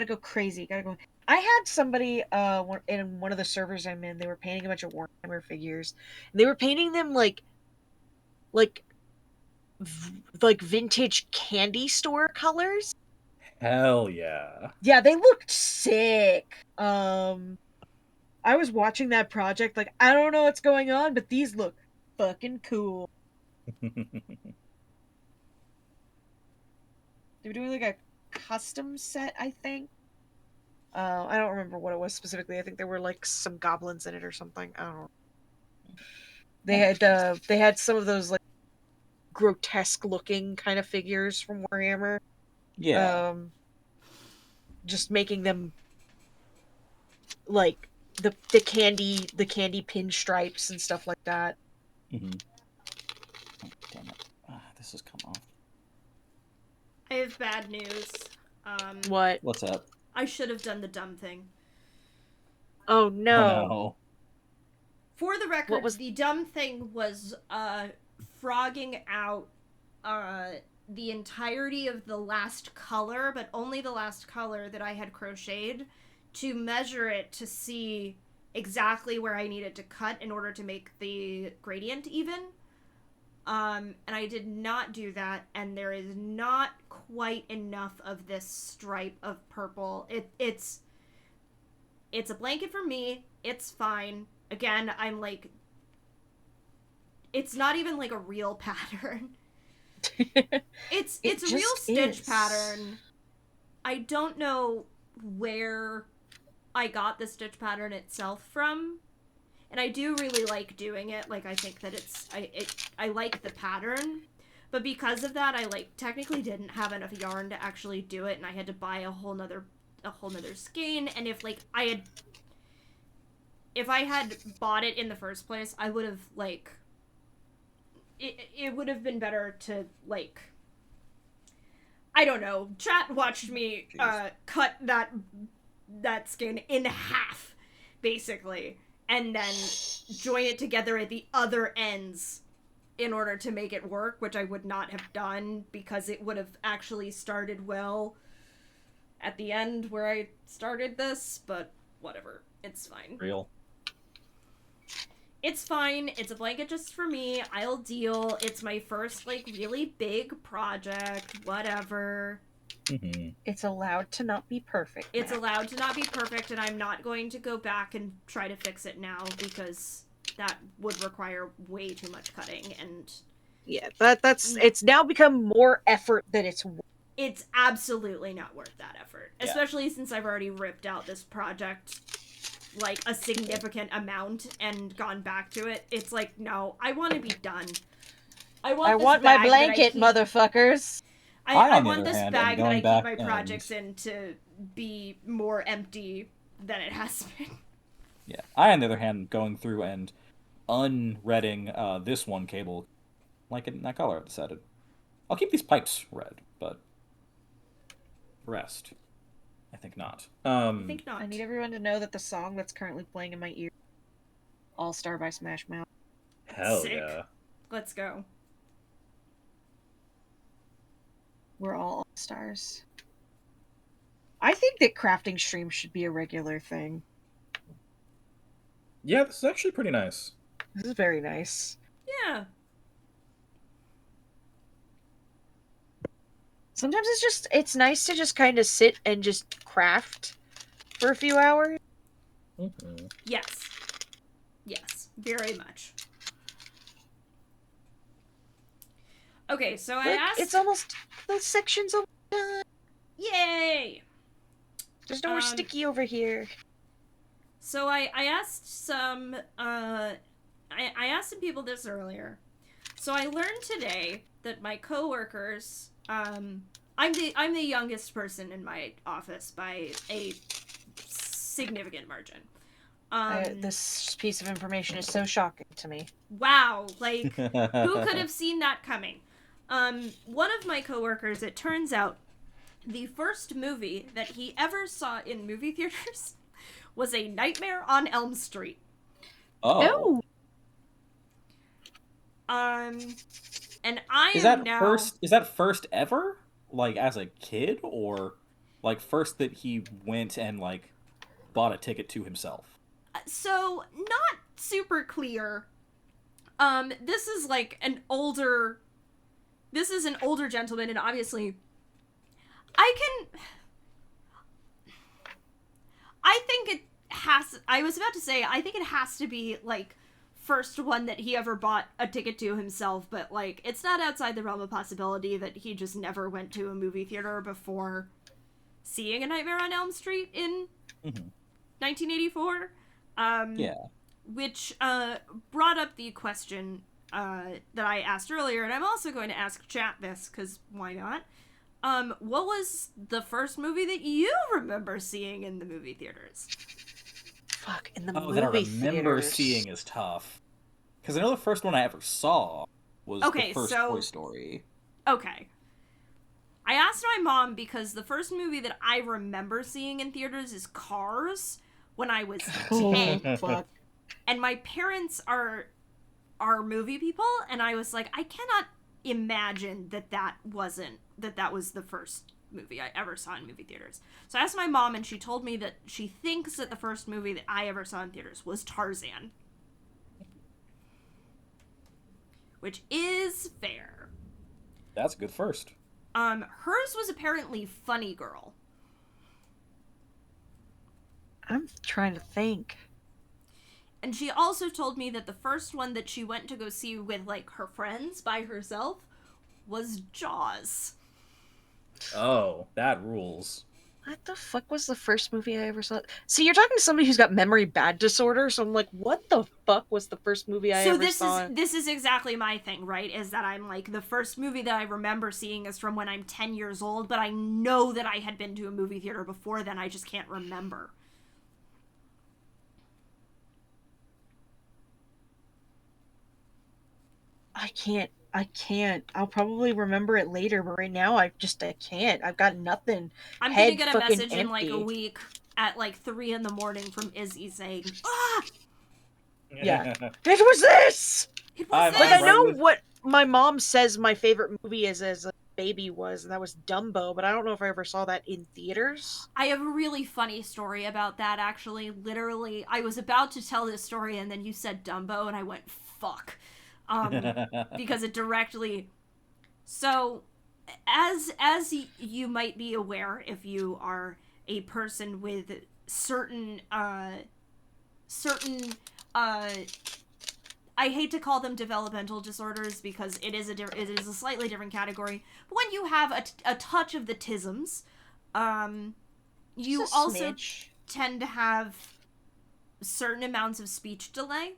E: go crazy. Gotta go. I had somebody in one of the servers I'm in. They were painting a bunch of Warhammer figures. And they were painting them like vintage candy store colors.
F: Hell yeah.
E: Yeah, they looked sick. I was watching that project like I don't know what's going on, but these look fucking cool. They were doing like a custom set, I think. I don't remember what it was specifically. I think there were like some goblins in it or something. I don't know. They had some of those like grotesque looking kind of figures from Warhammer.
F: Yeah.
E: Just making them like the candy pinstripes and stuff like that.
F: Mm-hmm. Oh, damn it. This has come off.
A: I have bad news.
E: What?
F: What's up?
A: I should have done the dumb thing.
E: Oh
F: Oh
E: no.
F: no.
A: For the record,
E: What was-
A: the dumb thing was frogging out the entirety of the last color, but only the last color that I had crocheted, to measure it to see exactly where I needed to cut in order to make the gradient even. And I did not do that, and there is not quite enough of this stripe of purple. It's a blanket for me. It's fine. Again, I'm like, it's not even like a real pattern. It's a real
E: just
A: stitch
E: is.
A: pattern. I don't know where I got the stitch pattern itself from. And I do really like doing it. Like, I think that I like the pattern. But because of that, I like technically didn't have enough yarn to actually do it, and I had to buy a whole nother skein. And if I had bought it in the first place, I would have like it would have been better to like, I don't know, chat watched me cut that skin in half, basically, and then join it together at the other ends in order to make it work, which I would not have done because it would have actually started well at the end where I started this, but whatever. It's fine.
F: Real.
A: It's fine. It's a blanket just for me. I'll deal. It's my first, like, really big project. Whatever.
F: Mm-hmm.
E: It's allowed to not be perfect.
A: It's
E: Matt.
A: allowed to not be perfect, and I'm not going to go back and try to fix it now because that would require way too much cutting, and
E: Yeah, that's it's now become more effort than it's worth.
A: it's absolutely not worth that effort.
F: Yeah.
A: Especially since I've already ripped out this project like a significant amount and gone back to it. It's like, no, I want to be done. I want
E: my blanket, motherfuckers.
F: I,
A: I
F: on the
A: want
F: other
A: this
F: hand,
A: bag
F: am
A: that I
F: going
A: keep
F: back
A: my
F: and-
A: projects in to be more empty than it has been.
F: Yeah. I, on the other hand, going through and unredding this one cable, like it in that color I decided. I'll keep these pipes red, but rest, I think not.
A: I think not.
E: I need everyone to know that the song that's currently playing in my ear, All Star by Smash Mouth.
F: Hell
A: Sick.
F: yeah.
A: Let's go.
E: We're all stars. I think that crafting streams should be a regular thing.
F: Yeah, this is actually pretty nice.
E: This is very nice.
A: Yeah.
E: Sometimes it's nice to just kind of sit and just craft for a few hours.
F: Mm-hmm.
A: Yes. Yes. Very much. Okay, so I
E: Like,
A: asked...
E: it's almost the section's almost done.
A: Yay!
E: There's no more sticky over here.
A: So I asked some I asked some people this earlier. So I learned today that my coworkers, I'm the youngest person in my office by a significant margin.
E: This piece of information is so shocking to me.
A: Wow, like who could have seen that coming? One of my coworkers, it turns out, the first movie that he ever saw in movie theaters was A Nightmare on Elm Street.
F: Oh.
A: And I
F: Is
A: am
F: that
A: now...
F: first? Is that first ever? Like as a kid, or Like, first that he went and, like, bought a ticket to himself.
A: So, not super clear. This is like an older gentleman, and obviously I was about to say, I think it has to be, like, first one that he ever bought a ticket to himself, but, like, it's not outside the realm of possibility that he just never went to a movie theater before seeing A Nightmare on Elm Street in 1984.
F: Yeah.
A: Which brought up the question that I asked earlier, and I'm also going to ask chat this, because why not? What was the first movie that you remember seeing in the movie theaters?
E: Fuck, in the
F: Oh,
E: movie
F: that I remember
E: theaters.
F: seeing is tough. Because I know the first one I ever saw was the first Toy Story.
A: Okay. I asked my mom because the first movie that I remember seeing in theaters is Cars when I was 10.
E: Oh, fuck.
A: And my parents are movie people, and I was like, I cannot imagine that was the first movie I ever saw in movie theaters. So I asked my mom, and she told me that she thinks that the first movie that I ever saw in theaters was Tarzan. Which is fair.
F: That's a good first.
A: Hers was apparently Funny Girl.
E: I'm trying to think.
A: And she also told me that the first one that she went to go see with, like, her friends by herself was Jaws.
F: Oh, that rules.
E: What the fuck was the first movie I ever saw? See, you're talking to somebody who's got memory bad disorder, so I'm like, what the fuck was the first movie I ever saw?
A: So this is exactly my thing, right? Is that I'm like, the first movie that I remember seeing is from when I'm 10 years old, but I know that I had been to a movie theater before then, I just can't remember.
E: I can't. I'll probably remember it later, but right now I can't. I've got nothing.
A: I'm
E: Head
A: gonna get a
E: fucking
A: message in like a
E: empty.
A: week at like 3 a.m. from Izzy saying, "Ah,
E: Yeah. It was this!
A: it was
F: I'm
A: this."
E: Like, I
F: right
E: know
F: with-
E: what my mom says my favorite movie is as a baby was, and that was Dumbo, but I don't know if I ever saw that in theaters.
A: I have a really funny story about that, actually. Literally, I was about to tell this story, and then you said Dumbo, and I went, fuck. Because it directly... So, as you might be aware, if you are a person with certain I hate to call them developmental disorders because it is a slightly different category. But when you have a touch of the tisms, you
E: Just a
A: also
E: smidge.
A: tend to have certain amounts of speech delay.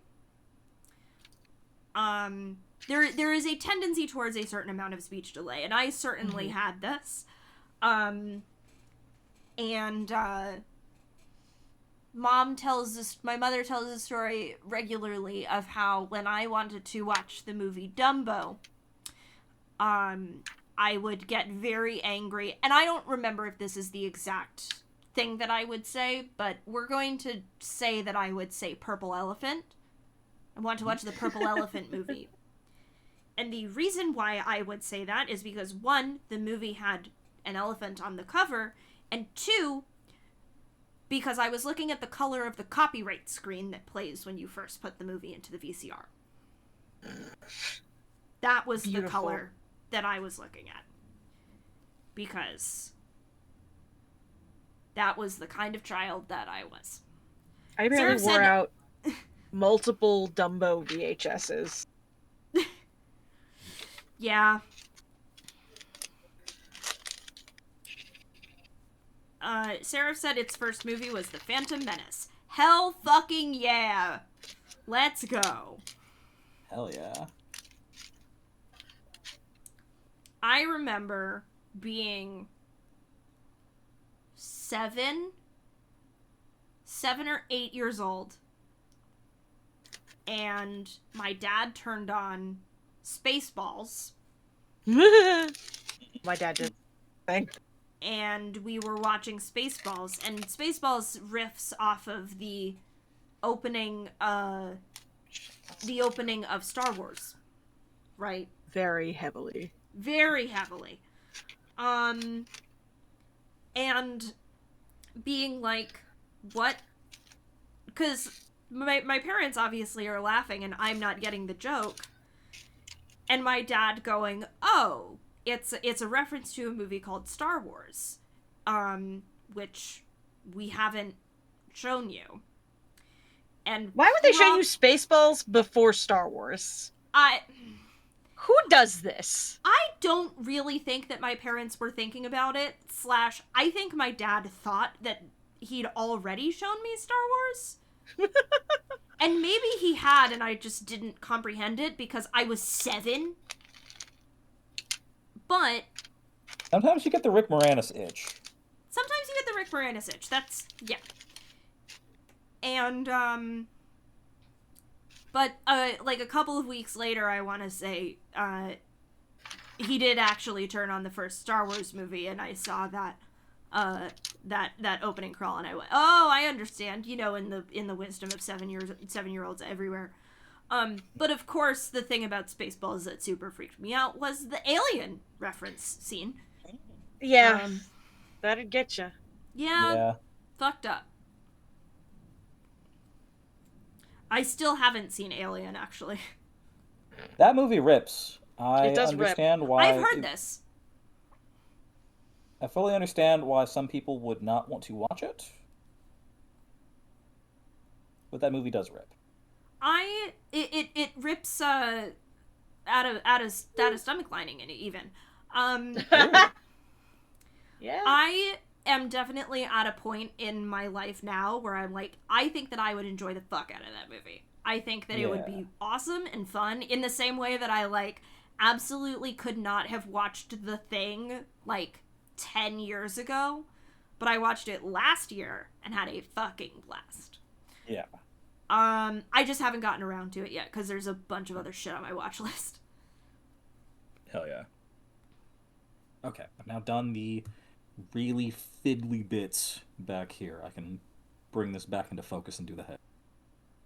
A: There is a tendency towards a certain amount of speech delay, and I certainly had this. My mother tells a story regularly of how when I wanted to watch the movie Dumbo, I would get very angry, and I don't remember if this is the exact thing that I would say, but we're going to say that I would say Purple Elephant. I want to watch the Purple Elephant movie. And the reason why I would say that is because, one, the movie had an elephant on the cover, and two, because I was looking at the color of the copyright screen that plays when you first put the movie into the VCR. That was the
E: Beautiful.
A: color that I was looking at. Because that was the kind of child that I was.
E: I apparently
A: Sarah
E: wore
A: said-
E: out multiple Dumbo VHSs.
A: Yeah. Sarah said its first movie was The Phantom Menace. Hell fucking yeah! Let's go.
F: Hell yeah.
A: I remember being 7 or 8 years old, and my dad turned on Spaceballs,
E: My dad did. Thank.
A: and we were watching Spaceballs, and Spaceballs riffs off of the opening of Star Wars, right?
E: Very heavily.
A: Very heavily. and being like, what? Because my parents obviously are laughing and I'm not getting the joke. And my dad going, oh, it's a reference to a movie called Star Wars, which we haven't shown you. And
E: Why would they show you Spaceballs before Star Wars? Who does this?
A: I don't really think that my parents were thinking about it, / I think my dad thought that he'd already shown me Star Wars. And maybe he had, and I just didn't comprehend it because I was 7. But
F: Sometimes you get the Rick Moranis itch.
A: sometimes you get the Rick Moranis itch. That's, yeah. And, but, like, a couple of weeks later, I want to say, he did actually turn on the first Star Wars movie, and I saw that, that opening crawl, and I went, oh, I understand, you know, in the wisdom of 7-year-olds everywhere. But of course, the thing about Spaceballs that super freaked me out was the alien reference scene.
E: Yeah, that'd get you.
A: Yeah, fucked up. I still haven't seen Alien, actually.
F: That movie rips.
E: It does
F: understand why.
A: I've heard this.
F: I fully understand why some people would not want to watch it. But that movie does rip.
A: It rips out of stomach lining in it even.
E: Yeah.
A: I am definitely at a point in my life now where I'm like, I think that I would enjoy the fuck out of that movie. I think that it would be awesome and fun in the same way that I like absolutely could not have watched The Thing like 10 years ago, but I watched it last year and had a fucking blast.
F: Yeah.
A: I just haven't gotten around to it yet because there's a bunch of other shit on my watch list.
F: Hell yeah. Okay, I've now done the really fiddly bits back here. I can bring this back into focus and do the head.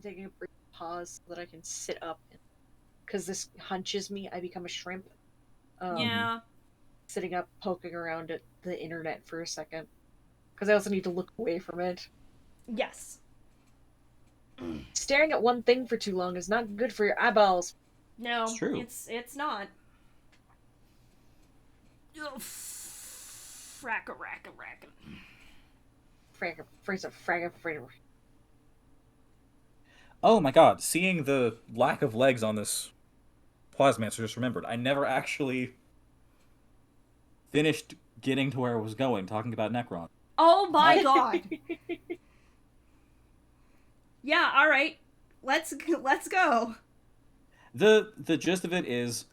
E: Taking a brief pause so that I can sit up. Because this hunches me, I become a shrimp.
A: Yeah.
E: Sitting up, poking around at the internet for a second. Because I also need to look away from it.
A: Yes.
E: Staring at one thing for too long is not good for your eyeballs.
A: No,
F: It's true.
A: It's not. Ugh. Fracka.
E: Fragga.
F: Oh my god, seeing the lack of legs on this Plasmancer just remembered. I never actually finished getting to where I was going, talking about Necron.
A: Oh my god. Yeah, alright. Let's go.
F: The gist of it is,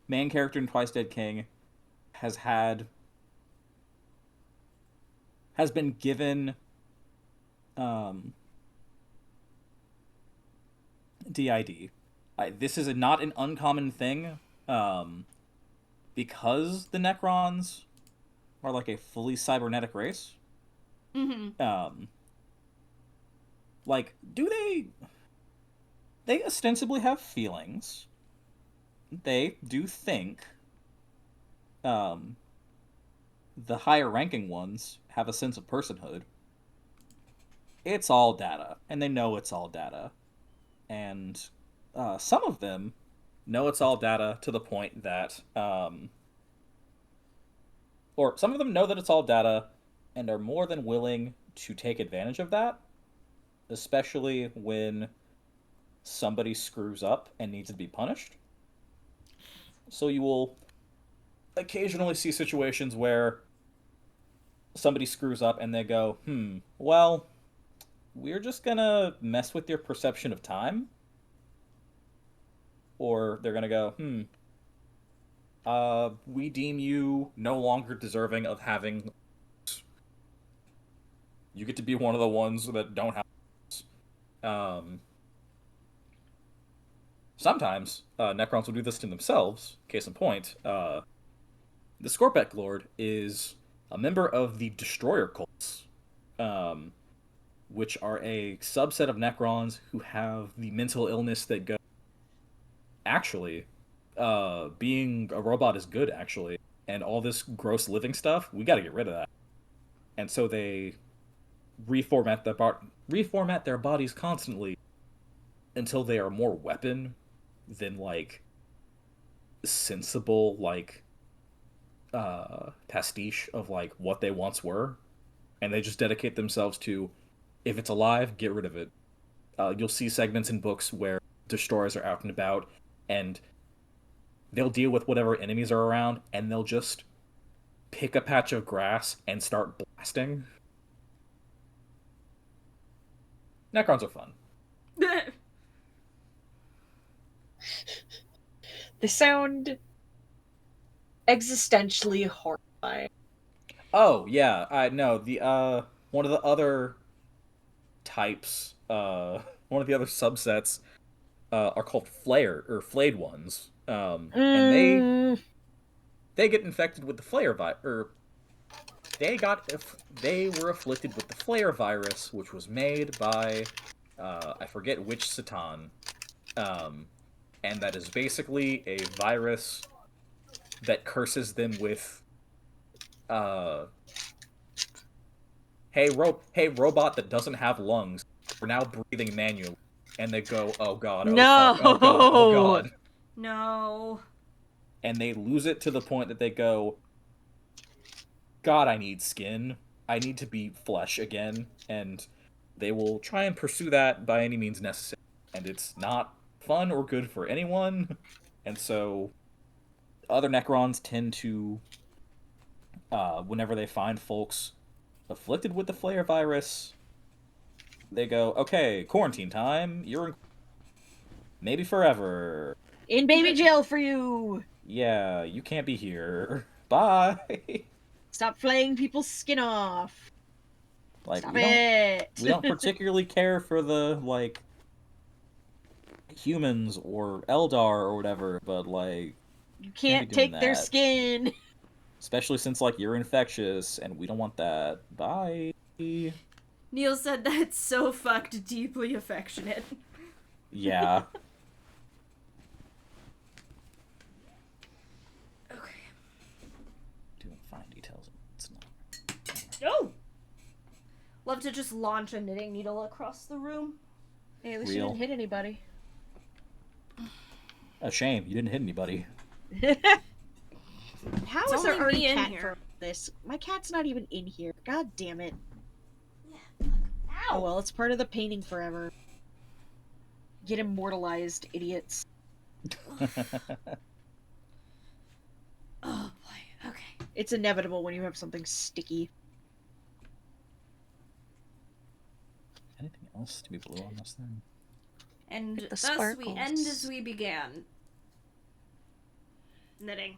F: main character in Twice Dead King has been given DID. This is not an uncommon thing, because the Necrons are like a fully cybernetic race.
A: Mm-hmm.
F: Like, do they ostensibly have feelings. They do think. The higher ranking ones have a sense of personhood. It's all data, and they know it's all data. And some of them know it's all data to the point that, or some of them know that it's all data and are more than willing to take advantage of that, especially when somebody screws up and needs to be punished. So you will occasionally see situations where somebody screws up and they go, well, we're just gonna mess with your perception of time. Or they're gonna go, we deem you no longer deserving of having... You get to be one of the ones that don't have... Sometimes, Necrons will do this to themselves. Case in point, the Scorpek Lord is a member of the Destroyer cults, which are a subset of Necrons who have the mental illness that goes... Actually, being a robot is good, actually. And all this gross living stuff, we gotta get rid of that. and so they reformat their bodies constantly until they are more weapon than like sensible like pastiche of like what they once were, and they just dedicate themselves to, if it's alive, get rid of it. You'll see segments in books where destroyers are out and about, and they'll deal with whatever enemies are around, and they'll just pick a patch of grass and start blasting. Necrons are fun.
E: They sound existentially horrifying.
F: Oh yeah, I know the one of the other types, one of the other subsets, are called flayed ones, and they get infected with the flare virus. They were afflicted with the flare virus, which was made by I forget which Satan, and that is basically a virus that curses them with hey robot that doesn't have lungs, we're now breathing manually, and they go, oh god, oh
E: No!
F: fuck, oh god, oh god,
A: No.
F: and they lose it to the point that they go, god, I need skin, I need to be flesh again, and they will try and pursue that by any means necessary, and it's not fun or good for anyone. And so other Necrons tend to, whenever they find folks afflicted with the flare virus, they go, okay, quarantine time, you're in maybe forever.
E: In baby jail for you!
F: Yeah, you can't be here. Bye.
E: Stop flaying people's skin off.
F: Like,
E: Stop
F: we
E: it!
F: don't particularly care for the, like, humans or Eldar or whatever, but, like,
E: You
F: be
E: can't
F: doing
E: take their
F: that.
E: skin.
F: Especially since, like, you're infectious, and we don't want that. Bye.
A: Neil said that's so fucked, deeply affectionate.
F: Yeah.
A: Okay.
F: Doing fine details. It's not.
A: No! Love to just launch a knitting needle across the room.
E: Hey, at least you
F: Real.
E: didn't hit anybody.
F: A shame. You didn't hit anybody.
E: How
A: It's
E: is there
A: only
E: already
A: me in
E: cat
A: here.
E: for this? My cat's not even in here. God damn it.
A: Ow!
E: Oh well, it's part of the painting forever. Get immortalized, idiots.
A: Oh boy, okay.
E: It's inevitable when you have something sticky.
F: Anything else to be blue on this thing?
A: And
E: Get the
A: thus we end
E: sparkles.
A: as we began. Knitting.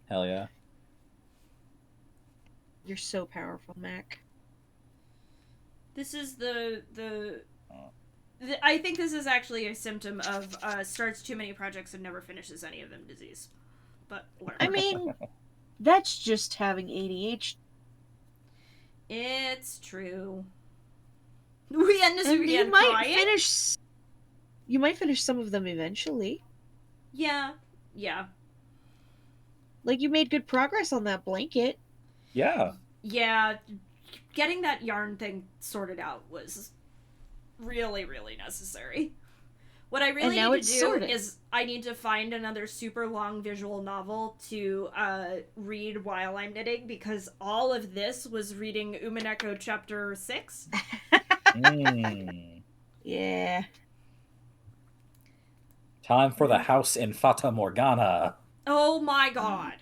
F: Hell yeah.
E: You're so powerful, Mac.
A: This is the I think this is actually a symptom of starts too many projects and never finishes any of them disease. But whatever.
E: I mean, that's just having ADHD.
A: It's true. We end as we
E: And
A: began
E: you might
A: crying.
E: finish. You might finish some of them eventually.
A: Yeah.
E: Like you made good progress on that blanket.
F: Yeah.
A: Yeah. Getting that yarn thing sorted out was really, really necessary. What I really
E: now
A: need
E: it's
A: to do
E: sorted.
A: is I need to find another super long visual novel to read while I'm knitting, because all of this was reading Umineko chapter 6.
E: Yeah.
F: Time for the house in Fata Morgana.
A: Oh my god.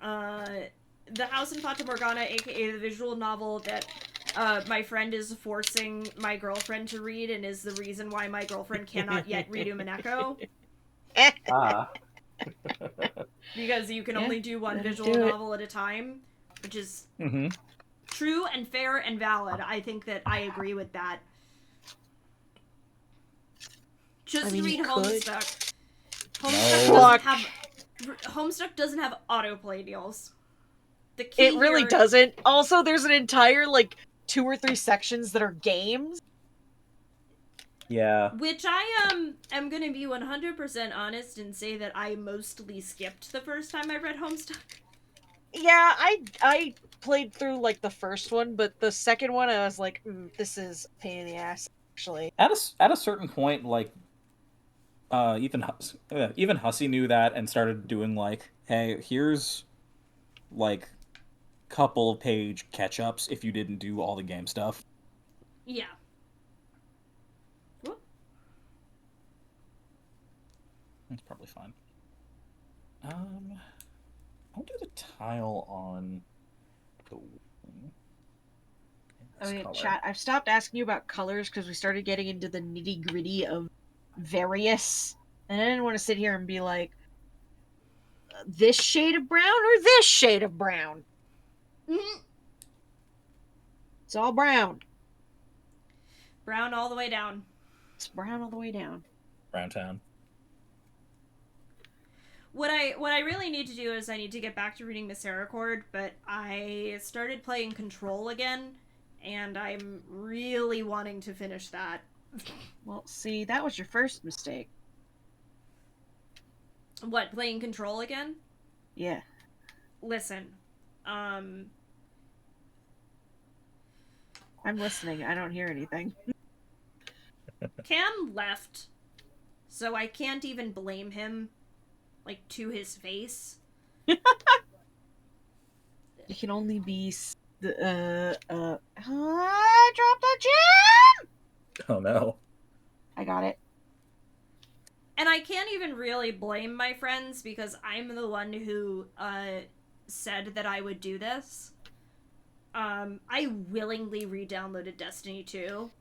A: The House in Fata Morgana, aka the visual novel that my friend is forcing my girlfriend to read, and is the reason why my girlfriend cannot yet read Umineko.
F: Ah.
A: Because you can
E: Yeah,
A: only do one
E: let 'em
A: visual
E: do it.
A: novel at a time, which is
F: Mm-hmm.
A: true and fair and valid. I think that I agree with that. Just
E: I mean,
A: read
E: you could.
A: Homestuck.
F: No.
A: Homestuck doesn't have autoplay deals. The key
E: It really
A: here-
E: doesn't. Also, there's an entire, like, 2 or 3 sections that are games.
F: Yeah.
A: Which I am gonna be 100% honest and say that I mostly skipped the first time I read Homestuck.
E: Yeah, I played through like the first one, but the second one I was like, this is a pain in the ass. Actually,
F: At a certain point, like even Hussey knew that and started doing like, hey, here's like couple page catch ups if you didn't do all the game stuff.
A: Yeah. Whoop.
F: That's probably fine. I'll do the tile on the
E: oh yeah,
F: color.
E: chat. I've stopped asking you about colors because we started getting into the nitty gritty of various, and I didn't want to sit here and be like, this shade of brown or this shade of brown.
A: Mhm.
E: It's all brown.
A: Brown all the way down.
E: It's brown all the way down.
F: Brown Town.
A: What I really need to do is I need to get back to reading Misericord, but I started playing Control again, and I'm really wanting to finish that.
E: Well, see, that was your first mistake.
A: What, playing Control again?
E: Yeah.
A: Listen,
E: I'm listening. I don't hear anything.
A: Cam left, so I can't even blame him, like, to his face.
E: It can only be I dropped a gem!
F: Oh no.
E: I got it.
A: And I can't even really blame my friends because I'm the one who said that I would do this. I willingly re-downloaded Destiny 2.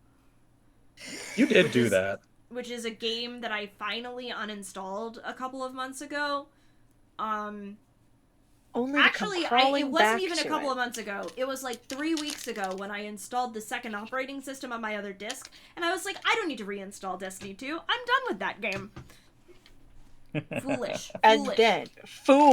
F: You did do that.
A: Which is a game that I finally uninstalled a couple of months ago.
E: Only
A: Actually, it wasn't even a couple of months ago. It was like 3 weeks ago when I installed the second operating system on my other disc, and I was like, I don't need to reinstall Destiny 2. I'm done with that game. Foolish.
E: And then, fool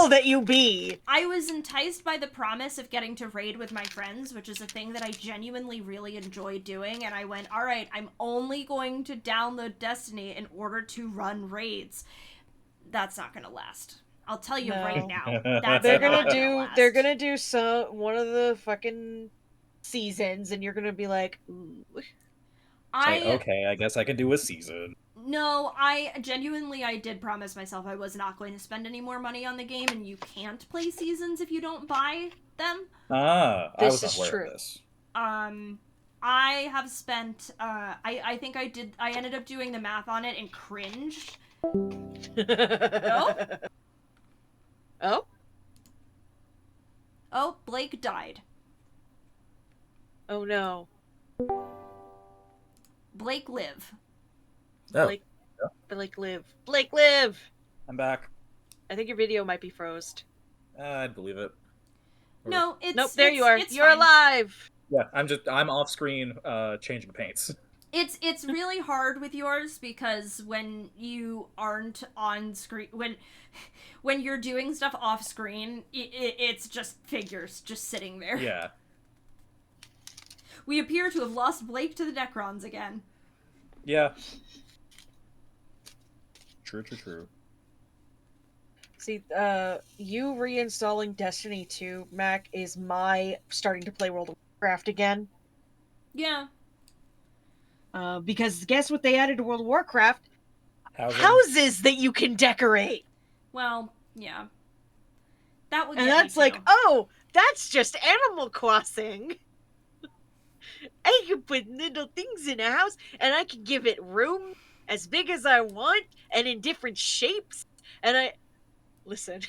E: that you be.
A: I was enticed by the promise of getting to raid with my friends, which is a thing that I genuinely really enjoy doing, and I went, alright, I'm only going to download Destiny in order to run raids. That's not gonna last. I'll tell you right now. That's
E: They're
A: not
E: gonna
A: last.
E: they're gonna do one of the fucking seasons, and you're gonna be like, ooh.
F: Okay, I guess I can do a season.
A: No, I did promise myself I was not going to spend any more money on the game, and you can't play seasons if you don't buy them.
F: I was
E: This is
F: aware
E: true.
F: of this.
A: I have spent, I think I ended up doing the math on it and cringed.
E: Oh?
A: Oh, Blake died.
E: Oh no.
A: Blake live.
F: Oh,
E: Blake live. Blake live!
F: I'm back.
E: I think your video might be froze.
F: I'd believe it.
A: No, it's
E: Nope, there you are.
A: it's
E: You're
A: fine.
E: alive!
F: Yeah, I'm off screen changing paints.
A: It's really hard with yours because when you aren't on screen, when you're doing stuff off screen, it's just figures just sitting there.
F: Yeah.
A: We appear to have lost Blake to the Necrons again.
F: Yeah. True.
E: See, you reinstalling Destiny 2, Mac, is my starting to play World of Warcraft again.
A: Yeah.
E: Because guess what they added to World of Warcraft?
F: Housing.
E: Houses that you can decorate!
A: Well, yeah. That would
E: And
A: get me
E: that's
A: too.
E: like, oh, that's just Animal Crossing! I can put little things in a house, and I can give it room as big as I want, and in different shapes. And listen,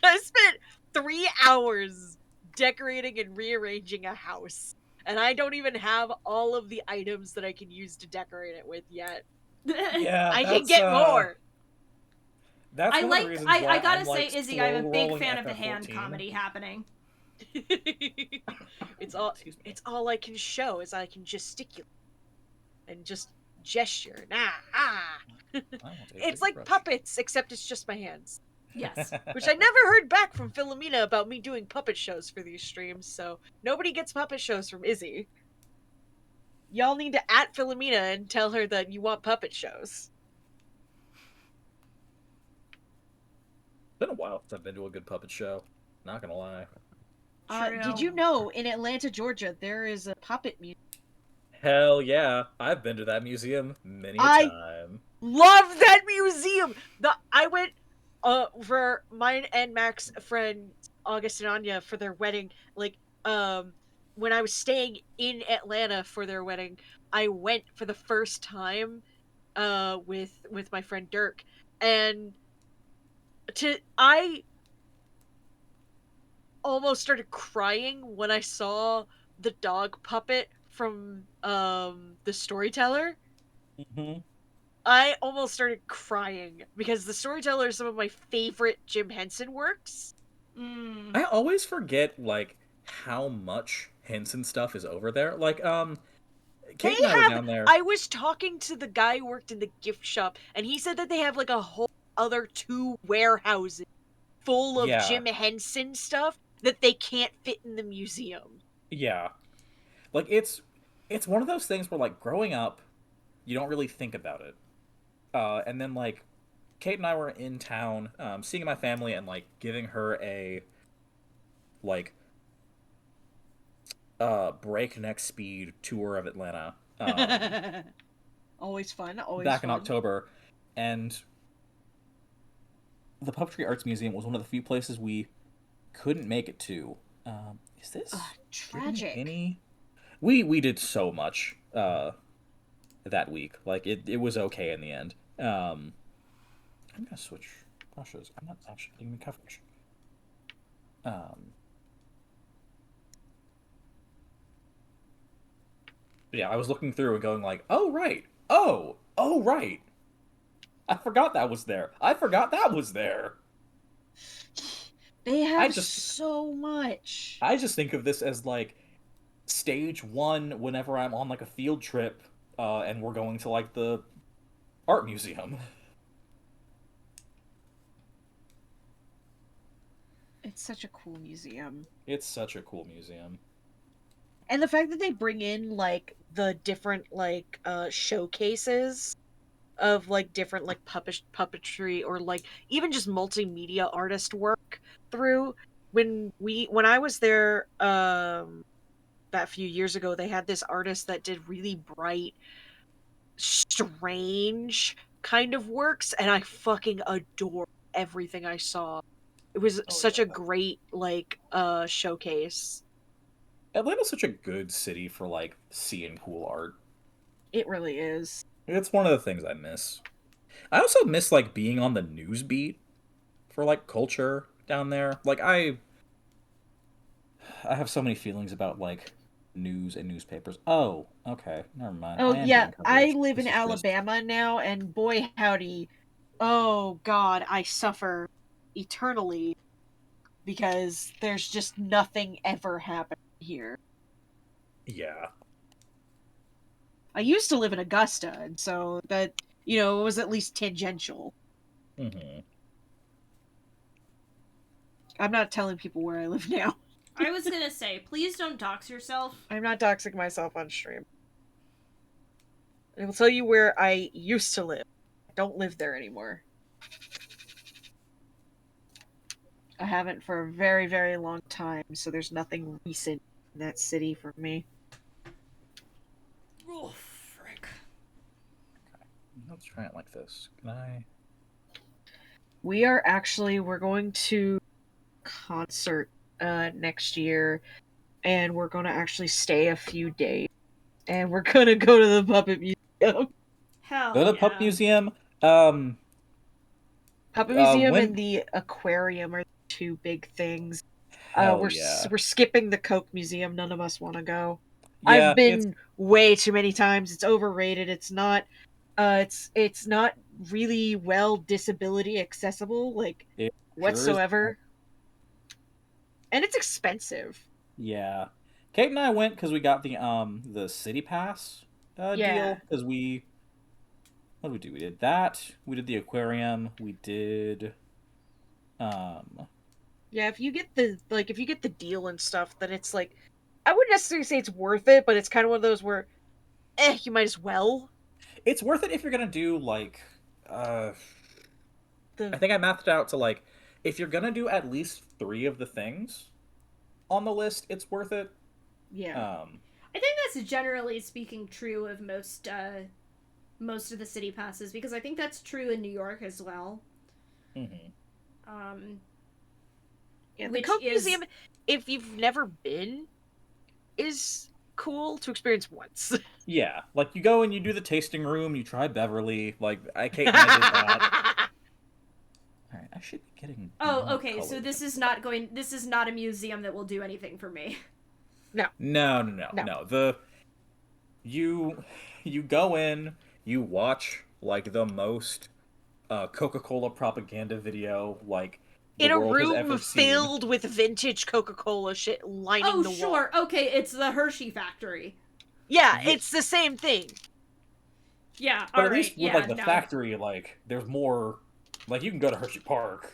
E: I spent 3 hours decorating and rearranging a house. And I don't even have all of the items that I can use to decorate it with yet.
F: Yeah,
E: I can get more.
F: That's one of the reasons why
A: I gotta
F: I'm,
A: say,
F: like,
A: Izzy, I'm a big
F: slow-rolling
A: fan of the hand
F: FF14.
A: comedy happening.
E: It's all I can show is I can gesticulate and just gesture. It's like puppets, except it's just my hands.
A: Yes.
E: Which I never heard back from Philomena about me doing puppet shows for these streams, so nobody gets puppet shows from Izzy.
B: y'all need to at Philomena and tell her that you want puppet shows.
C: It's been a while since I've been to a good puppet show. Not gonna lie.
B: Did you know in Atlanta, Georgia, there is a puppet museum?
C: Hell yeah, I've been to that museum many a
B: I-
C: time.
B: Love that museum. I went for mine and Mac's friend August and Anya for their wedding. Like when I was staying in Atlanta for their wedding, I went for the first time with my friend Dirk, and I almost started crying when I saw the dog puppet from the storyteller.
C: Mm-hmm.
B: I almost started crying because the storyteller is some of my favorite Jim Henson works.
A: Mm.
C: I always forget, like, how much Henson stuff is over there. Like, Kate and I were down there.
B: I was talking to the guy who worked in the gift shop, and he said that they have like a whole other 2 warehouses full of
C: Yeah.
B: Jim Henson stuff that they can't fit in the museum.
C: Yeah. Like, it's one of those things where, like, growing up, you don't really think about it. And then, like, Kate and I were in town, seeing my family and, like, giving her a, like, breakneck speed tour of Atlanta.
B: Always fun, always
C: back
B: fun.
C: in October. And the Puppetry Arts Museum was one of the few places we couldn't make it to. Is this
B: tragic?
C: any? We did so much that week. Like it was okay in the end. I'm gonna switch brushes. I'm not actually getting the coverage. Yeah, I was looking through and going like, oh right, oh right. I forgot that was there. I forgot that was there.
B: They have so much.
C: I just think of this as like stage 1 whenever I'm on like a field trip and we're going to like the art museum.
B: It's such a cool museum.
C: It's such a cool museum.
B: And the fact that they bring in like the different like showcases of like different like puppetry or like even just multimedia artist work through when I was there that few years ago, they had this artist that did really bright, strange kind of works, and I fucking adore everything I saw. It was such a great like showcase.
C: Atlanta's such a good city for like seeing cool art.
B: It really is.
C: It's one of the things I miss. I also miss like being on the news beat for like culture down there. Like I have so many feelings about like news and newspapers. Oh, okay, never mind.
B: Oh yeah, I live
C: This
B: in
C: is just-
B: Alabama now, and boy howdy, oh god, I suffer eternally because there's just nothing ever happening here.
C: Yeah.
B: I used to live in Augusta, and so that, you know, it was at least tangential.
C: Mm-hmm.
B: I'm not telling people where I live now.
A: I was gonna say, please don't dox yourself.
B: I'm not doxing myself on stream. I will tell you where I used to live. I don't live there anymore. I haven't for a very, very long time, so there's nothing recent in that city for me.
A: Oh, frick.
C: Let's try it like this. Can I?
B: We're going to concert next year, and we're going to actually stay a few days, and we're going to go to the Puppet Museum.
A: Hell
C: Go to the
A: yeah.
C: Pup Museum.
B: Puppet Museum
C: when-
B: and the aquarium are the 2 big things.
C: Hell
B: We're
C: yeah.
B: we're skipping the Coke Museum. None of us want to go.
C: Yeah,
B: I've been way too many times. It's overrated. It's not not really well disability accessible, like
C: It
B: whatsoever. And it's expensive.
C: Yeah, Kate and I went because we got the City Pass
B: Yeah.
C: deal. Because what did we do? We did that. We did the aquarium. We did
B: Yeah, if you get the deal and stuff, then it's like I wouldn't necessarily say it's worth it, but it's kind of one of those where you might as well.
F: It's worth it if you're gonna do like, I
B: The
F: think I mathed it out to like, if you're gonna do at least 3 of the things on the list, it's worth it.
B: yeah.
A: I think that's generally speaking true of most of the city passes, because I think that's true in New York as well.
F: Mm-hmm.
B: Yeah, the
A: which
B: Coke
A: is-
B: Museum, if you've never been, is cool to experience once.
F: Yeah, like you go and you do the tasting room, you try Beverly, like Kate and I did that. Alright, I should be getting.
A: Oh,
F: more
A: okay. So
F: colors.
A: this is not a museum that will do anything for me.
F: No. You go in, you watch like the most Coca-Cola propaganda video like the
B: In a
F: world has
B: room
F: ever seen.
B: filled with vintage Coca-Cola shit lining
A: Oh,
B: the wall.
A: sure. Okay, it's the Hershey factory.
B: Yeah,
F: Yeah.
B: it's the same thing.
A: Yeah,
F: But
A: all
F: at
A: right.
F: least with
A: Yeah,
F: like the
A: no.
F: factory, like there's more. Like you can go to Hershey Park.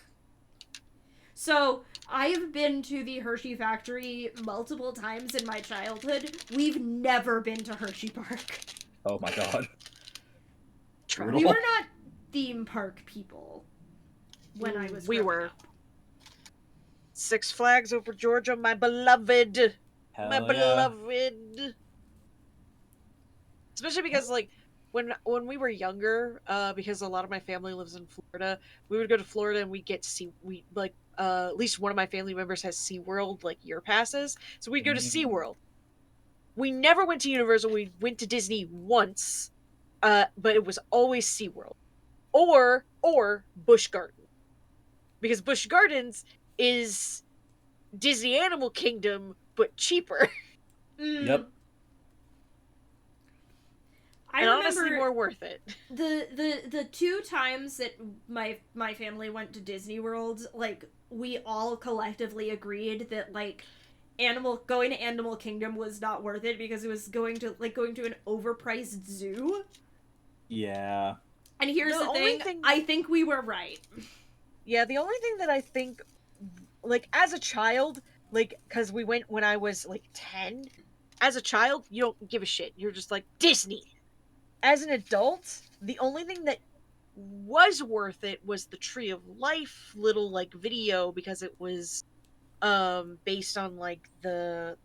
A: So, I have been to the Hershey factory multiple times in my childhood. We've never been to Hershey Park.
F: Oh my god.
B: Try.
A: We were not theme park people when I was
B: We
A: growing
B: were.
A: up.
B: Six Flags over Georgia, my beloved.
F: Hell
B: My
F: yeah.
B: beloved. Especially because, like, when we were younger, because a lot of my family lives in Florida, we would go to Florida and we'd get at least one of my family members has SeaWorld, like, year passes. So we'd go to SeaWorld. We never went to Universal. We went to Disney once, but it was always SeaWorld. Or Busch Gardens. Because Busch Gardens is Disney Animal Kingdom, but cheaper.
F: Yep.
A: I
B: And
A: remember
B: honestly more worth it.
A: the 2 times that my family went to Disney World, like, we all collectively agreed that, like, going to Animal Kingdom was not worth it because it was going to an overpriced zoo.
F: Yeah.
A: And here's
B: The
A: the
B: only
A: thing, I think we were right.
B: Yeah, the only thing that I think, like, as a child, like, because we went when I was, like, 10, as a child, you don't give a shit. You're just like, Disney. As an adult, the only thing that was worth it was the Tree of Life little, like, video, because it was, based on, like, the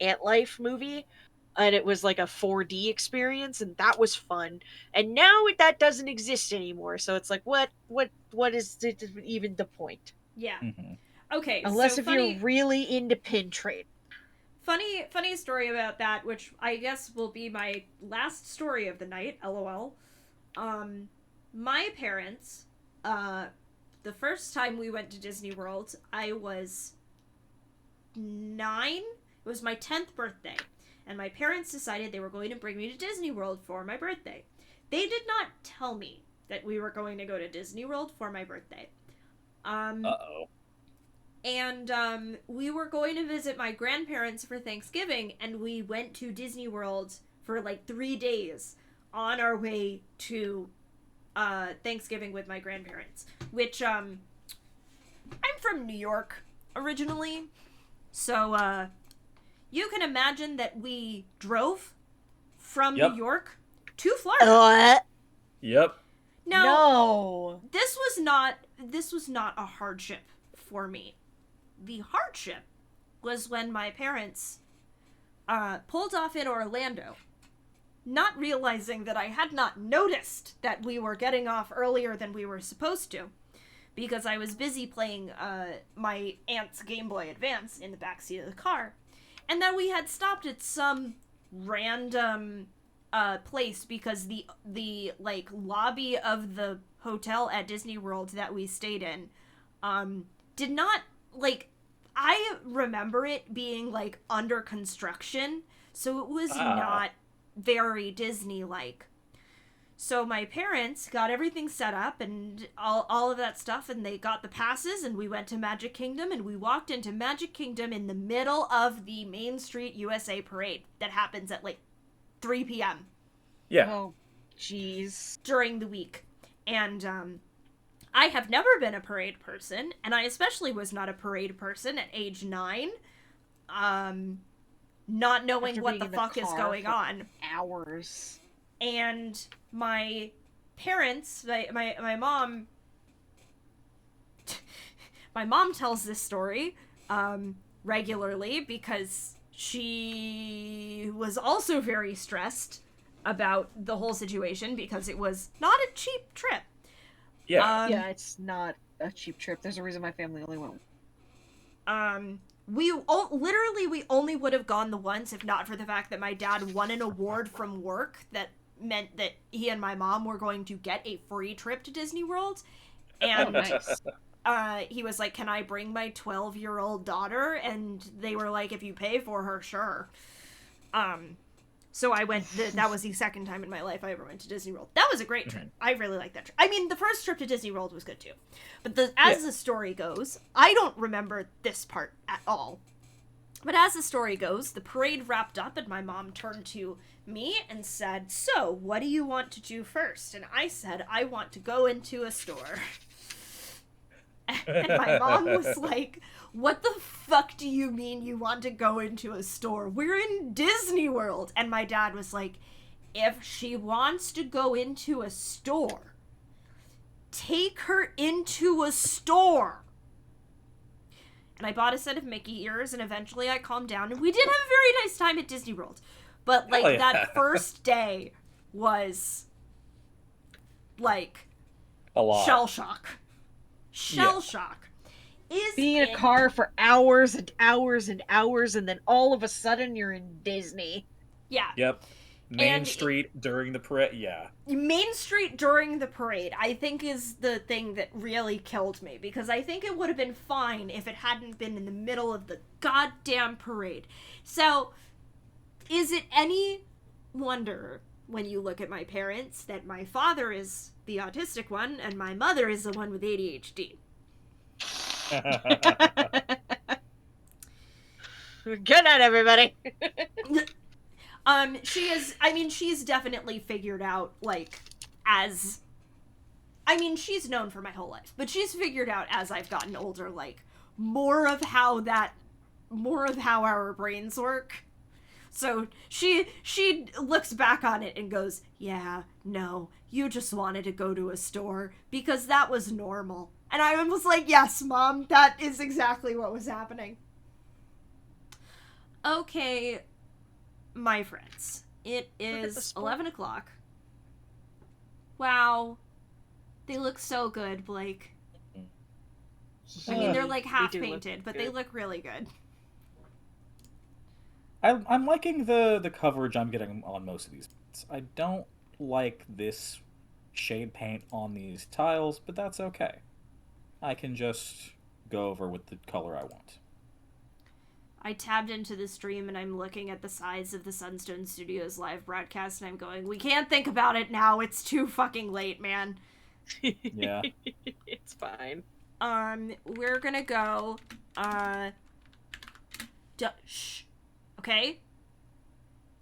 B: Ant Life movie. And it was like a 4D experience, and that was fun. And now that doesn't exist anymore, so it's like, what is even the point?
A: Yeah.
F: Mm-hmm.
A: Okay,
B: Unless
A: so
B: if you're really into pin trade.
A: Funny story about that, which I guess will be my last story of the night, LOL. My parents, the first time we went to Disney World, I was 9. It was my 10th birthday. And my parents decided they were going to bring me to Disney World for my birthday. They did not tell me that we were going to go to Disney World for my birthday.
F: Uh-oh.
A: And we were going to visit my grandparents for Thanksgiving, and we went to Disney World for like 3 days on our way to Thanksgiving with my grandparents. Which, I'm from New York originally, so you can imagine that we drove from
F: Yep.
A: New York to Florida.
F: Yep.
A: Now,
B: No.
A: this was not a hardship for me. The hardship was when my parents pulled off in Orlando, not realizing that I had not noticed that we were getting off earlier than we were supposed to, because I was busy playing my aunt's Game Boy Advance in the backseat of the car, and that we had stopped at some random place because the like lobby of the hotel at Disney World that we stayed in did not, like, I remember it being like under construction, so it was not very Disney-like. So my parents got everything set up and all of that stuff, and they got the passes, and we went to Magic Kingdom, and we walked into Magic Kingdom in the middle of the Main Street USA parade that happens at like 3 p.m.
F: Yeah.
B: Oh, jeez.
A: during the week. And I have never been a parade person, and I especially was not a parade person at age 9. not knowing
E: After
A: what
E: being
A: the
E: in the
A: fuck is
E: car
A: going
E: for
A: on.
E: Hours.
A: And my parents, my mom, my mom tells this story regularly because she was also very stressed about the whole situation because it was not a cheap trip.
F: Yeah.
E: Yeah, it's not a cheap trip. There's a reason my family only went.
A: We only would have gone the once if not for the fact that my dad won an award from work that meant that he and my mom were going to get a free trip to Disney World. And
E: Nice.
A: he was like, can I bring my 12-year-old daughter? And they were like, if you pay for her, sure. So I went, that was the second time in my life I ever went to Disney World. That was a great trip. I really liked that trip. I mean, the first trip to Disney World was good too. But as the story goes, I don't remember this part at all. But as the story goes, the parade wrapped up and my mom turned to me and said, so, what do you want to do first? And I said, I want to go into a store. And my mom was like, what the fuck do you mean you want to go into a store? We're in Disney World. And my dad was like, if she wants to go into a store, take her into a store. And I bought a set of Mickey ears, and eventually I calmed down, and we did have a very nice time at Disney World. But, like, that first day was, like,
F: A lot.
A: shell shock. Shell shock.
E: Being in a car for hours and hours and hours, and then all of a sudden you're in Disney.
A: Yeah.
F: Yep. Main
A: And
F: Street during the parade. Yeah.
A: Main Street during the parade, I think, is the thing that really killed me, because I think it would have been fine if it hadn't been in the middle of the goddamn parade. So, is it any wonder, when you look at my parents, that my father is the autistic one, and my mother is the one with ADHD?
E: Good night, everybody.
A: She's definitely figured out, like, she's known for my whole life, but she's figured out as I've gotten older, like, more of how our brains work. So she looks back on it and goes, yeah, no, you just wanted to go to a store because that was normal. And I was like, yes, Mom, that is exactly what was happening. Okay, my friends, it is 11 o'clock. Wow. They look so good, Blake. I mean, they're like half painted, but they look really good.
F: I'm liking the coverage I'm getting on most of these. I don't like this shade paint on these tiles, but that's okay. I can just go over with the color I want.
A: I tabbed into the stream and I'm looking at the size of the Sunstone Studios live broadcast and I'm going, we can't think about it now. It's too fucking late, man.
F: Yeah.
E: It's fine.
A: We're gonna go, shh. Okay?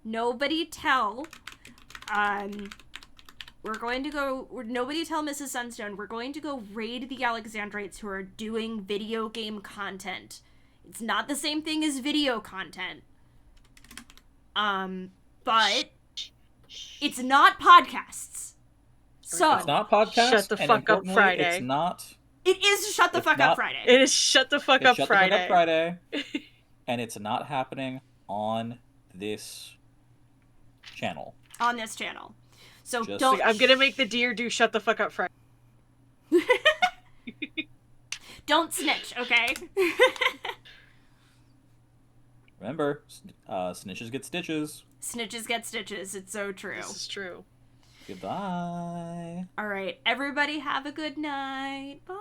A: Nobody tell, nobody tell Mrs. Sunstone, we're going to go raid the Alexandrites who are doing video game content. It's not the same thing as video content. But it's not podcasts. So
F: It's not podcast.
E: Shut the fuck up Friday.
F: It's not.
A: it is Shut the Fuck Up Friday.
E: It is Shut the Fuck Up
F: Shut
E: Friday.
F: the Fuck Up Friday. And it's not happening on this channel.
A: On this channel. So
F: Just
A: don't...
E: I'm gonna make the deer do Shut the Fuck Up Friday.
A: Don't snitch, okay?
F: Remember, snitches get stitches.
A: Snitches get stitches. It's so true.
E: This is true.
F: Goodbye.
A: All right. Everybody have a good night. Bye.